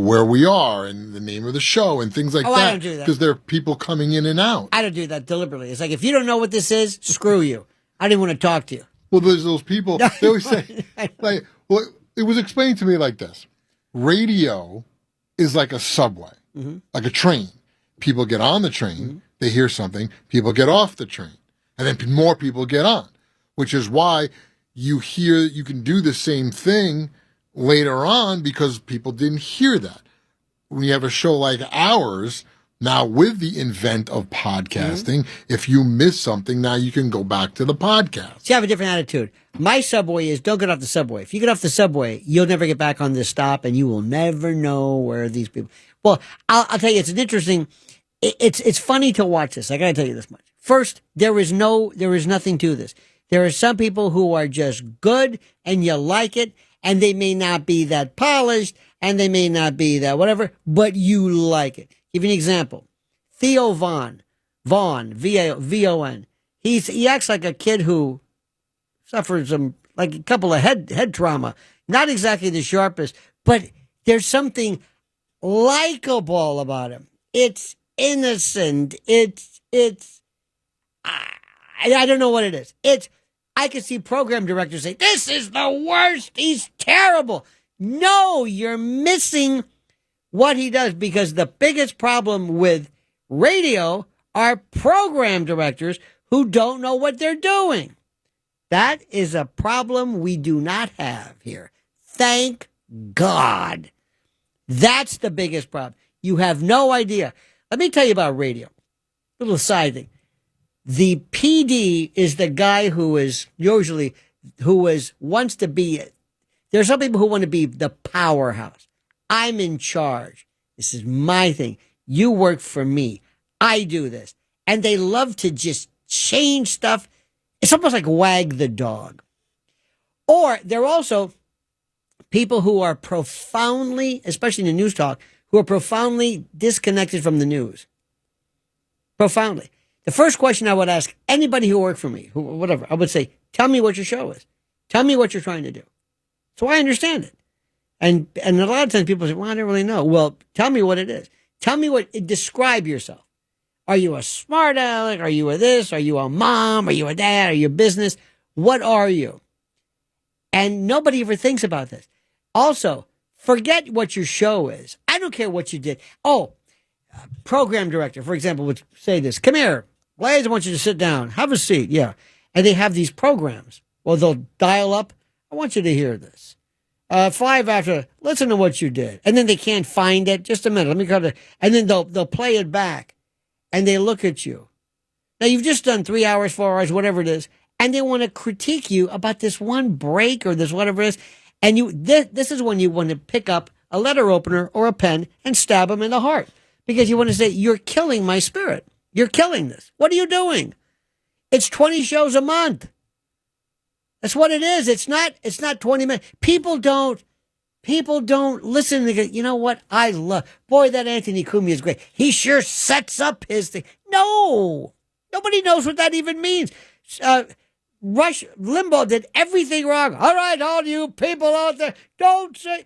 Speaker 5: where we are and the name of the show and things like that.
Speaker 1: I don't do that.
Speaker 5: Because there are people coming in and out.
Speaker 1: I don't do that deliberately. It's like, if you don't know what this is, screw you. I didn't want to talk to you.
Speaker 5: Well, there's those people, they always say, it was explained to me like this. Radio is like a subway, like a train. People get on the train, they hear something, people get off the train, and then more people get on, which is why you can do the same thing later on, because people didn't hear that. When you have a show like ours, now with the invent of podcasting, if you miss something, now you can go back to the podcast.
Speaker 1: See, I have a different attitude. My subway is, don't get off the subway. If you get off the subway, you'll never get back on this stop, and you will never know where these people. Well, I'll tell you, it's an interesting. It's funny to watch this. I got to tell you this much. First, there is nothing to this. There are some people who are just good, and you like it, and they may not be that polished, and they may not be that whatever, but you like it. Give you an example. Theo Vaughn, V-O-N. He acts like a kid who suffered like a couple of head trauma. Not exactly the sharpest, but there's something likable about him. It's innocent. I don't know what it is. I could see program directors say, this is the worst. He's terrible. No, you're missing what he does, because the biggest problem with radio are program directors who don't know what they're doing. That is a problem we do not have here. Thank God. That's the biggest problem. You have no idea. Let me tell you about radio. A little side thing. The PD is the guy who wants to be, there are some people who want to be the powerhouse. I'm in charge. This is my thing. You work for me. I do this. And they love to just change stuff It's almost like wag the dog. Or they're also people who are profoundly, especially in the news talk, who are profoundly disconnected from the news. Profoundly. The first question I would ask anybody who worked for me, whatever, I would say, tell me what your show is. Tell me what you're trying to do. So I understand it. And a lot of times people say, well, I don't really know. Well, tell me what it is. Tell me describe yourself. Are you a smart aleck? Are you a this? Are you a mom? Are you a dad? Are you a business? What are you? And nobody ever thinks about this. Also, forget what your show is. I don't care what you did. Oh, program director, for example, would say this. Come here. Blaze, I want you to sit down. Have a seat. Yeah. And they have these programs. Well, they'll dial up. I want you to hear this. 5 after, listen to what you did. And then they can't find it. Just a minute. Let me go to, and then they'll play it back. And they look at you. Now, you've just done 3 hours, 4 hours, whatever it is. And they want to critique you about this one break or this whatever it is. And this is when you want to pick up a letter opener or a pen and stab them in the heart. Because you want to say, you're killing my spirit. You're killing this. What are you doing? It's 20 shows a month. That's what it is. It's not 20 minutes. People don't listen. They go, you know what? Boy, that Anthony Cumia is great. He sure sets up his thing. No, nobody knows what that even means. Rush Limbaugh did everything wrong. All right, all you people out there, don't say.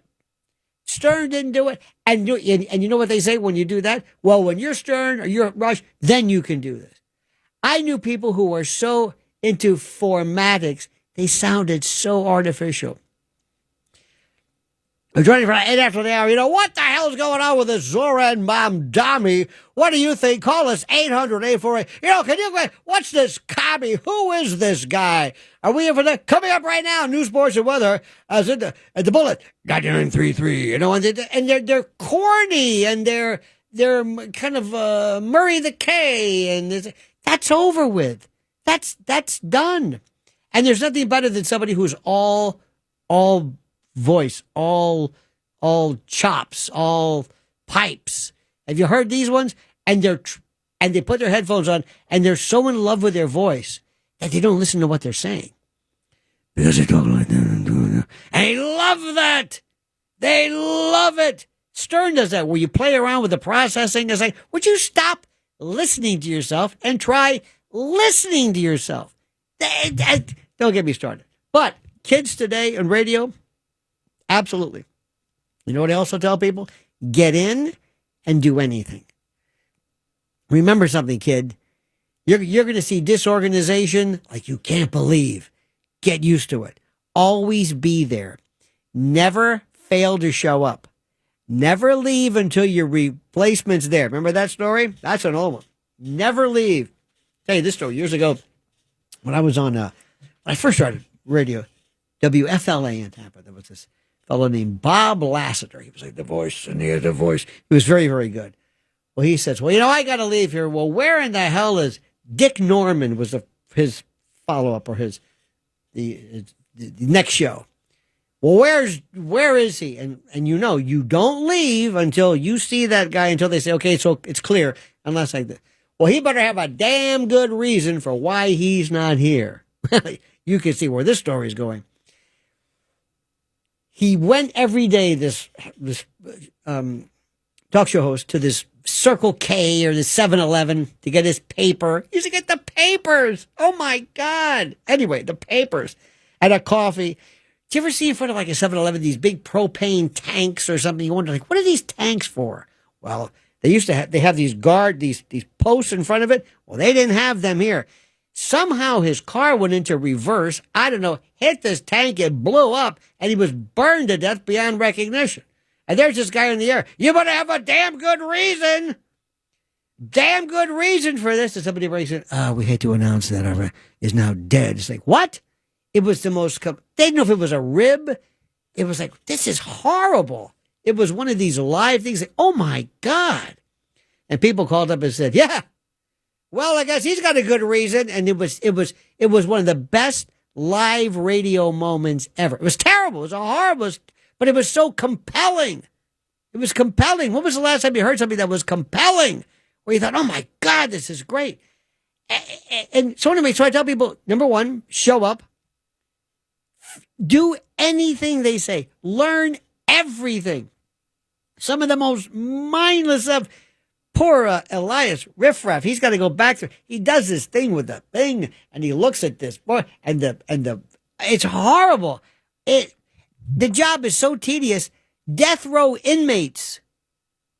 Speaker 1: Stern didn't do it. And you know what they say when you do that? Well, when you're Stern or you're Rush, then you can do this. I knew people who were so into formatics, they sounded so artificial. We're trying for 8 after the hour. You know, what the hell's going on with this Zoran Mamdani? What do you think? Call us 800-848. You know, what's this commie? Who is this guy? Are we in for that? Coming up right now, news, sports, and weather. At the bullet, 9933. You know, and they're corny, and they're kind of Murray the K, and that's over with. That's done. And there's nothing better than somebody who's all voice, all chops, all pipes. Have you heard these ones? And they put their headphones on, and they're so in love with their voice that they don't listen to what they're saying because they talk like that, and they love that. They love it. Stern does that, where you play around with the processing and say, "Would you stop listening to yourself and try listening to yourself?" Don't get me started. But kids today on radio. Absolutely. You know what I also tell people? Get in and do anything. Remember something, kid. You're going to see disorganization like you can't believe. Get used to it. Always be there. Never fail to show up. Never leave until your replacement's there. Remember that story? That's an old one. Never leave. I'll tell you this story. Years ago, when I was on, when I first started radio, WFLA in Tampa, there was this fellow named Bob Lassiter. He was like the voice, and he had the voice. He was very, very good. Well, he says, well, you know, I got to leave here. Well, where in the hell is Dick Norman was his follow-up or the next show. Well, where is he? And you know, you don't leave until you see that guy, until they say, okay, so it's clear, unless like this. Well, he better have a damn good reason for why he's not here. You can see where this story is going. He went every day, this talk show host, to this Circle K or the 7-Eleven to get his paper. He used to get the papers. Oh, my God. Anyway, the papers and a coffee. Do you ever see in front of like a 7-Eleven these big propane tanks or something? You wonder, like, what are these tanks for? Well, they have these these posts in front of it. Well, they didn't have them here. Somehow his car went into reverse. I don't know, hit this tank, it blew up, and he was burned to death beyond recognition. And there's this guy in the air. You better have a damn good reason. Damn good reason for this. And somebody said, we hate to announce that our is now dead. It's like, what? It was the most, they didn't know if it was a rib. It was like, this is horrible. It was one of these live things. Like, oh my God. And people called up and said, yeah, well, I guess he's got a good reason. And it was one of the best live radio moments ever. It was terrible. It was a horrible, but it was so compelling. It was compelling. When was the last time you heard something that was compelling? Where you thought, oh my God, this is great. And so anyway, so I tell people, number one, show up. Do anything they say. Learn everything. Some of the most mindless of poor Elias Riffraff. He's got to go back there. He does this thing with the thing, and he looks at this boy, and it's horrible. The job is so tedious. Death row inmates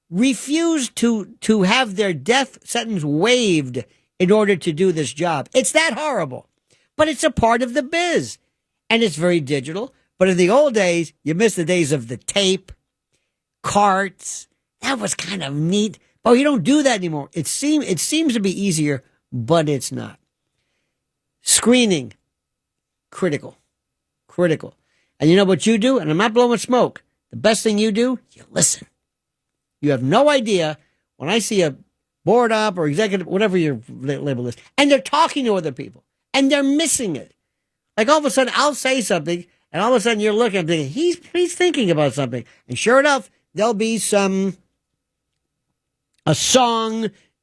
Speaker 1: refuse to have their death sentence waived in order to do this job. It's that horrible, but it's a part of the biz. And it's very digital. But in the old days, you miss the days of the tape, carts. That was kind of neat. But you don't do that anymore. It seems to be easier, but it's not. Screening, critical. And you know what you do? And I'm not blowing smoke. The best thing you do, you listen. You have no idea when I see a board op or executive, whatever your label is, and they're talking to other people, and they're missing it. Like all of a sudden, I'll say something, and all of a sudden you're looking and thinking, he's thinking about something. And sure enough, there'll be a song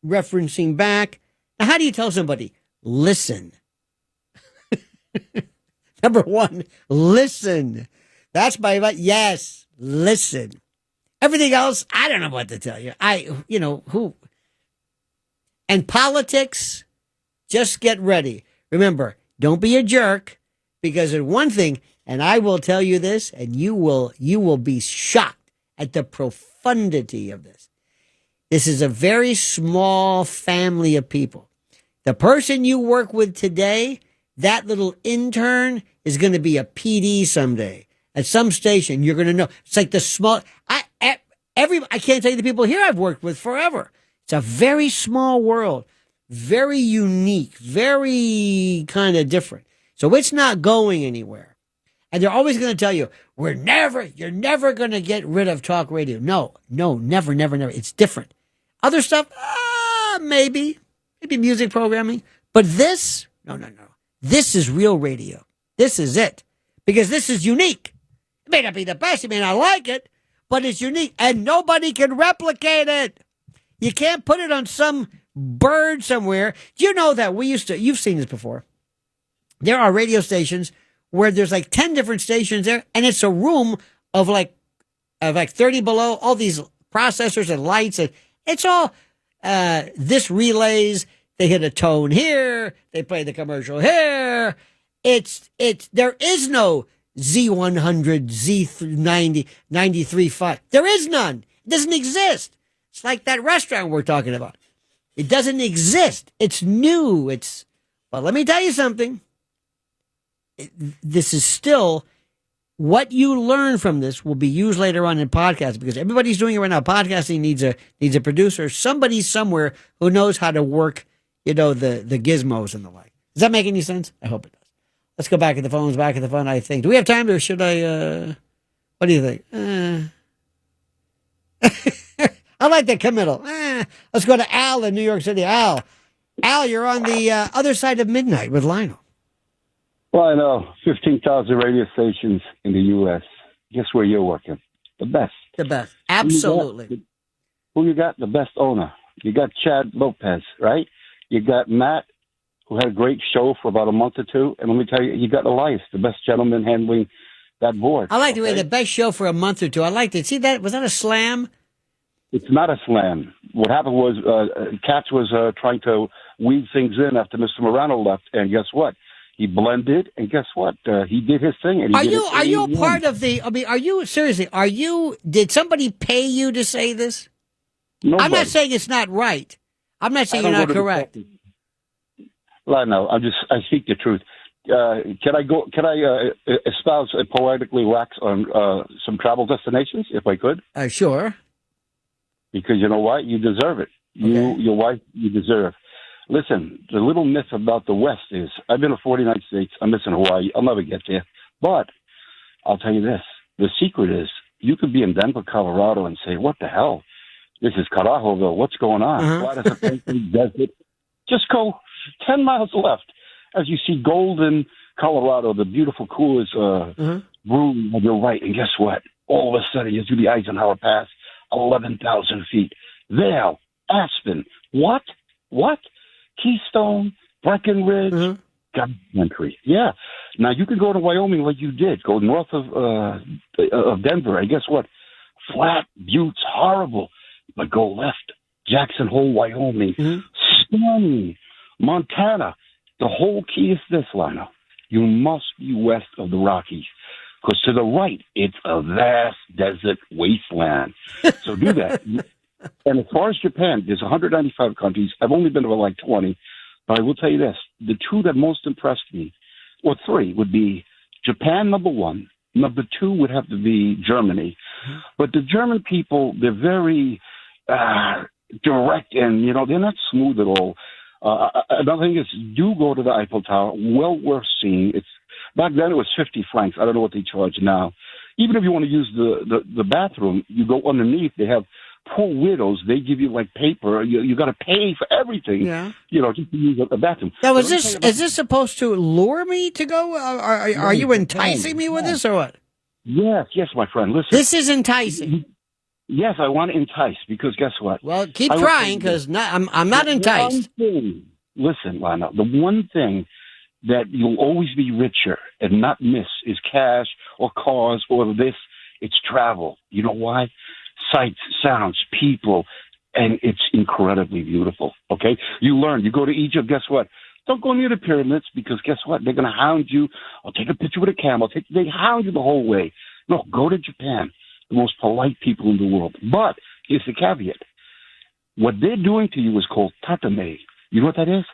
Speaker 1: referencing back. Now, how do you tell somebody? Listen. Number one, listen. That's yes, listen. Everything else, I don't know what to tell you. Who? And politics, just get ready. Remember, don't be a jerk. Because in one thing, and I will tell you this, and you will be shocked at the profundity of this. This is a very small family of people. The person you work with today, that little intern, is going to be a PD someday. At some station, you're going to know. It's like the small. I can't tell you the people here I've worked with forever. It's a very small world, very unique, very kind of different. So it's not going anywhere. And they're always going to tell you, you're never going to get rid of talk radio. No, never. It's different. Other stuff, maybe music programming. But this, no. This is real radio. This is it. Because this is unique. It may not be the best. You may not like it, but it's unique. And nobody can replicate it. You can't put it on some bird somewhere. Do you know that you've seen this before. There are radio stations where there's like 10 different stations there, and it's a room of like 30 below, all these processors and lights, and it's all this relays. They hit a tone here, they play the commercial here. There is no Z100, Z90, 93.5. There is none. It doesn't exist. It's like that restaurant we're talking about. It doesn't exist. It's new. Well, let me tell you something. This is still what you learn from this will be used later on in podcasts because everybody's doing it right now. Podcasting needs a producer, somebody somewhere who knows how to work, the gizmos and the like. Does that make any sense? I hope it does. Let's go back at the phones, I think. Do we have time or should I, what do you think? I like the committal. Let's go to Al in New York City. Al, you're on the other side of midnight with Lionel.
Speaker 9: Well, I know 15,000 radio stations in the U.S. Guess where you're working? The best.
Speaker 1: The best. Absolutely.
Speaker 9: Who you got? The best owner. You got Chad Lopez, right? You got Matt, who had a great show for about a month or two. And let me tell you, you got Elias, the best gentleman handling that board.
Speaker 1: I like the way the best show for a month or two. I liked it. See that? Was that a slam?
Speaker 9: It's not a slam. What happened was Katz was trying to weave things in after Mr. Morano left. And guess what? He blended, and guess what? He did his thing. And
Speaker 1: are you a part of the? I mean, are you seriously? Did somebody pay you to say this?
Speaker 9: Nobody.
Speaker 1: I'm not saying it's not right. I'm not saying you're not correct.
Speaker 9: Well, no, I speak the truth. Can I espouse a poetically wax on some travel destinations, if I could?
Speaker 1: Sure.
Speaker 9: Because you know what? You deserve it. Your wife, you deserve. Listen, the little myth about the West is, I've been to 49 states. I'm missing Hawaii. I'll never get there. But I'll tell you this. The secret is, you could be in Denver, Colorado, and say, what the hell? This is Carajoville. What's going on?
Speaker 1: Uh-huh.
Speaker 9: Why does the painting desert? Just go 10 miles left as you see Golden, Colorado, the beautiful coolest room on your right. And guess what? All of a sudden, you see the Eisenhower Pass, 11,000 feet. Vail, Aspen. What? Keystone, Breckenridge,
Speaker 1: Mhm.
Speaker 9: country. Yeah. Now you can go to Wyoming like you did. Go north of Denver, and guess what? Flat buttes, horrible. But go left, Jackson Hole, Wyoming, stunning. Montana. The whole key is this, Lionel. You must be west of the Rockies, because to the right it's a vast desert wasteland. So do that. And as far as Japan, there's 195 countries. I've only been to like 20. But I will tell you this. The two that most impressed me, or three, would be Japan, number one. Number two would have to be Germany. But the German people, they're very direct and, they're not smooth at all. Another thing is, do go to the Eiffel Tower. Well worth seeing. Back then it was 50 francs. I don't know what they charge now. Even if you want to use the bathroom, you go underneath. They have poor widows. They give you like paper. You got to pay for everything.
Speaker 1: Yeah.
Speaker 9: Just to use the bathroom.
Speaker 1: Now, is this supposed to lure me to go? Are you enticing me with this or what?
Speaker 9: Yes, my friend. Listen.
Speaker 1: This is enticing.
Speaker 9: Yes, I want to entice, because guess what?
Speaker 1: Well, keep trying, because I'm not enticed.
Speaker 9: Listen, Lionel, the one thing that you'll always be richer and not miss is cash or cars or this. It's travel. You know why? Sights, sounds, people, and it's incredibly beautiful, okay? You learn. You go to Egypt, guess what? Don't go near the pyramids, because guess what? They're going to hound you. I'll take a picture with a camel. They hound you the whole way. No, go to Japan. The most polite people in the world. But here's the caveat. What they're doing to you is called tatame. You know what that is?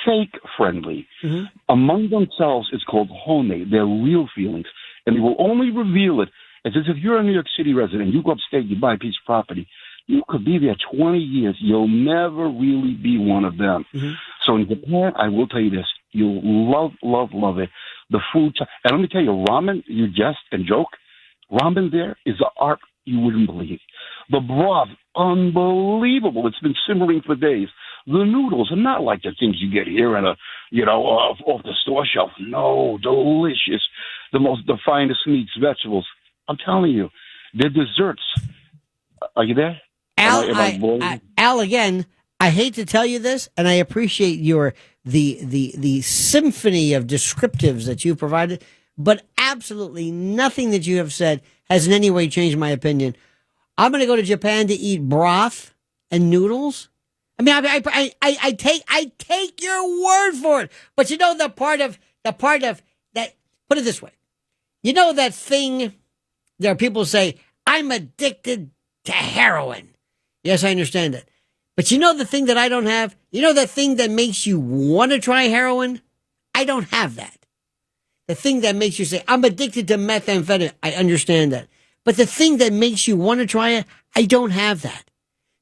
Speaker 9: Fake friendly. Mm-hmm. Among themselves, it's called hone. They're real feelings. And they will only reveal it as if you're a New York City resident, you go upstate, you buy a piece of property. You could be there 20 years. You'll never really be one of them. Mm-hmm. So in Japan, I will tell you this. You'll love it. The food. And let me tell you, ramen, you jest and joke. Ramen there is an art you wouldn't believe. The broth, unbelievable. It's been simmering for days. The noodles are not like the things you get here in off the store shelf. No, delicious. The finest meats, vegetables. I'm telling you, the desserts. Are you there?
Speaker 1: Al, again, I hate to tell you this, and I appreciate the symphony of descriptives that you provided. But absolutely nothing that you have said has in any way changed my opinion. I'm going to go to Japan to eat broth and noodles. I mean, I take your word for it. But the part of that. Put it this way. That thing. There are people who say I'm addicted to heroin. Yes, I understand that. But the thing that I don't have. That thing that makes you want to try heroin. I don't have that. The thing that makes you say, I'm addicted to methamphetamine, I understand that. But the thing that makes you want to try it, I don't have that.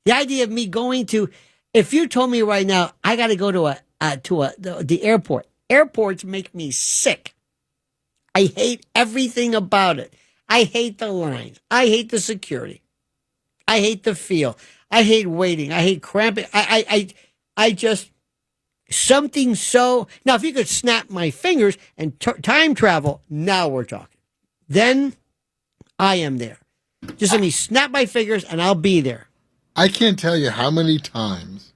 Speaker 1: The idea of me going to, if you told me right now, I got to go to the airport. Airports make me sick. I hate everything about it. I hate the lines. I hate the security. I hate the feel. I hate waiting. I hate cramping. I just... Something so... Now, if you could snap my fingers and time travel, now we're talking. Then I am there. Just let me snap my fingers and I'll be there.
Speaker 5: I can't tell you how many times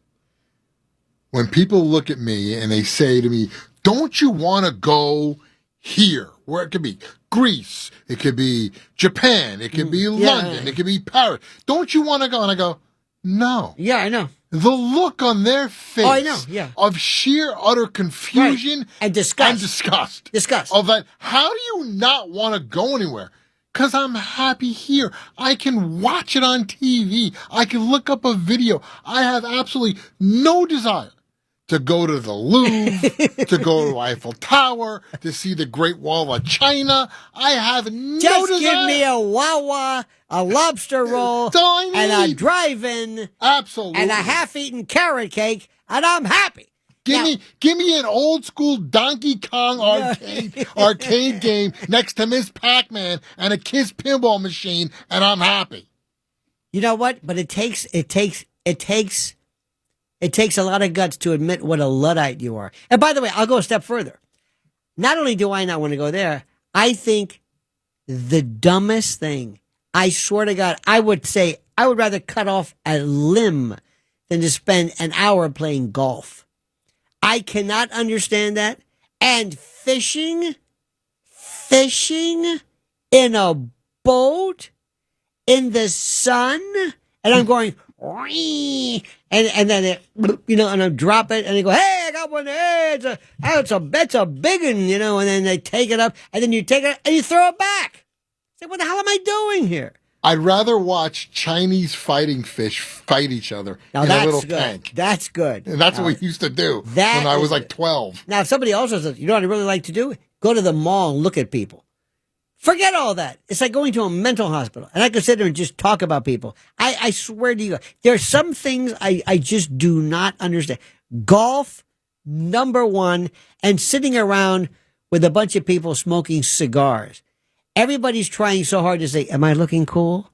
Speaker 5: when people look at me and they say to me, don't you want to go here? Where it could be Greece, it could be Japan, it could be London, it could be Paris. Don't you want to go? And I go, no.
Speaker 1: Yeah, I know.
Speaker 5: The look on their face of sheer utter confusion
Speaker 1: right. and disgust.
Speaker 5: Of that, how do you not want to go anywhere? Because I'm happy here. I can watch it on TV. I can look up a video. I have absolutely no desire to go to the Louvre, to go to Eiffel Tower, to see the Great Wall of China. I have no
Speaker 1: Just
Speaker 5: desire.
Speaker 1: give me a Wawa, a lobster roll, and a drive-in,
Speaker 5: absolutely,
Speaker 1: and a half-eaten carrot cake, and I'm happy.
Speaker 5: Give me an old school Donkey Kong arcade game next to Miss Pac-Man and a Kiss pinball machine, and I'm happy.
Speaker 1: You know what? But it takes a lot of guts to admit what a Luddite you are. And by the way, I'll go a step further. Not only do I not want to go there, I think the dumbest thing, I swear to God, I would say I would rather cut off a limb than to spend an hour playing golf. I cannot understand that. And fishing in a boat in the sun, and I'm going, and then it, and I drop it, and they go, hey, I got one there. Hey, it's a big one, and then they take it up, and then you take it and you throw it back. Say, what the hell am I doing here?
Speaker 5: I'd rather watch Chinese fighting fish fight each other in a little tank.
Speaker 1: That's good.
Speaker 5: And that's what we used to do when I was like 12.
Speaker 1: Now, if somebody also says, you know what I really like to do? Go to the mall and look at people. Forget all that. It's like going to a mental hospital. And I could sit there and just talk about people. I swear to you, there are some things I just do not understand. Golf, number one, and sitting around with a bunch of people smoking cigars. Everybody's trying so hard to say, am I looking cool?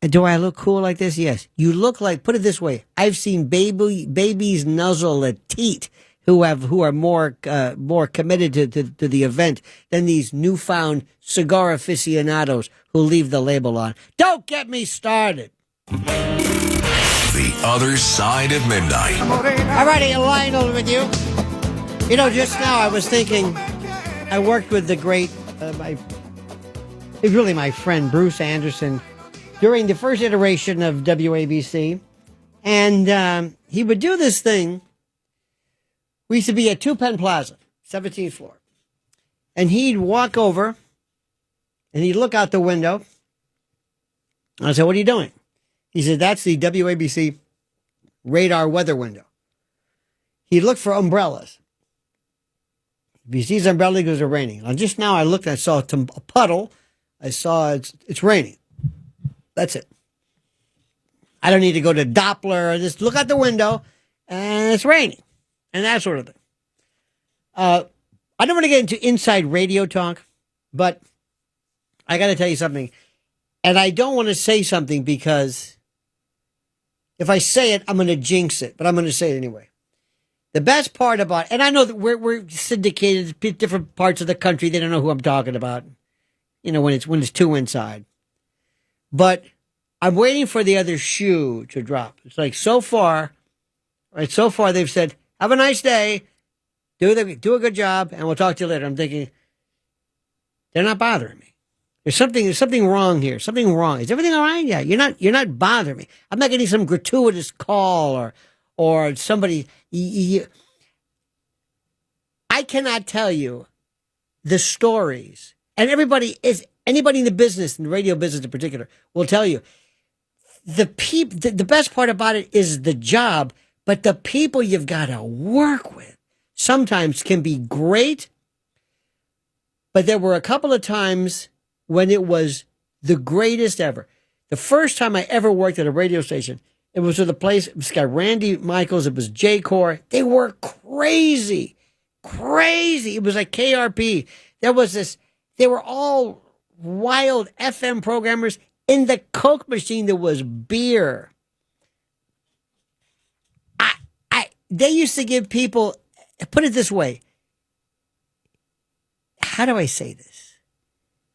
Speaker 1: And do I look cool like this? Yes. You look like, put it this way, I've seen babies nuzzle a teat who are more committed to the event than these newfound cigar aficionados who leave the label on. Don't get me started.
Speaker 2: The Other Side of Midnight.
Speaker 1: All righty, Lionel with you. Just now I was thinking, I worked with the great, my friend Bruce Anderson during the first iteration of WABC. And he would do this thing. We used to be at Two Penn Plaza, 17th floor. And he'd walk over and he'd look out the window. I said, what are you doing? He said, that's the WABC radar weather window. He'd look for umbrellas. If he sees umbrella, he goes, it's raining. And just now I looked and I saw a puddle. I saw it's raining. That's it. I don't need to go to Doppler. Just look out the window and it's raining. And that sort of thing. I don't want to get into inside radio talk, but I got to tell you something. And I don't want to say something because if I say it, I'm going to jinx it. But I'm going to say it anyway. The best part about, and I know that we're syndicated to different parts of the country. They don't know who I'm talking about. When it's too inside. But I'm waiting for the other shoe to drop. It's like so far they've said, have a nice day, do a good job, and we'll talk to you later. I'm thinking, they're not bothering me. There's something wrong here. Something wrong. Is everything all right? Yeah, you're not bothering me. I'm not getting some gratuitous call or somebody. I cannot tell you the stories, and anybody in the business, in the radio business in particular, will tell you the best part about it is the job. But the people you've got to work with sometimes can be great. But there were a couple of times when it was the greatest ever. The first time I ever worked at a radio station, it was with a place, it was got Randy Michaels, it was J-Core. They were crazy. It was like KRP. They were all wild FM programmers. In the Coke machine, there was beer. They used to give people, put it this way. How do I say this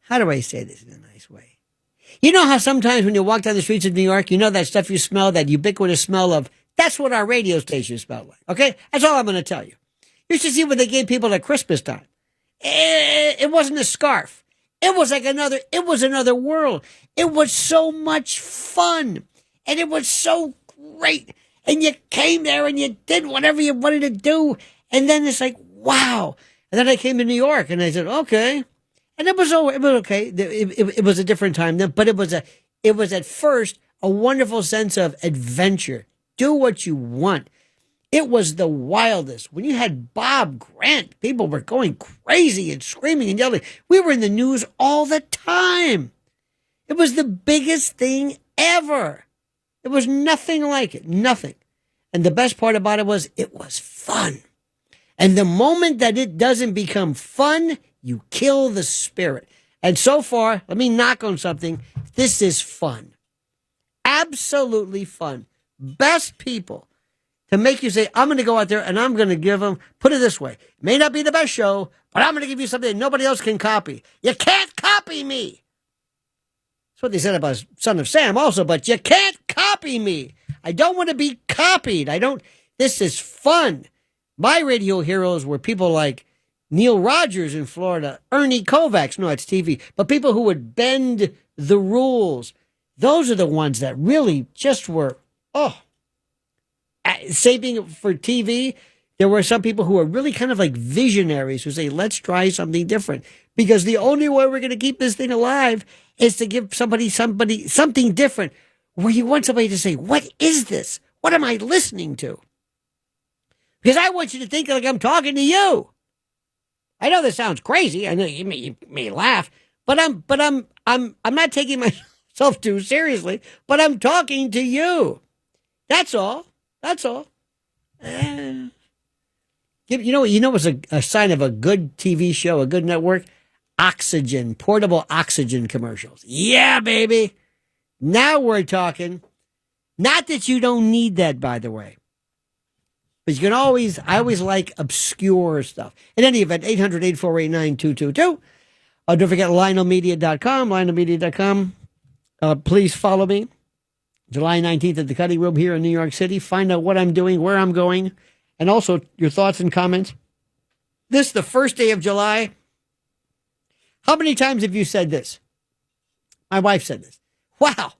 Speaker 1: in a nice way? You know how sometimes when you walk down the streets of New York, that stuff you smell, that ubiquitous smell of, that's what our radio station smelled like. Okay? That's all I'm going to tell you. You should see what they gave people at Christmas time. It wasn't a scarf. It was another world. It was so much fun. And it was so great. And you came there and you did whatever you wanted to do. And then it's like, wow. And then I came to New York and I said, okay. And it was okay. It was a different time then, but it was at first a wonderful sense of adventure. Do what you want. It was the wildest. When you had Bob Grant, people were going crazy and screaming and yelling. We were in the news all the time. It was the biggest thing ever. It was nothing like it. Nothing. And the best part about it was fun. And the moment that it doesn't become fun, you kill the spirit. And so far, let me knock on something. This is fun. Absolutely fun. Best people to make you say, I'm going to go out there and I'm going to give them, put it this way, it may not be the best show, but I'm going to give you something that nobody else can copy. You can't copy me. That's what they said about Son of Sam also, but you can't copy me. I don't want to be copied. This is fun. My radio heroes were people like Neil Rogers in Florida, Ernie Kovacs. No, it's TV. But people who would bend the rules. Those are the ones that really just were, saving for TV. There were some people who were really kind of like visionaries who say, let's try something different. Because the only way we're going to keep this thing alive is to give somebody something different. Where you want somebody to say, what is this? What am I listening to? Because I want you to think like I'm talking to you. I know this sounds crazy. I know you may laugh, but I'm not taking myself too seriously, but I'm talking to you. That's all. That's all. You know what's a sign of a good TV show, a good network? Oxygen, portable oxygen commercials. Yeah, baby. Now we're talking. Not that you don't need that, by the way. But I always like obscure stuff. In any event, 800-848-9222. Don't forget LionelMedia.com, LionelMedia.com. Please follow me. July 19th at the Cutting Room here in New York City. Find out what I'm doing, where I'm going, and also your thoughts and comments. This, the first day of July. How many times have you said this? My wife said this. Wow,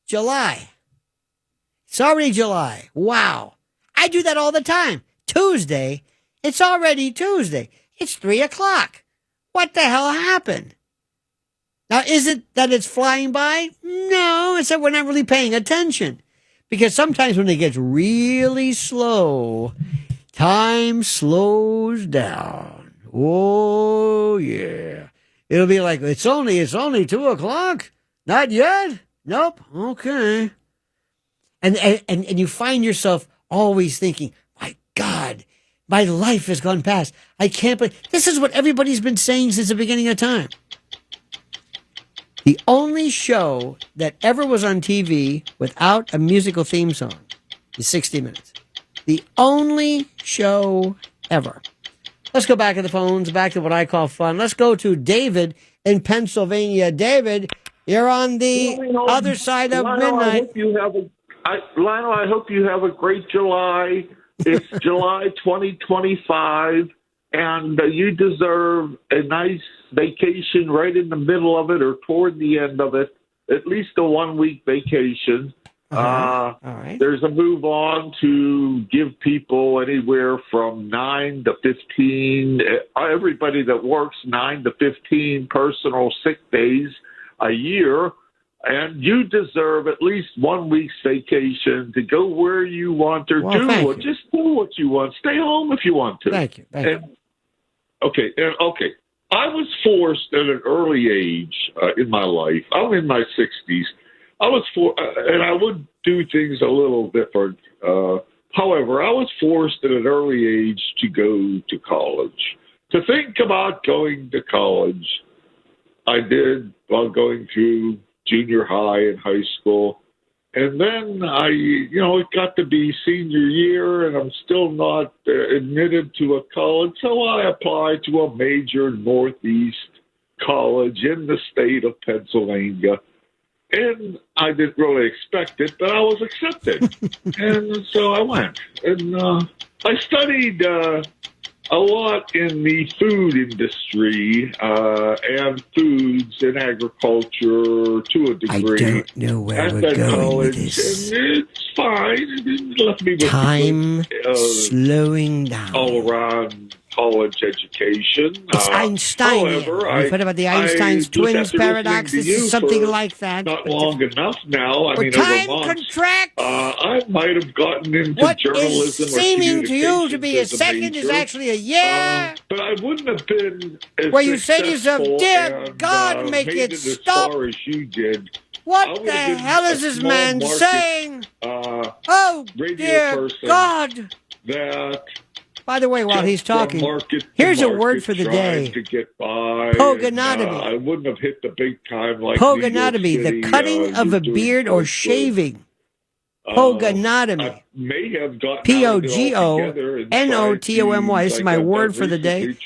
Speaker 1: July. It's already July. Wow. I do that all the time. Tuesday. It's already Tuesday. It's 3:00. What the hell happened? Now, is it that it's flying by? No, it's that we're not really paying attention. Because sometimes when it gets really slow, time slows down. Oh, yeah. It'll be like, it's only 2:00. Not yet? Nope. Okay. And you find yourself always thinking, my God, my life has gone past. I can't believe this is what everybody's been saying since the beginning of time. The only show that ever was on TV without a musical theme song is 60 Minutes. The only show ever. Let's go back to the phones, back to what I call fun. Let's go to David in Pennsylvania. David, you're on the other side of midnight.
Speaker 10: Lionel, I hope you have a great July. It's July 2025, and you deserve a nice vacation right in the middle of it or toward the end of it, at least a 1-week vacation.
Speaker 1: All right.
Speaker 10: There's a move on to give people anywhere from 9 to 15, everybody that works 9 to 15 personal sick days a year. And you deserve at least 1 week's vacation to go where you want or just do what you want. Stay home if you want to.
Speaker 1: Thank you.
Speaker 10: Okay. I was forced at an early age in my life. I'm in my 60s. And I would do things a little different. However, I was forced at an early age to go to college. To think about going to college, I did while going through junior high and high school. And then it got to be senior year and I'm still not admitted to a college. So I applied to a major Northeast college in the state of Pennsylvania. And I didn't really expect it, but I was accepted. And so I went. And I studied a lot in the food industry and foods and agriculture to a degree.
Speaker 1: I don't know where we're going with this.
Speaker 10: And it's fine. It left me with
Speaker 1: time slowing down.
Speaker 10: All around college education.
Speaker 1: It's Einsteinian. You've heard about the Einstein's twins paradox? This is something like that.
Speaker 10: Not long enough now.
Speaker 1: Time contracts.
Speaker 10: I might have gotten into journalism. What is
Speaker 1: seeming to you to be a second is actually a year.
Speaker 10: But I wouldn't have been as
Speaker 1: where you say to yourself, dear God, make it stop.
Speaker 10: As far as you did.
Speaker 1: What the hell is this man saying? Oh, dear God. By the way, while he's talking, here's a word for the day. Pogonotomy.
Speaker 10: I wouldn't have hit the big time like
Speaker 1: Pogonotomy, the cutting of a beard or shaving. Pogonotomy.
Speaker 10: May have gotten
Speaker 1: Pogonotomy. This is my word for the day.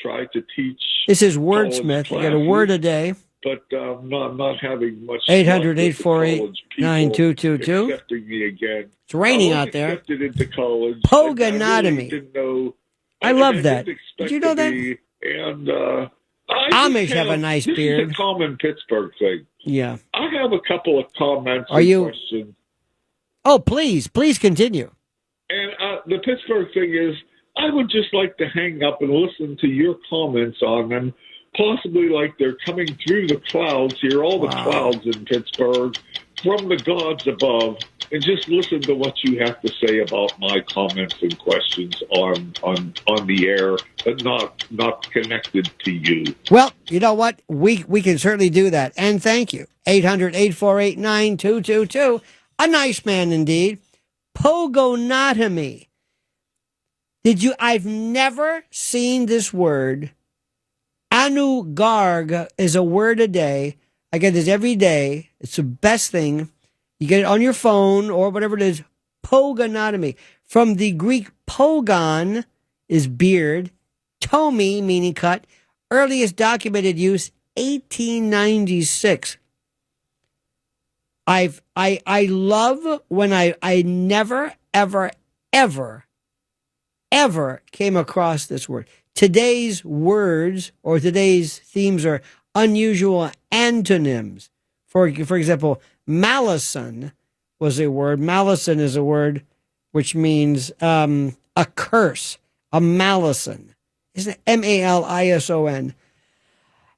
Speaker 1: This is Wordsmith. You got a word a day.
Speaker 10: But I'm not having much.
Speaker 1: 800-848-9222.
Speaker 10: Accepting me again.
Speaker 1: It's raining out there.
Speaker 10: Accepted into college.
Speaker 1: Pogonotomy.
Speaker 10: I really didn't know
Speaker 1: I love
Speaker 10: didn't
Speaker 1: that.
Speaker 10: expect
Speaker 1: Did you know
Speaker 10: to
Speaker 1: that?
Speaker 10: be, and
Speaker 1: Amish have a nice beard.
Speaker 10: This is a common Pittsburgh thing.
Speaker 1: Yeah.
Speaker 10: I have a couple of comments
Speaker 1: Are
Speaker 10: and
Speaker 1: you?
Speaker 10: questions.
Speaker 1: Oh, please continue.
Speaker 10: And the Pittsburgh thing is, I would just like to hang up and listen to your comments on them, possibly like they're coming through the clouds, hear all the clouds in Pittsburgh from the gods above, and just listen to what you have to say about my comments and questions on the air, but not connected to you.
Speaker 1: Well, you know what? We can certainly do that. And thank you. 800-848-9222. A nice man indeed. Pogonotomy. I've never seen this word. Anugarg is a word a day. I get this every day. It's the best thing. You get it on your phone or whatever it is. Pogonotomy. From the Greek pogon is beard. Tomi, meaning cut. Earliest documented use, 1896. I love when I never, ever, ever came across this word. Today's words or today's themes are unusual antonyms. For example, malison was a word. Malison is a word which means a curse, a malison. Isn't it Malison?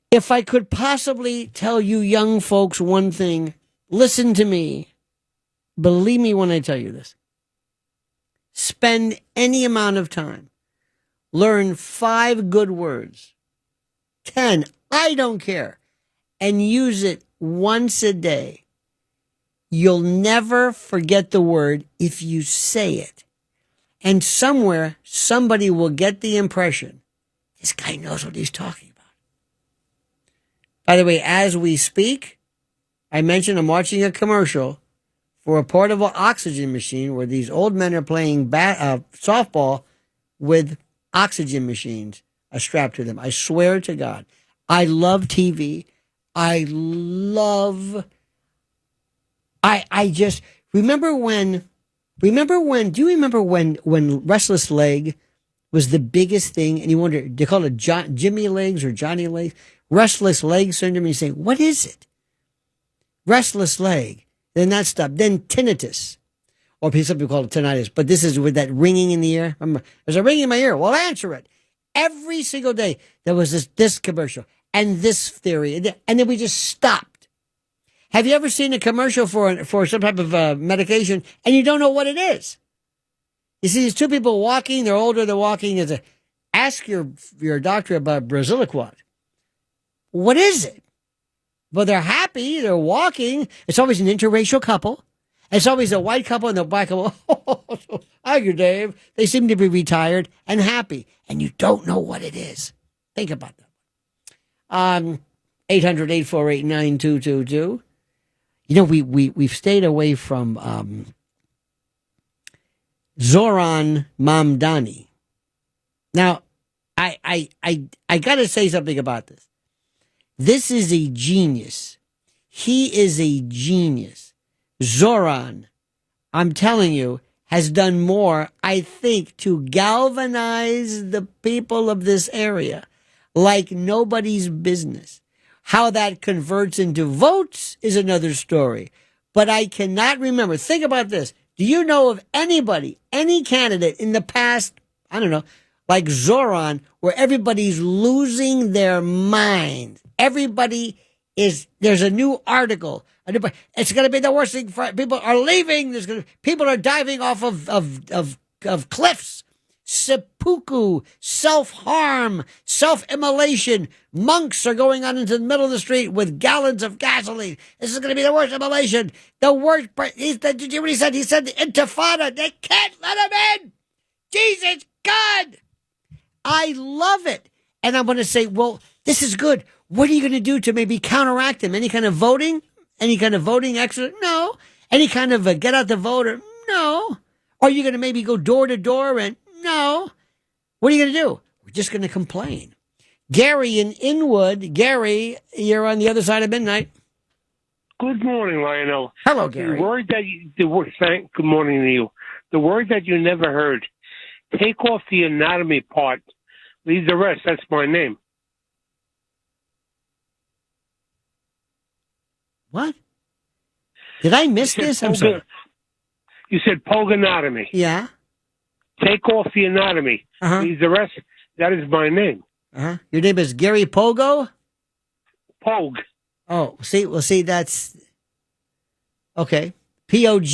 Speaker 1: If I could possibly tell you young folks one thing, listen to me. Believe me when I tell you this. Spend any amount of time. Learn 5 good words. 10, I don't care. And use it once a day. You'll never forget the word if you say it. And somewhere, somebody will get the impression, this guy knows what he's talking about. By the way, as we speak, I mentioned I'm watching a commercial for a portable oxygen machine where these old men are playing softball with oxygen machines strapped to them. I swear to God, I love TV. I just remember when, do you remember when Restless Leg was the biggest thing? And you wonder, do they call it Jimmy Legs or Johnny Legs? Restless Leg syndrome. You say, what is it? Restless leg. Then that stuff. Then tinnitus. Or some people call it tinnitus. But this is with that ringing in the ear. There's a ringing in my ear. Well, answer it. Every single day there was this commercial and this theory. And then we just stopped. Have you ever seen a commercial for some type of medication and you don't know what it is? You see these two people walking. They're older. They're walking. Ask your doctor about Braziliquat. What is it? Well, they're happy. They're walking. It's always an interracial couple. It's always a white couple and a black couple. Oh, hi, you Dave. They seem to be retired and happy. And you don't know what it is. Think about that. 800-848-9222. You know, we've stayed away from Zoran Mamdani. Now, I got to say something about this. This is a genius. He is a genius. Zoran, I'm telling you, has done more, I think, to galvanize the people of this area like nobody's business. How that converts into votes is another story. But I cannot remember. Think about this. Do you know of anybody, any candidate in the past, I don't know, like Zoran, where everybody's losing their mind? There's a new article. It's going to be the worst thing for people are leaving. People are diving off of cliffs. Seppuku, self-harm, self-immolation. Monks are going on into the middle of the street with gallons of gasoline. This is going to be the worst immolation. The worst. Did you hear what he said? He said the intifada. They can't let him in. Jesus God. I love it. And I'm going to say, well, this is good. What are you going to do to maybe counteract him? Any kind of voting? Any kind of voting extra? No. Any kind of get out the vote? No. Are you going to maybe go door to door and no? What are you going to do? We're just going to complain. Gary in Inwood. Gary, you're on the other side of midnight.
Speaker 11: Good morning, Lionel.
Speaker 1: Hello, Gary.
Speaker 11: Good morning to you. The word that you never heard. Take off the anatomy part. Leave the rest. That's my name.
Speaker 1: What? Did I miss this? I'm sorry.
Speaker 11: You said pogonotomy.
Speaker 1: Yeah.
Speaker 11: Take off the anatomy. Leave the rest. That is my name.
Speaker 1: Your name is Gary Pogo?
Speaker 11: Pogue.
Speaker 1: Oh, see, that's okay. Pogue.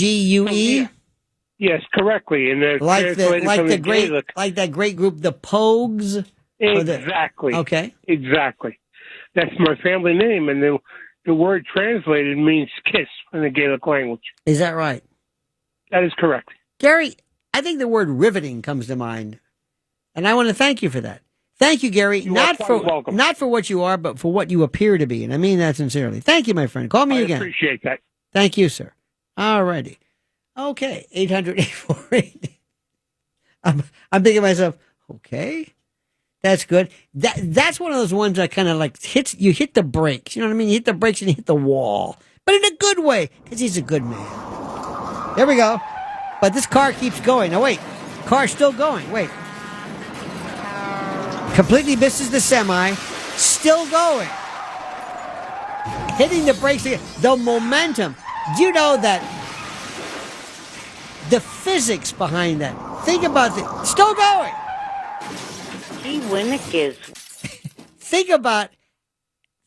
Speaker 11: Yes, correctly. And
Speaker 1: like that great group, the Pogues.
Speaker 11: Exactly.
Speaker 1: Okay.
Speaker 11: Exactly. That's my family name, and the word translated means kiss in the Gaelic language.
Speaker 1: Is that right?
Speaker 11: That is correct.
Speaker 1: Gary, I think the word riveting comes to mind, and I want to thank you for that. Thank you, Gary. Not for what you are, but for what you appear to be, and I mean that sincerely. Thank you, my friend. Call me again.
Speaker 11: I appreciate that.
Speaker 1: Thank you, sir. All righty. Okay, 800-848. I'm thinking to myself, okay, that's good. That's one of those ones that kind of like you hit the brakes. You know what I mean? You hit the brakes and you hit the wall, but in a good way, because he's a good man. There we go. But this car keeps going. Now wait, car's still going. Wait. Completely misses the semi. Still going. Hitting the brakes again. The momentum. Do you know that the physics behind that? Think about it. Still going.
Speaker 12: Gee, Winnick.
Speaker 1: Think about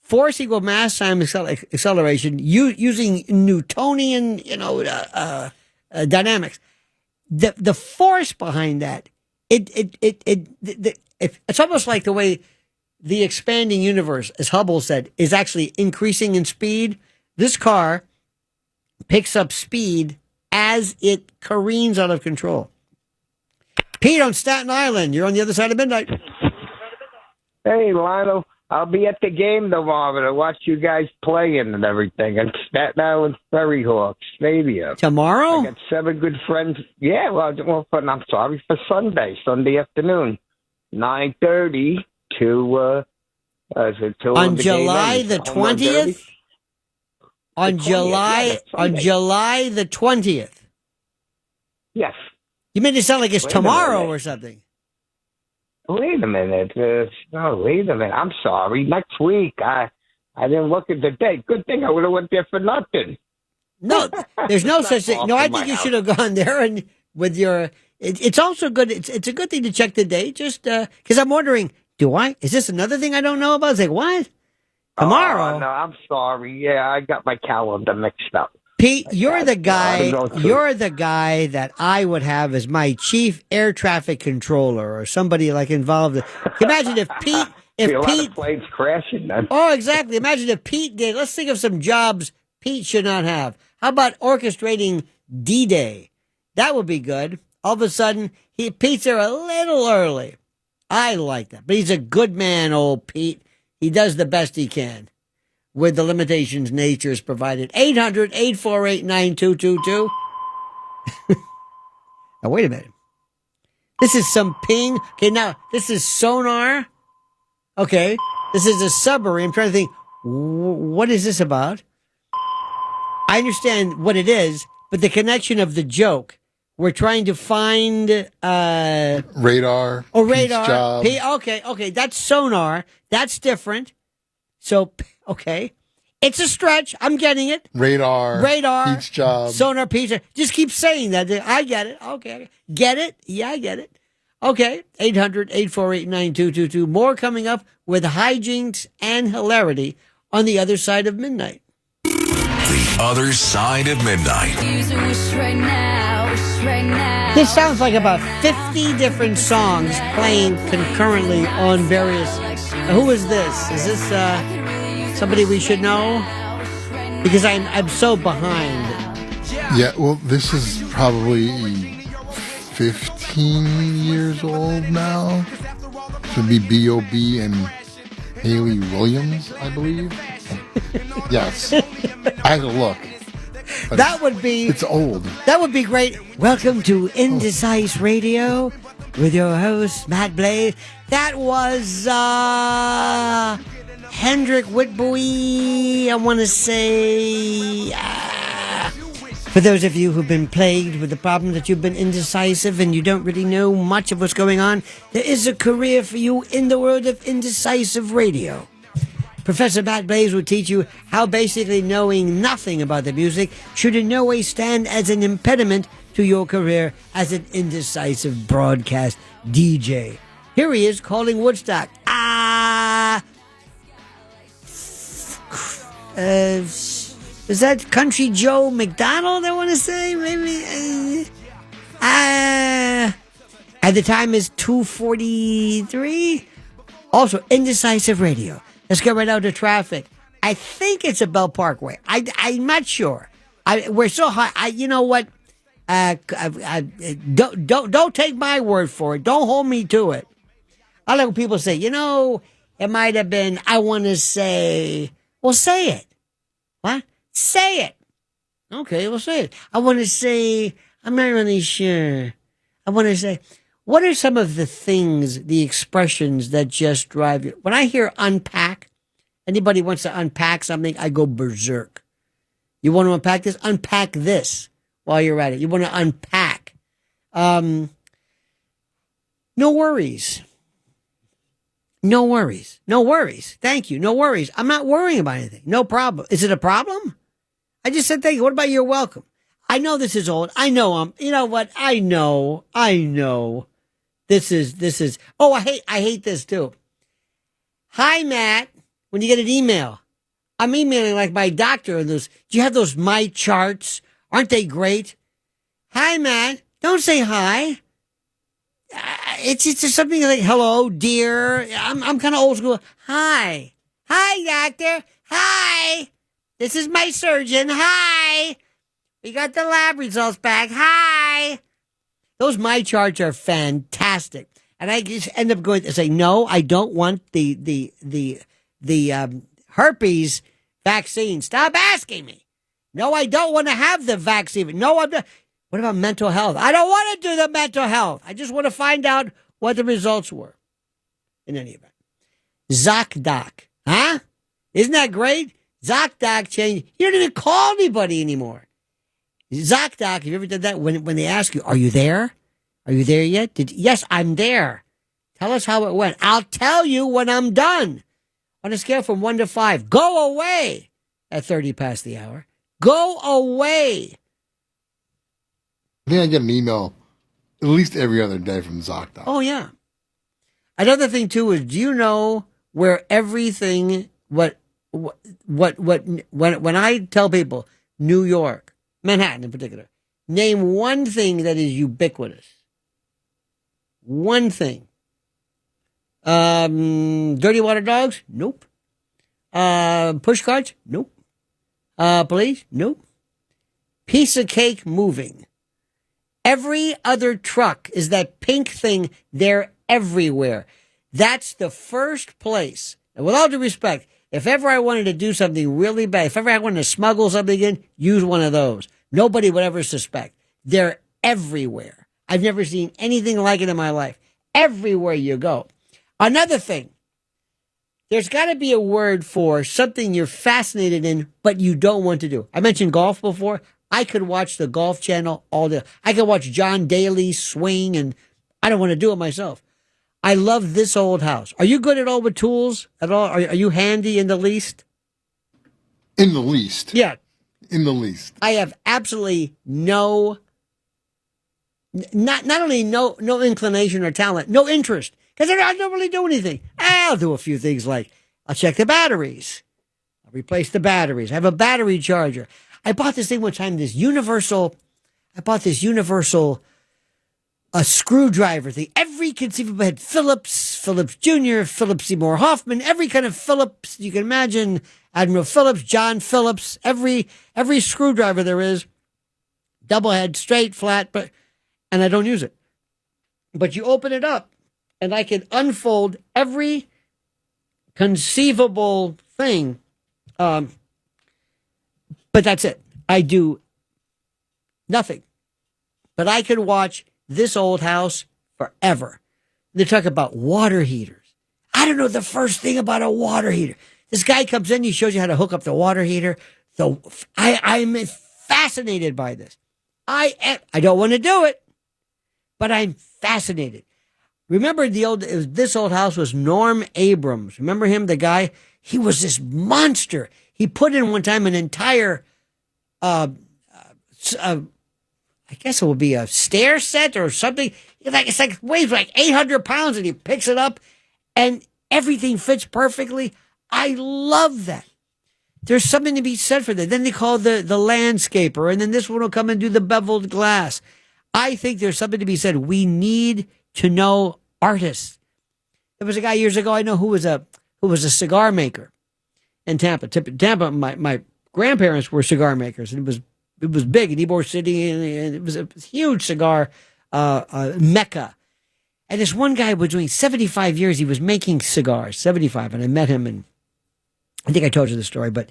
Speaker 1: force equal mass times acceleration using Newtonian, dynamics. The force behind that. It's almost like the way the expanding universe, as Hubble said, is actually increasing in speed. This car picks up speed as it careens out of control. Pete on Staten Island, you're on the other side of midnight.
Speaker 13: Hey, Lionel, I'll be at the game tomorrow to watch you guys playing and everything at Staten Island Ferry Hawk Stadium.
Speaker 1: Tomorrow?
Speaker 13: I got 7 good friends. Yeah, I'm sorry, for Sunday afternoon, 9:30 to
Speaker 1: on July the 20th. On July the 20th.
Speaker 13: Yes.
Speaker 1: You made it sound like it's tomorrow or something.
Speaker 13: Wait a minute. Wait a minute. I'm sorry. Next week. I didn't look at the date. Good thing I would have went there for nothing.
Speaker 1: No, there's no such thing. No, I think you should have gone there and with your. It's also good. It's a good thing to check the date, just because I'm wondering. Is this another thing I don't know about? It's like what? Tomorrow?
Speaker 13: No, I'm sorry. Yeah, I got my calendar mixed up.
Speaker 1: Pete, you're the guy that I would have as my chief air traffic controller or somebody like involved. Imagine if Pete,
Speaker 13: a lot of planes crashing then.
Speaker 1: Oh, exactly. Imagine if Pete did. Let's think of some jobs Pete should not have. How about orchestrating D-Day? That would be good. All of a sudden, Pete's there a little early. I like that. But he's a good man, old Pete. He does the best he can with the limitations nature's provided. 800-848-9222. Now, wait a minute. This is some ping. Okay, now, this is sonar. Okay, this is a submarine. I'm trying to think, what is this about? I understand what it is, but the connection of the joke. We're trying to find
Speaker 5: radar.
Speaker 1: Oh, radar. Okay, that's sonar. That's different. So, okay. It's a stretch. I'm getting it.
Speaker 5: Radar.
Speaker 1: Pete's job. Sonar, Pete's. Just keep saying that. I get it. Okay. Get it? Yeah, I get it. Okay. 800-848-9222. More coming up with hijinks and hilarity on the other side of midnight.
Speaker 2: The other side of midnight.
Speaker 1: This sounds like about 50 different songs playing concurrently on various. Who is this? Is this somebody we should know? Because I'm so behind.
Speaker 5: Yeah, well, this is probably 15 years old now. Should be B.O.B. and Haley Williams, I believe. Yes. I had to look.
Speaker 1: That would be...
Speaker 5: It's old.
Speaker 1: That would be great. Welcome to Indecise Radio with your host, Matt Blaze. That was Hendrik Whitboy, I want to say For those of you who've been plagued with the problem that you've been indecisive and you don't really know much of what's going on, there is a career for you in the world of indecisive radio. Professor Matt Blaze will teach you how basically knowing nothing about the music should in no way stand as an impediment to your career as an indecisive broadcast DJ. Here he is calling Woodstock. Is that Country Joe McDonald, I want to say? Maybe. And the time is 2:43. Also, indecisive radio. Let's get right out of traffic. I think it's a Bell Parkway. I'm not sure. We're so high. You know what? Don't take my word for it. Don't hold me to it. I like when people say, it might have been, I want to say, well, say it. What? Say it. Okay, we'll say it. I want to say, I'm not really sure. I want to say, what are some of the things, the expressions that just drive you? When I hear unpack, anybody wants to unpack something, I go berserk. You want to unpack this? Unpack this while you're at it. You want to unpack. No worries. No worries. No worries. Thank you. No worries. I'm not worrying about anything. No problem. Is it a problem? I just said thank you. What about you're welcome? I know this is old. I know you know what? I know. This is, I hate this too. Hi, Matt. When you get an email, I'm emailing like my doctor and those, do you have those My Charts? Aren't they great? Hi, Matt. Don't say hi. It's just something like, hello, dear. I'm kind of old school. Hi. Hi, doctor. Hi. This is my surgeon. Hi. We got the lab results back. Hi. Those My Charts are fantastic. And I just end up going to say, no, I don't want the herpes vaccine. Stop asking me. No, I don't want to have the vaccine. No, I'm not. What about mental health? I don't want to do the mental health. I just want to find out what the results were. In any event. ZocDoc. Huh? Isn't that great? ZocDoc changed. You don't even call anybody anymore. ZocDoc, have you ever done that? When they ask you, are you there? Are you there yet? Yes, I'm there. Tell us how it went. I'll tell you when I'm done. On a scale from 1 to 5, go away at 30 past the hour. Go away.
Speaker 5: I think I get an email at least every other day from ZocDoc.
Speaker 1: Oh, yeah. Another thing, too, is do you know where everything, when I tell people New York, Manhattan in particular, name one thing that is ubiquitous. One thing. Dirty water dogs? Nope. Push carts? Nope. Police? Nope. Piece of cake moving. Every other truck is that pink thing. They're everywhere. That's the first place. And with all due respect, if ever I wanted to do something really bad, if ever I wanted to smuggle something in, use one of those. Nobody would ever suspect. They're everywhere. I've never seen anything like it in my life. Everywhere you go. Another thing. There's got to be a word for something you're fascinated in, but you don't want to do. I mentioned golf before. I could watch the Golf Channel all day. I could watch John Daly swing, and I don't want to do it myself. I love this old house. Are you good at all with tools at all? Are you handy in the least?
Speaker 5: In the least.
Speaker 1: Yeah.
Speaker 5: In the least.
Speaker 1: I have absolutely not only no inclination or talent, no interest. Because I don't really do anything. I'll do a few things like I'll check the batteries. I'll replace the batteries. I have a battery charger. I bought this thing one time, this universal a screwdriver thing. Every conceivable had Phillips Jr., Philip Seymour Hoffman, every kind of Phillips you can imagine, Admiral Phillips, John Phillips, every screwdriver there is, double head, straight, flat, and I don't use it. But you open it up, and I can unfold every conceivable thing. But that's it. I do nothing. But I could watch this old house forever. They talk about water heaters. I don't know the first thing about a water heater. This guy comes in, he shows you how to hook up the water heater. So I'm fascinated by this. I don't want to do it, but I'm fascinated. Remember this old house was Norm Abrams. Remember him, the guy? He was this monster. He put in one time an entire, I guess it would be a stair set or something. It's like weighs like 800 pounds, and he picks it up, and everything fits perfectly. I love that. There's something to be said for that. Then they call the landscaper, and then this one will come and do the beveled glass. I think there's something to be said. We need to know artists. There was a guy years ago I know who was a cigar maker in Tampa. Tampa, my grandparents were cigar makers, and it was big in Ybor City, and it was a huge cigar mecca. And this one guy was doing 75 years. He was making cigars, 75, and I met him, and I think I told you the story. But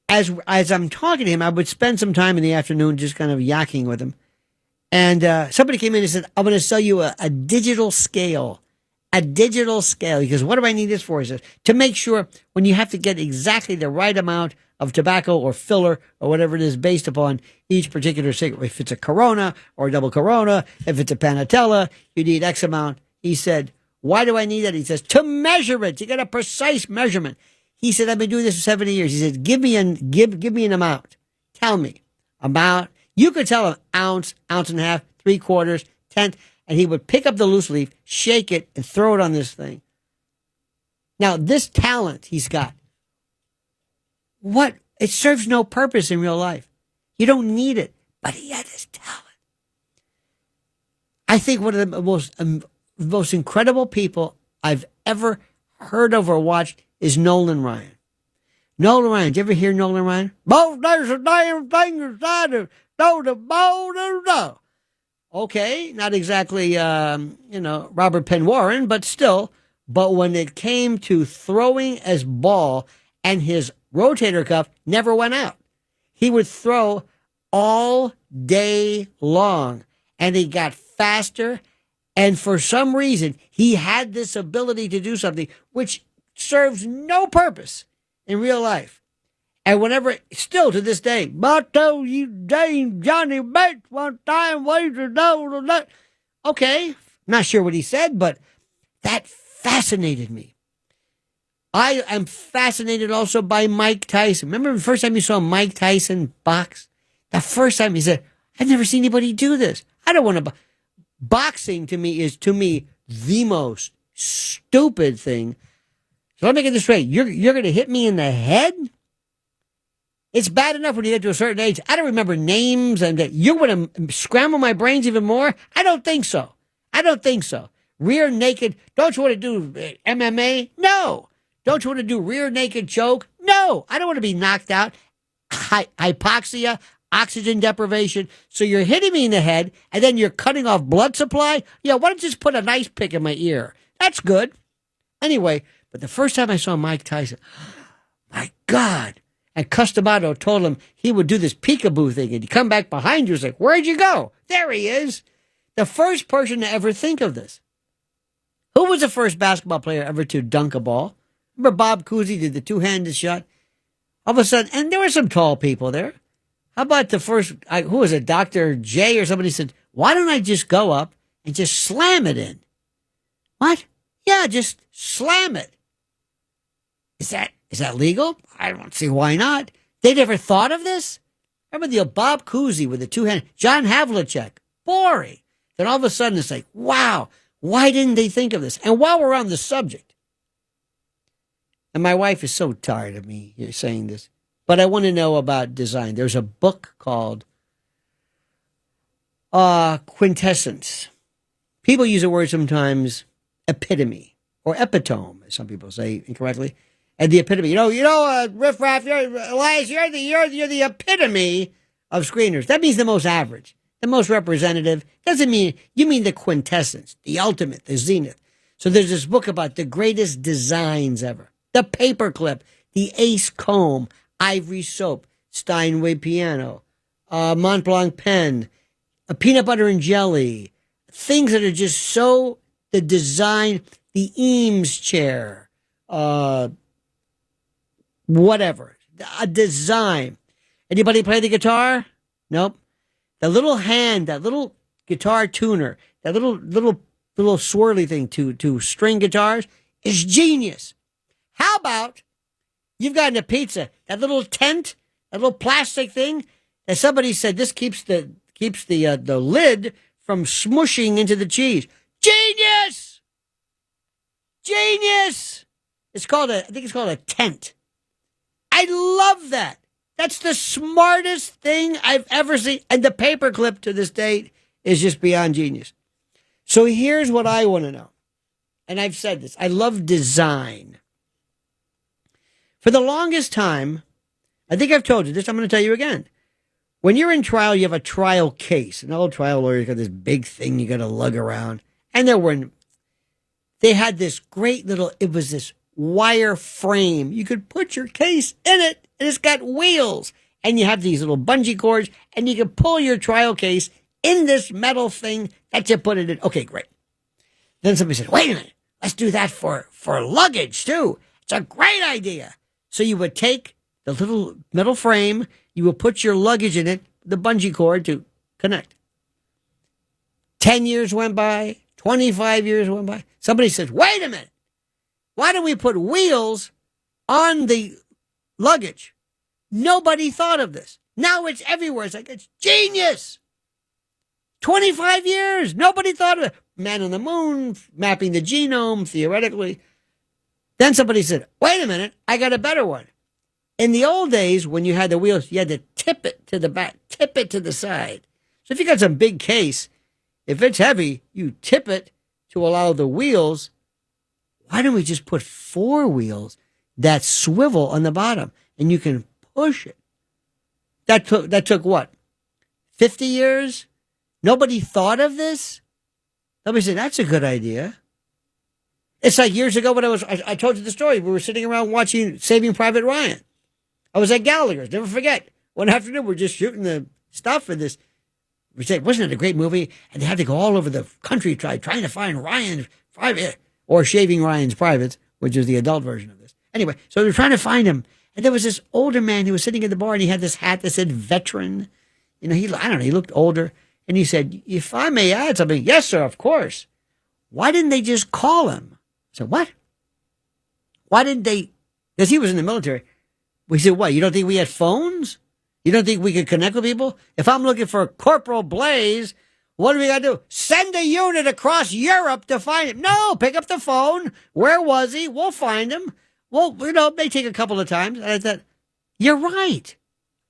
Speaker 1: as I'm talking to him, I would spend some time in the afternoon just kind of yakking with him. And somebody came in and said, I'm going to sell you a digital scale. A digital scale. He goes, what do I need this for? He says, to make sure when you have to get exactly the right amount of tobacco or filler or whatever it is based upon each particular cigarette. If it's a Corona or a double Corona, if it's a Panatella, you need X amount. He said, why do I need that? He says, to measure it, to get a precise measurement. He said, I've been doing this for 70 years. He said, give me an amount. Tell me about. You could tell him ounce, ounce and a half, 3/4, tenth, and he would pick up the loose leaf, shake it, and throw it on this thing. Now, this talent he's got, it serves no purpose in real life. You don't need it, but he had this talent. I think one of the most incredible people I've ever heard of or watched is Nolan Ryan. Nolan Ryan, did you ever hear Nolan Ryan? Both there's a damn thing inside of the ball. Okay, not exactly, Robert Penn Warren, but still. But when it came to throwing as ball, and his rotator cuff never went out, he would throw all day long, and he got faster. And for some reason, he had this ability to do something which serves no purpose in real life. And whenever, still to this day, but told you Dame Johnny Bates one time ways to know that. Okay, not sure what he said, but that fascinated me. I am fascinated also by Mike Tyson. Remember the first time you saw Mike Tyson box? The first time he said, I've never seen anybody do this. I don't want to. Boxing to me is the most stupid thing. So let me get this straight. You're going to hit me in the head? It's bad enough when you get to a certain age. I don't remember names, and you want to scramble my brains even more? I don't think so. Rear naked. Don't you want to do MMA? No. Don't you want to do rear naked choke? No. I don't want to be knocked out. Hypoxia, oxygen deprivation. So you're hitting me in the head, and then you're cutting off blood supply? Yeah, why don't you just put a nice pick in my ear? That's good. Anyway, but the first time I saw Mike Tyson, my God. And Customato told him he would do this peekaboo thing, and he'd come back behind you and say, where'd you go? There he is. The first person to ever think of this. Who was the first basketball player ever to dunk a ball? Remember Bob Cousy did the two-handed shot? All of a sudden, and there were some tall people there. How about the first, who was it, Dr. J or somebody said, why don't I just go up and just slam it in? What? Yeah, just slam it. Is that legal? I don't see why not. They never thought of this? Remember the Bob Cousy with the two-handed, John Havlicek, boring. Then all of a sudden it's like, wow, why didn't they think of this? And while we're on the subject, and my wife is so tired of me saying this, but I want to know about design. There's a book called Quintessence. People use the word sometimes epitome or epitome, as some people say incorrectly. And the epitome, Riff Raff, Elias, you're the epitome of screeners. That means the most average, the most representative. Doesn't mean, you mean the quintessence, the ultimate, the zenith. So there's this book about the greatest designs ever. The paperclip, the ace comb, ivory soap, Steinway piano, Mont Blanc pen, a peanut butter and jelly, things that are just so, the design, the Eames chair, whatever, a design. Anybody play the guitar? Nope. The little hand, that little guitar tuner, that little swirly thing to string guitars is genius. How about you've gotten a pizza, that little tent, that little plastic thing, and somebody said this keeps the lid from smushing into the cheese. Genius! Genius! I think it's called a tent. I love that. That's the smartest thing I've ever seen. And the paperclip to this date is just beyond genius. So here's what I want to know. And I've said this. I love design. For the longest time, I think I've told you this. I'm going to tell you again. When you're in trial, you have a trial case. An old trial lawyer's got this big thing you got to lug around. And they had this great it was this wire frame. You could put your case in it, and it's got wheels. And you have these little bungee cords, and you can pull your trial case in this metal thing that you put it in. Okay, great. Then somebody said, wait a minute, let's do that for luggage, too. It's a great idea. So you would take the little metal frame, you would put your luggage in it, the bungee cord to connect. 10 years went by, 25 years went by. Somebody says, wait a minute. Why don't we put wheels on the luggage? Nobody thought of this. Now it's everywhere. It's genius. 25 years. Nobody thought of it. Man on the moon, mapping the genome, theoretically. Then somebody said, wait a minute, I got a better one. In the old days, when you had the wheels, you had to tip it to the back, tip it to the side. So if you got some big case, if it's heavy, you tip it to allow the wheels. Why don't we just put 4 wheels that swivel on the bottom and you can push it? That took what? 50 years? Nobody thought of this? Nobody said, that's a good idea. It's like years ago when I told you the story. We were sitting around watching Saving Private Ryan. I was at Gallagher's. Never forget. One afternoon, we're just shooting the stuff in this. We said, wasn't it a great movie? And they had to go all over the country trying to find Ryan's private, or Shaving Ryan's Privates, which is the adult version of this. Anyway, so they were trying to find him. And there was this older man who was sitting at the bar, and he had this hat that said veteran. You know, he looked older. And he said, if I may add something, yes, sir, of course. Why didn't they just call him? I said, what? Why didn't they? Because he was in the military. We said, what? You don't think we had phones? You don't think we could connect with people? If I'm looking for Corporal Blaze, what do we got to do? Send a unit across Europe to find him. No, pick up the phone. Where was he? We'll find him. Well, it may take a couple of times. And I thought, you're right.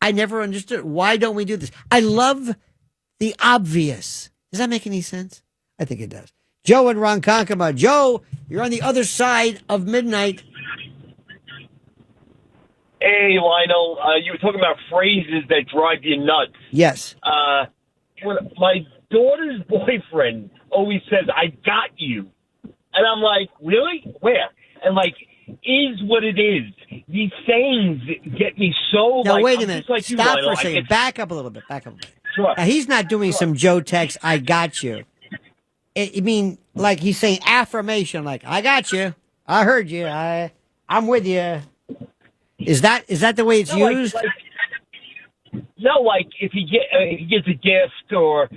Speaker 1: I never understood. Why don't we do this? I love the obvious. Does that make any sense? I think it does. Joe and Ronkonkoma. Joe, you're on the other side of midnight.
Speaker 14: Hey, Lionel, you were talking about phrases that drive you nuts.
Speaker 1: Yes.
Speaker 14: When my daughter's boyfriend always says, I got you. And I'm like, really? Where? And is what it is. These sayings get me so...
Speaker 1: Now, wait a minute. Stop for a second. Back up a little bit.
Speaker 14: Sure.
Speaker 1: Now, he's not doing some Joe text, I got you. I mean, he's saying affirmation, I got you. I heard you. I'm with you. Is that the way it's used?
Speaker 14: If he gets a gift or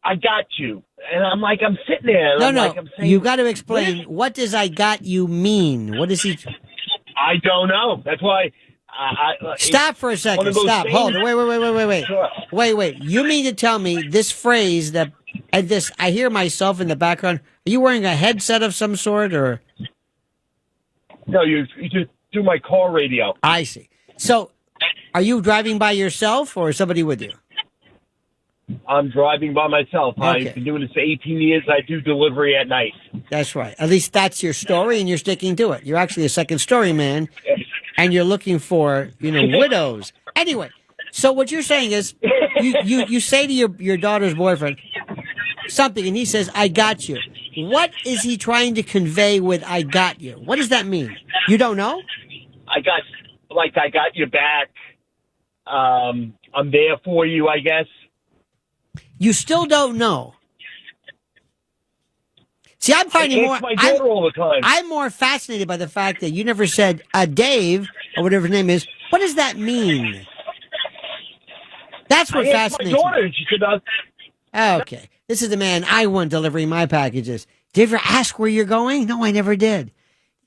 Speaker 14: I got you. And I'm sitting there.
Speaker 1: No.
Speaker 14: I'm saying,
Speaker 1: you got to explain. What does I got you mean? What is he?
Speaker 14: I don't know. That's why.
Speaker 1: Stop for a second. Stop. Hold on. Wait.
Speaker 14: Sure.
Speaker 1: Wait. You mean to tell me this phrase I hear myself in the background. Are you wearing a headset of some sort or?
Speaker 14: No, you just do my car radio.
Speaker 1: I see. So, are you driving by yourself or is somebody with you?
Speaker 14: I'm driving by myself.
Speaker 1: Okay.
Speaker 14: I've been doing this for 18 years. I do delivery at night.
Speaker 1: That's right. At least that's your story, and you're sticking to it. You're actually a second story man, and you're looking for, widows. Anyway, so what you're saying is you say to your daughter's boyfriend something, and he says, I got you. What is he trying to convey with I got you? What does that mean? You don't know?
Speaker 14: I got your back. I'm there for you, I guess.
Speaker 1: You still don't know. See, I'm finding more.
Speaker 14: My daughter all the time.
Speaker 1: I'm more fascinated by the fact that you never said Dave or whatever his name is. What does that mean? That's what
Speaker 14: I asked
Speaker 1: fascinates
Speaker 14: my daughter,
Speaker 1: me.
Speaker 14: and she said,
Speaker 1: Okay. This is the man I want delivering my packages. Did you ever ask where you're going? No, I never did.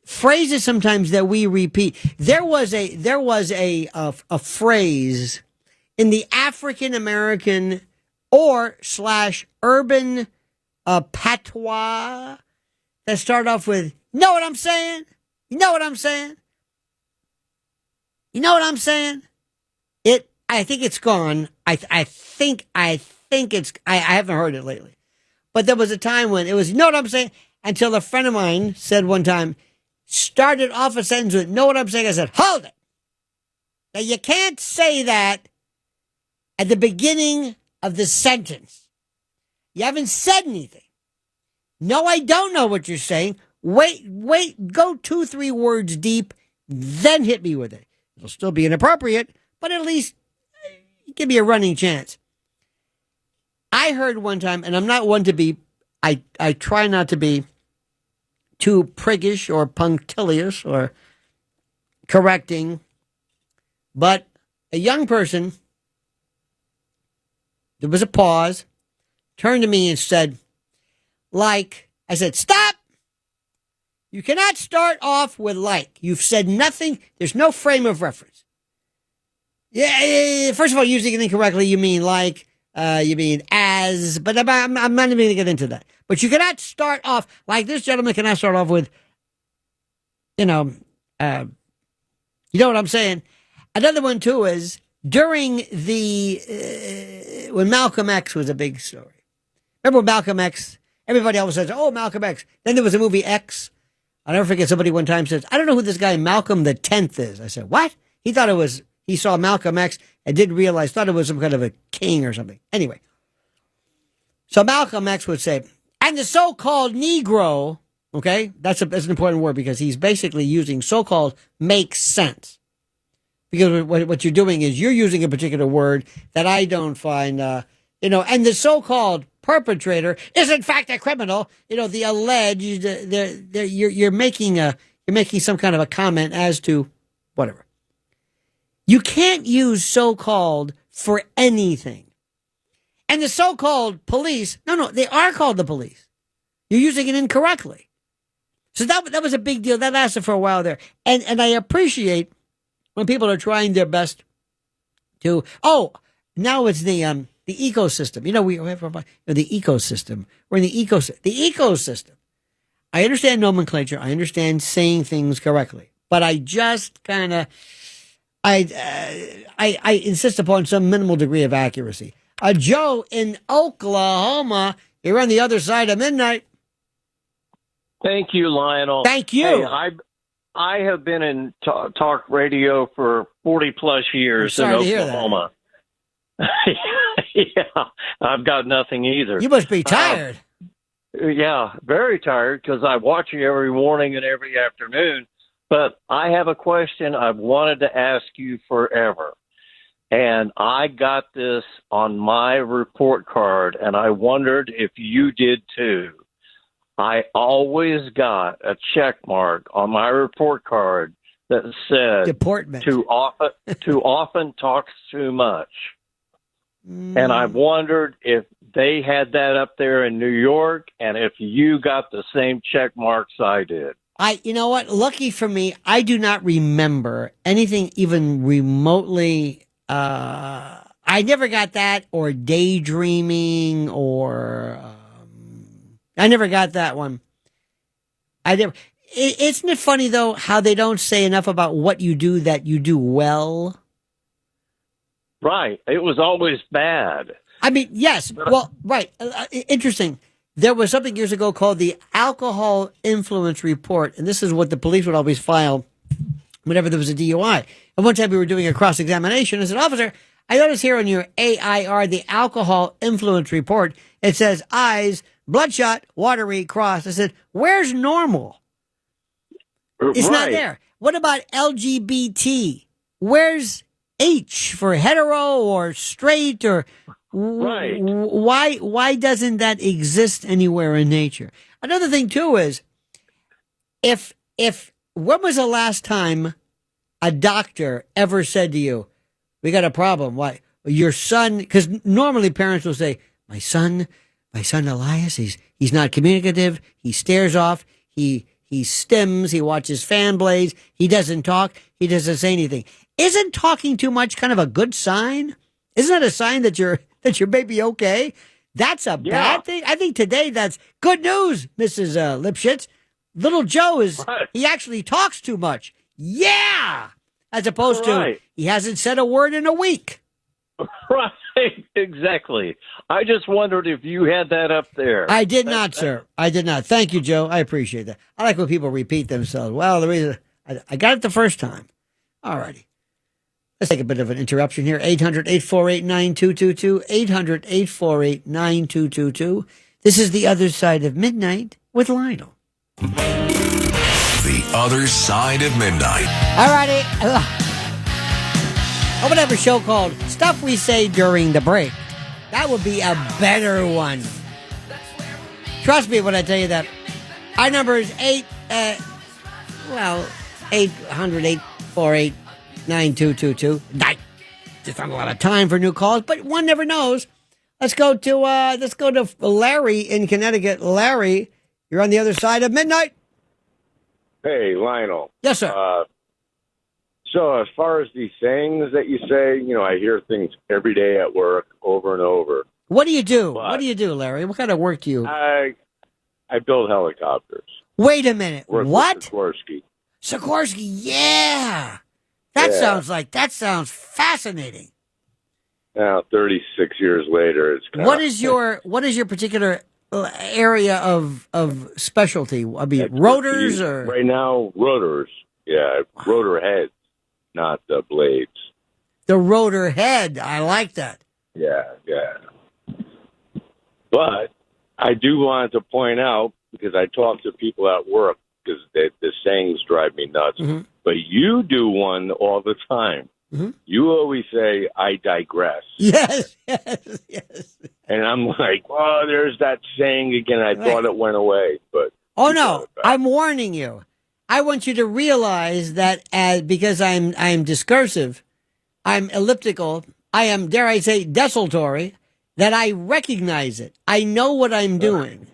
Speaker 1: Phrases sometimes that we repeat. There was a phrase in the African American or / urban patois that start off with, you know what I'm saying? You know what I'm saying? You know what I'm saying? I think it's gone. I think it's, I haven't heard it lately. But there was a time when it was, you know what I'm saying? Until a friend of mine said one time, started off a sentence with, know what I'm saying? I said, hold it. Now you can't say that at the beginning of the sentence. You haven't said anything. No, I don't know what you're saying. Wait, go 2-3 words deep, then hit me with it. It'll still be inappropriate, but at least give me a running chance. I heard one time, and I'm not one to be, I try not to be too priggish or punctilious or correcting, but a young person, there was a pause, turned to me and said, I said, stop. You cannot start off with like. You've said nothing. There's no frame of reference. Yeah, first of all, using it incorrectly, you mean like, you mean as, but I'm not even going to get into that. But you cannot start off, like this gentleman cannot start off with, you know what I'm saying? Another one, too, is during when Malcolm X was a big story. Remember when Malcolm X, everybody always says, oh, Malcolm X. Then there was a movie X. I'll never forget, somebody one time says, I don't know who this guy Malcolm the 10th is. I said, what? He saw Malcolm X and didn't realize, thought it was some kind of a king or something. Anyway, so Malcolm X would say, and the so-called Negro, okay, that's an important word because he's basically using so-called makes sense. Because what you're doing is you're using a particular word that I don't find, and the so-called perpetrator is in fact a criminal. The alleged, you're making some kind of a comment as to whatever. You can't use so-called for anything. And the so-called police, no, they are called the police. You're using it incorrectly. So that was a big deal. That lasted for a while there. And I appreciate when people are trying their best to, now it's the ecosystem. We have the ecosystem. We're in the ecosystem. The ecosystem. I understand nomenclature. I understand saying things correctly. But I just kind of, I insist upon some minimal degree of accuracy. Joe in Oklahoma, you're on the other side of midnight.
Speaker 15: Thank you, Lionel.
Speaker 1: Thank you.
Speaker 15: Hey, I have been in talk radio for 40 plus years in Oklahoma. Yeah, I've got nothing either.
Speaker 1: You must be tired.
Speaker 15: Yeah, very tired because I watch you every morning and every afternoon. But I have a question I've wanted to ask you forever. And I got this on my report card, and I wondered if you did too. I always got a check mark on my report card that said
Speaker 1: deportment.
Speaker 15: Too often talks too much. And I wondered if they had that up there in New York and if you got the same check marks I did.
Speaker 1: You know what? Lucky for me, I do not remember anything even remotely. I never got that, or daydreaming, or I never got that one. Isn't it funny though how they don't say enough about what you do that you do well?
Speaker 15: Right. It was always bad.
Speaker 1: I mean, yes. Well, right. Interesting. There was something years ago called the Alcohol Influence Report, and this is what the police would always file whenever there was a DUI. And one time we were doing a cross-examination, I said, officer, I noticed here on your AIR, the Alcohol Influence Report, it says eyes, bloodshot, watery, crossed. I said, where's normal? It's not there. What about LGBT? Where's H for hetero or straight or...
Speaker 15: Right.
Speaker 1: Why doesn't that exist anywhere in nature? Another thing too is, if when was the last time a doctor ever said to you, "We got a problem"? Why? your son, because normally parents will say, my son Elias, he's not communicative. He stares off. He stims. He watches fan blades. He doesn't talk. He doesn't say anything. Isn't talking too much kind of a good sign? Isn't that a sign that your baby okay? That's a bad thing. I think today that's good news, Mrs. Lipschitz. Little Joe he actually talks too much. Yeah, as opposed to he hasn't said a word in a week.
Speaker 15: Right, exactly. I just wondered if you had that up there.
Speaker 1: I did not, sir. I did not. Thank you, Joe. I appreciate that. I like when people repeat themselves. Well, the reason I got it the first time. All righty. Let's take a bit of an interruption here. 800-848-9222. 800-848-9222. This is The Other Side of Midnight with Lionel.
Speaker 2: The Other Side of Midnight.
Speaker 1: All righty. I would have a show called Stuff We Say During the Break. That would be a better one. Trust me when I tell you that. Our number is 800-848-9222. Just not a lot of time for new calls, but one never knows. Let's go to Larry in Connecticut. Larry, you're on the other side of midnight.
Speaker 16: Hey, Lionel.
Speaker 1: Yes, sir.
Speaker 16: So as far as these sayings that you say, I hear things every day at work over and over.
Speaker 1: What do you do? What do you do, Larry? What kind of work do you?
Speaker 16: I build helicopters.
Speaker 1: Wait a minute. What?
Speaker 16: Sikorsky.
Speaker 1: Sikorsky, yeah. That sounds fascinating.
Speaker 16: Now, 36 years later, it's
Speaker 1: what is your particular area of specialty? I mean, rotors or
Speaker 16: right now rotors. Yeah, rotor heads, not the blades.
Speaker 1: The rotor head. I like that.
Speaker 16: Yeah. But I do want to point out, because I talk to people at work, because the sayings drive me nuts. Mm-hmm. But you do one all the time. Mm-hmm. You always say, I digress.
Speaker 1: Yes.
Speaker 16: And I'm like, oh, there's that saying again. I thought it went away. But
Speaker 1: oh, no, I'm warning you. I want you to realize that because I'm discursive, I'm elliptical, I am, dare I say, desultory, that I recognize it. I know what I'm doing.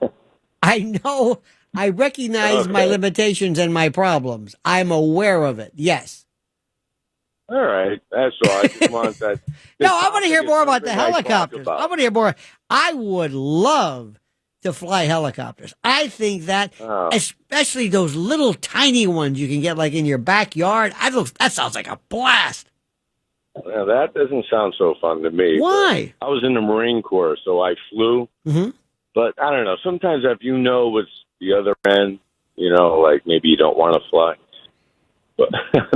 Speaker 1: I recognize my limitations and my problems. I'm aware of it. Yes.
Speaker 16: All right. That's all. I just want that.
Speaker 1: No, I want to hear more about the helicopters. I want to hear more. I would love to fly helicopters. I think that, especially those little tiny ones you can get like in your backyard, that sounds like a blast.
Speaker 16: Well, that doesn't sound so fun to me.
Speaker 1: Why?
Speaker 16: I was in the Marine Corps, so I flew. Mm-hmm. But I don't know. Sometimes if you know what's the other end, like maybe you don't want to fly. But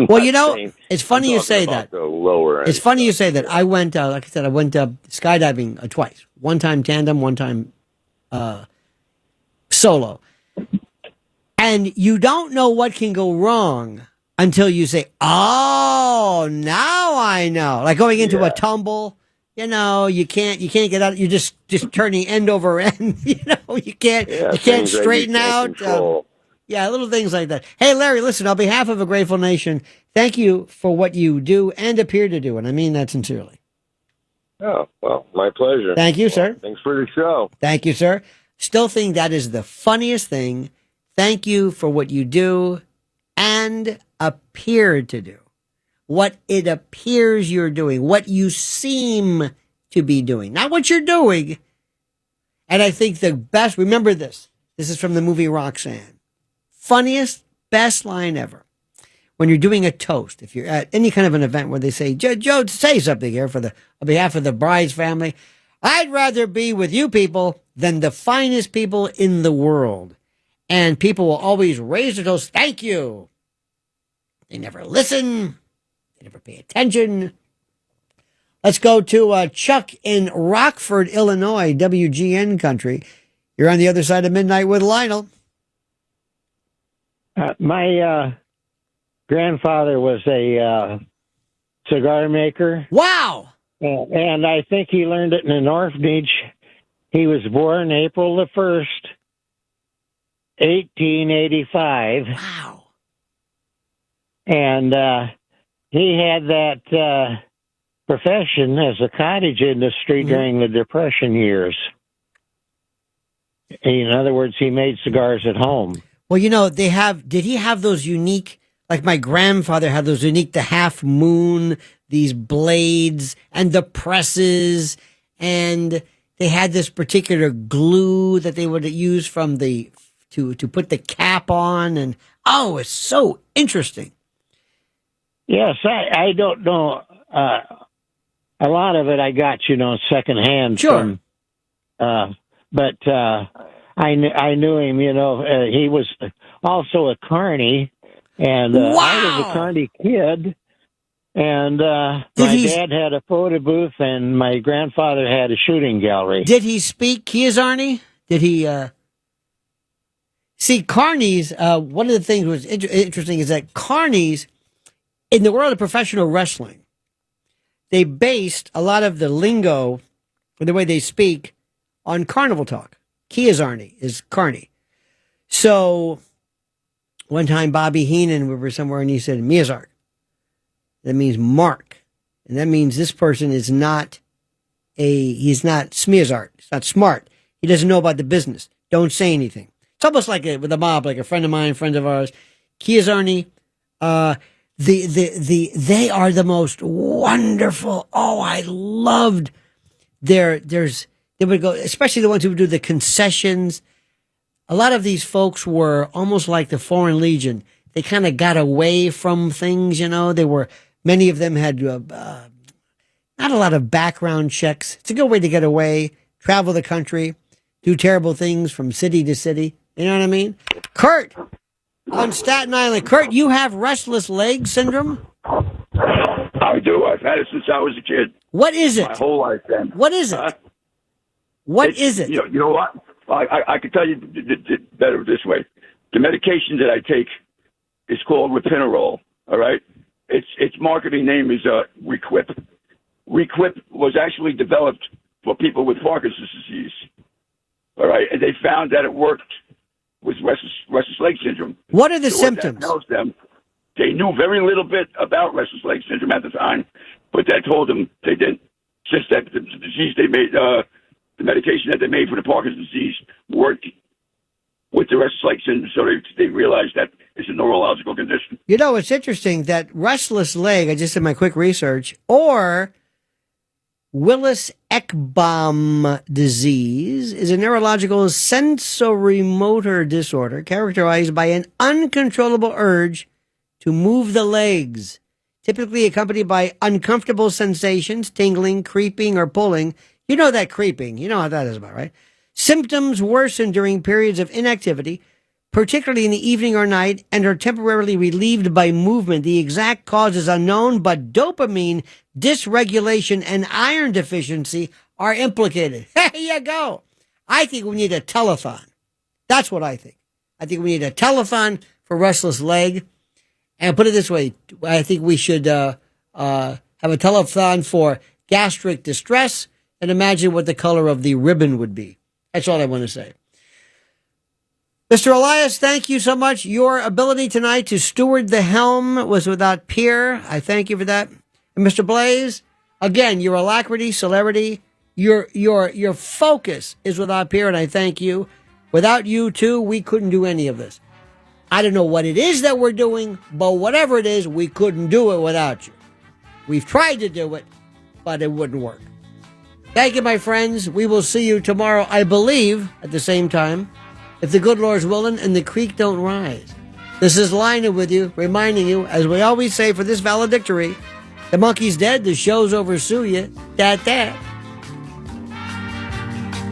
Speaker 1: well, it's funny you say that.
Speaker 16: The lower end.
Speaker 1: It's funny you say that. I went, like I said, skydiving twice. One time tandem, one time solo. And you don't know what can go wrong until you say, oh, now I know. Like going into a tumble, you can't get out. You're just turning end over end. You can't straighten out. Little things like that. Hey, Larry, listen, on behalf of a grateful nation, thank you for what you do and appear to do. And I mean that sincerely.
Speaker 16: Oh, well, my pleasure.
Speaker 1: Thank you, sir.
Speaker 16: Thanks for the show.
Speaker 1: Thank you, sir. Still think that is the funniest thing. Thank you for what you do and appear to do. What it appears you're doing, what you seem to be doing, not what you're doing. And I think the best, remember this. This is from the movie Roxanne. Funniest, best line ever. When you're doing a toast, if you're at any kind of an event where they say, Joe, say something here on behalf of the bride's family. I'd rather be with you people than the finest people in the world. And people will always raise their toast. Thank you. They never listen. They never pay attention. Let's go to Chuck in Rockford, Illinois, WGN country. You're on the other side of midnight with Lionel.
Speaker 17: My grandfather was a cigar maker.
Speaker 1: Wow!
Speaker 17: And I think he learned it in an orphanage. He was born April the 1st, 1885.
Speaker 1: Wow.
Speaker 17: And he had that profession as a cottage industry during the Depression years. In other words, he made cigars at home.
Speaker 1: Well, did he have those unique, like my grandfather had those unique, the half moon, these blades and the presses, and they had this particular glue that they would use from to put the cap on, and it's so interesting.
Speaker 17: Yes, I don't know. A lot of it I got, secondhand.
Speaker 1: Sure.
Speaker 17: But I knew him, he was also a carny, and
Speaker 1: wow.
Speaker 17: I was a carny kid, and my dad had a photo booth, and my grandfather had a shooting gallery.
Speaker 1: Did he speak Kiazarni? Did he see carnies? One of the things was interesting is that carnies, in the world of professional wrestling, they based a lot of the lingo or the way they speak on carnival talk. Kiazarni is carny. So one time Bobby Heenan, we were somewhere, and he said, Miazark. That means mark. And that means this person is he's not Smiazart. He's not smart. He doesn't know about the business. Don't say anything. It's almost like with a mob, like a friend of mine, friend of ours. Kiazarni, they are the most wonderful. Oh, I loved they would go, especially the ones who would do the concessions. A lot of these folks were almost like the Foreign Legion. They kind of got away from things, many of them had not a lot of background checks. It's a good way to get away, travel the country, do terrible things from city to city. You know what I mean? Kurt, on Staten Island. Kurt, you have restless leg syndrome?
Speaker 18: I do. I've had it since I was a kid.
Speaker 1: What is it?
Speaker 18: My whole life, then.
Speaker 1: What is it? What is it?
Speaker 18: You know what? I can tell you better this way. The medication that I take is called Repinerol. All right. Its marketing name is Requip. Requip was actually developed for people with Parkinson's disease. All right, and they found that it worked with restless leg syndrome.
Speaker 1: What are the symptoms?
Speaker 18: That tells them they knew very little bit about restless leg syndrome at the time, but that told them they didn't. Just that the disease they made, the medication that they made for the Parkinson's disease worked with the restless leg syndrome, so they realized that it's a neurological condition.
Speaker 1: It's interesting that restless leg, I just did my quick research, or Willis-Ekbom disease is a neurological sensorimotor disorder characterized by an uncontrollable urge to move the legs, typically accompanied by uncomfortable sensations, tingling, creeping, or pulling. You know that creeping. You know how that is about, right? Symptoms worsen during periods of inactivity, particularly in the evening or night, and are temporarily relieved by movement. The exact cause is unknown, but dopamine dysregulation and iron deficiency are implicated. There you go. I think we need a telethon. That's what I think. I think we need a telethon for restless leg. And put it this way, I think we should have a telethon for gastric distress, and imagine what the color of the ribbon would be. That's all I want to say. Mr. Elias, thank you so much. Your ability tonight to steward the helm was without peer. I thank you for that. And Mr. Blaze, again, your alacrity, celerity, your focus is without peer, and I thank you. Without you two, we couldn't do any of this. I don't know what it is that we're doing, but whatever it is, we couldn't do it without you. We've tried to do it, but it wouldn't work. Thank you, my friends. We will see you tomorrow, I believe, at the same time, if the good Lord's willing and the creek don't rise. This is Lionel with you, reminding you, as we always say for this valedictory, the monkey's dead, the show's over, sue you. Dat.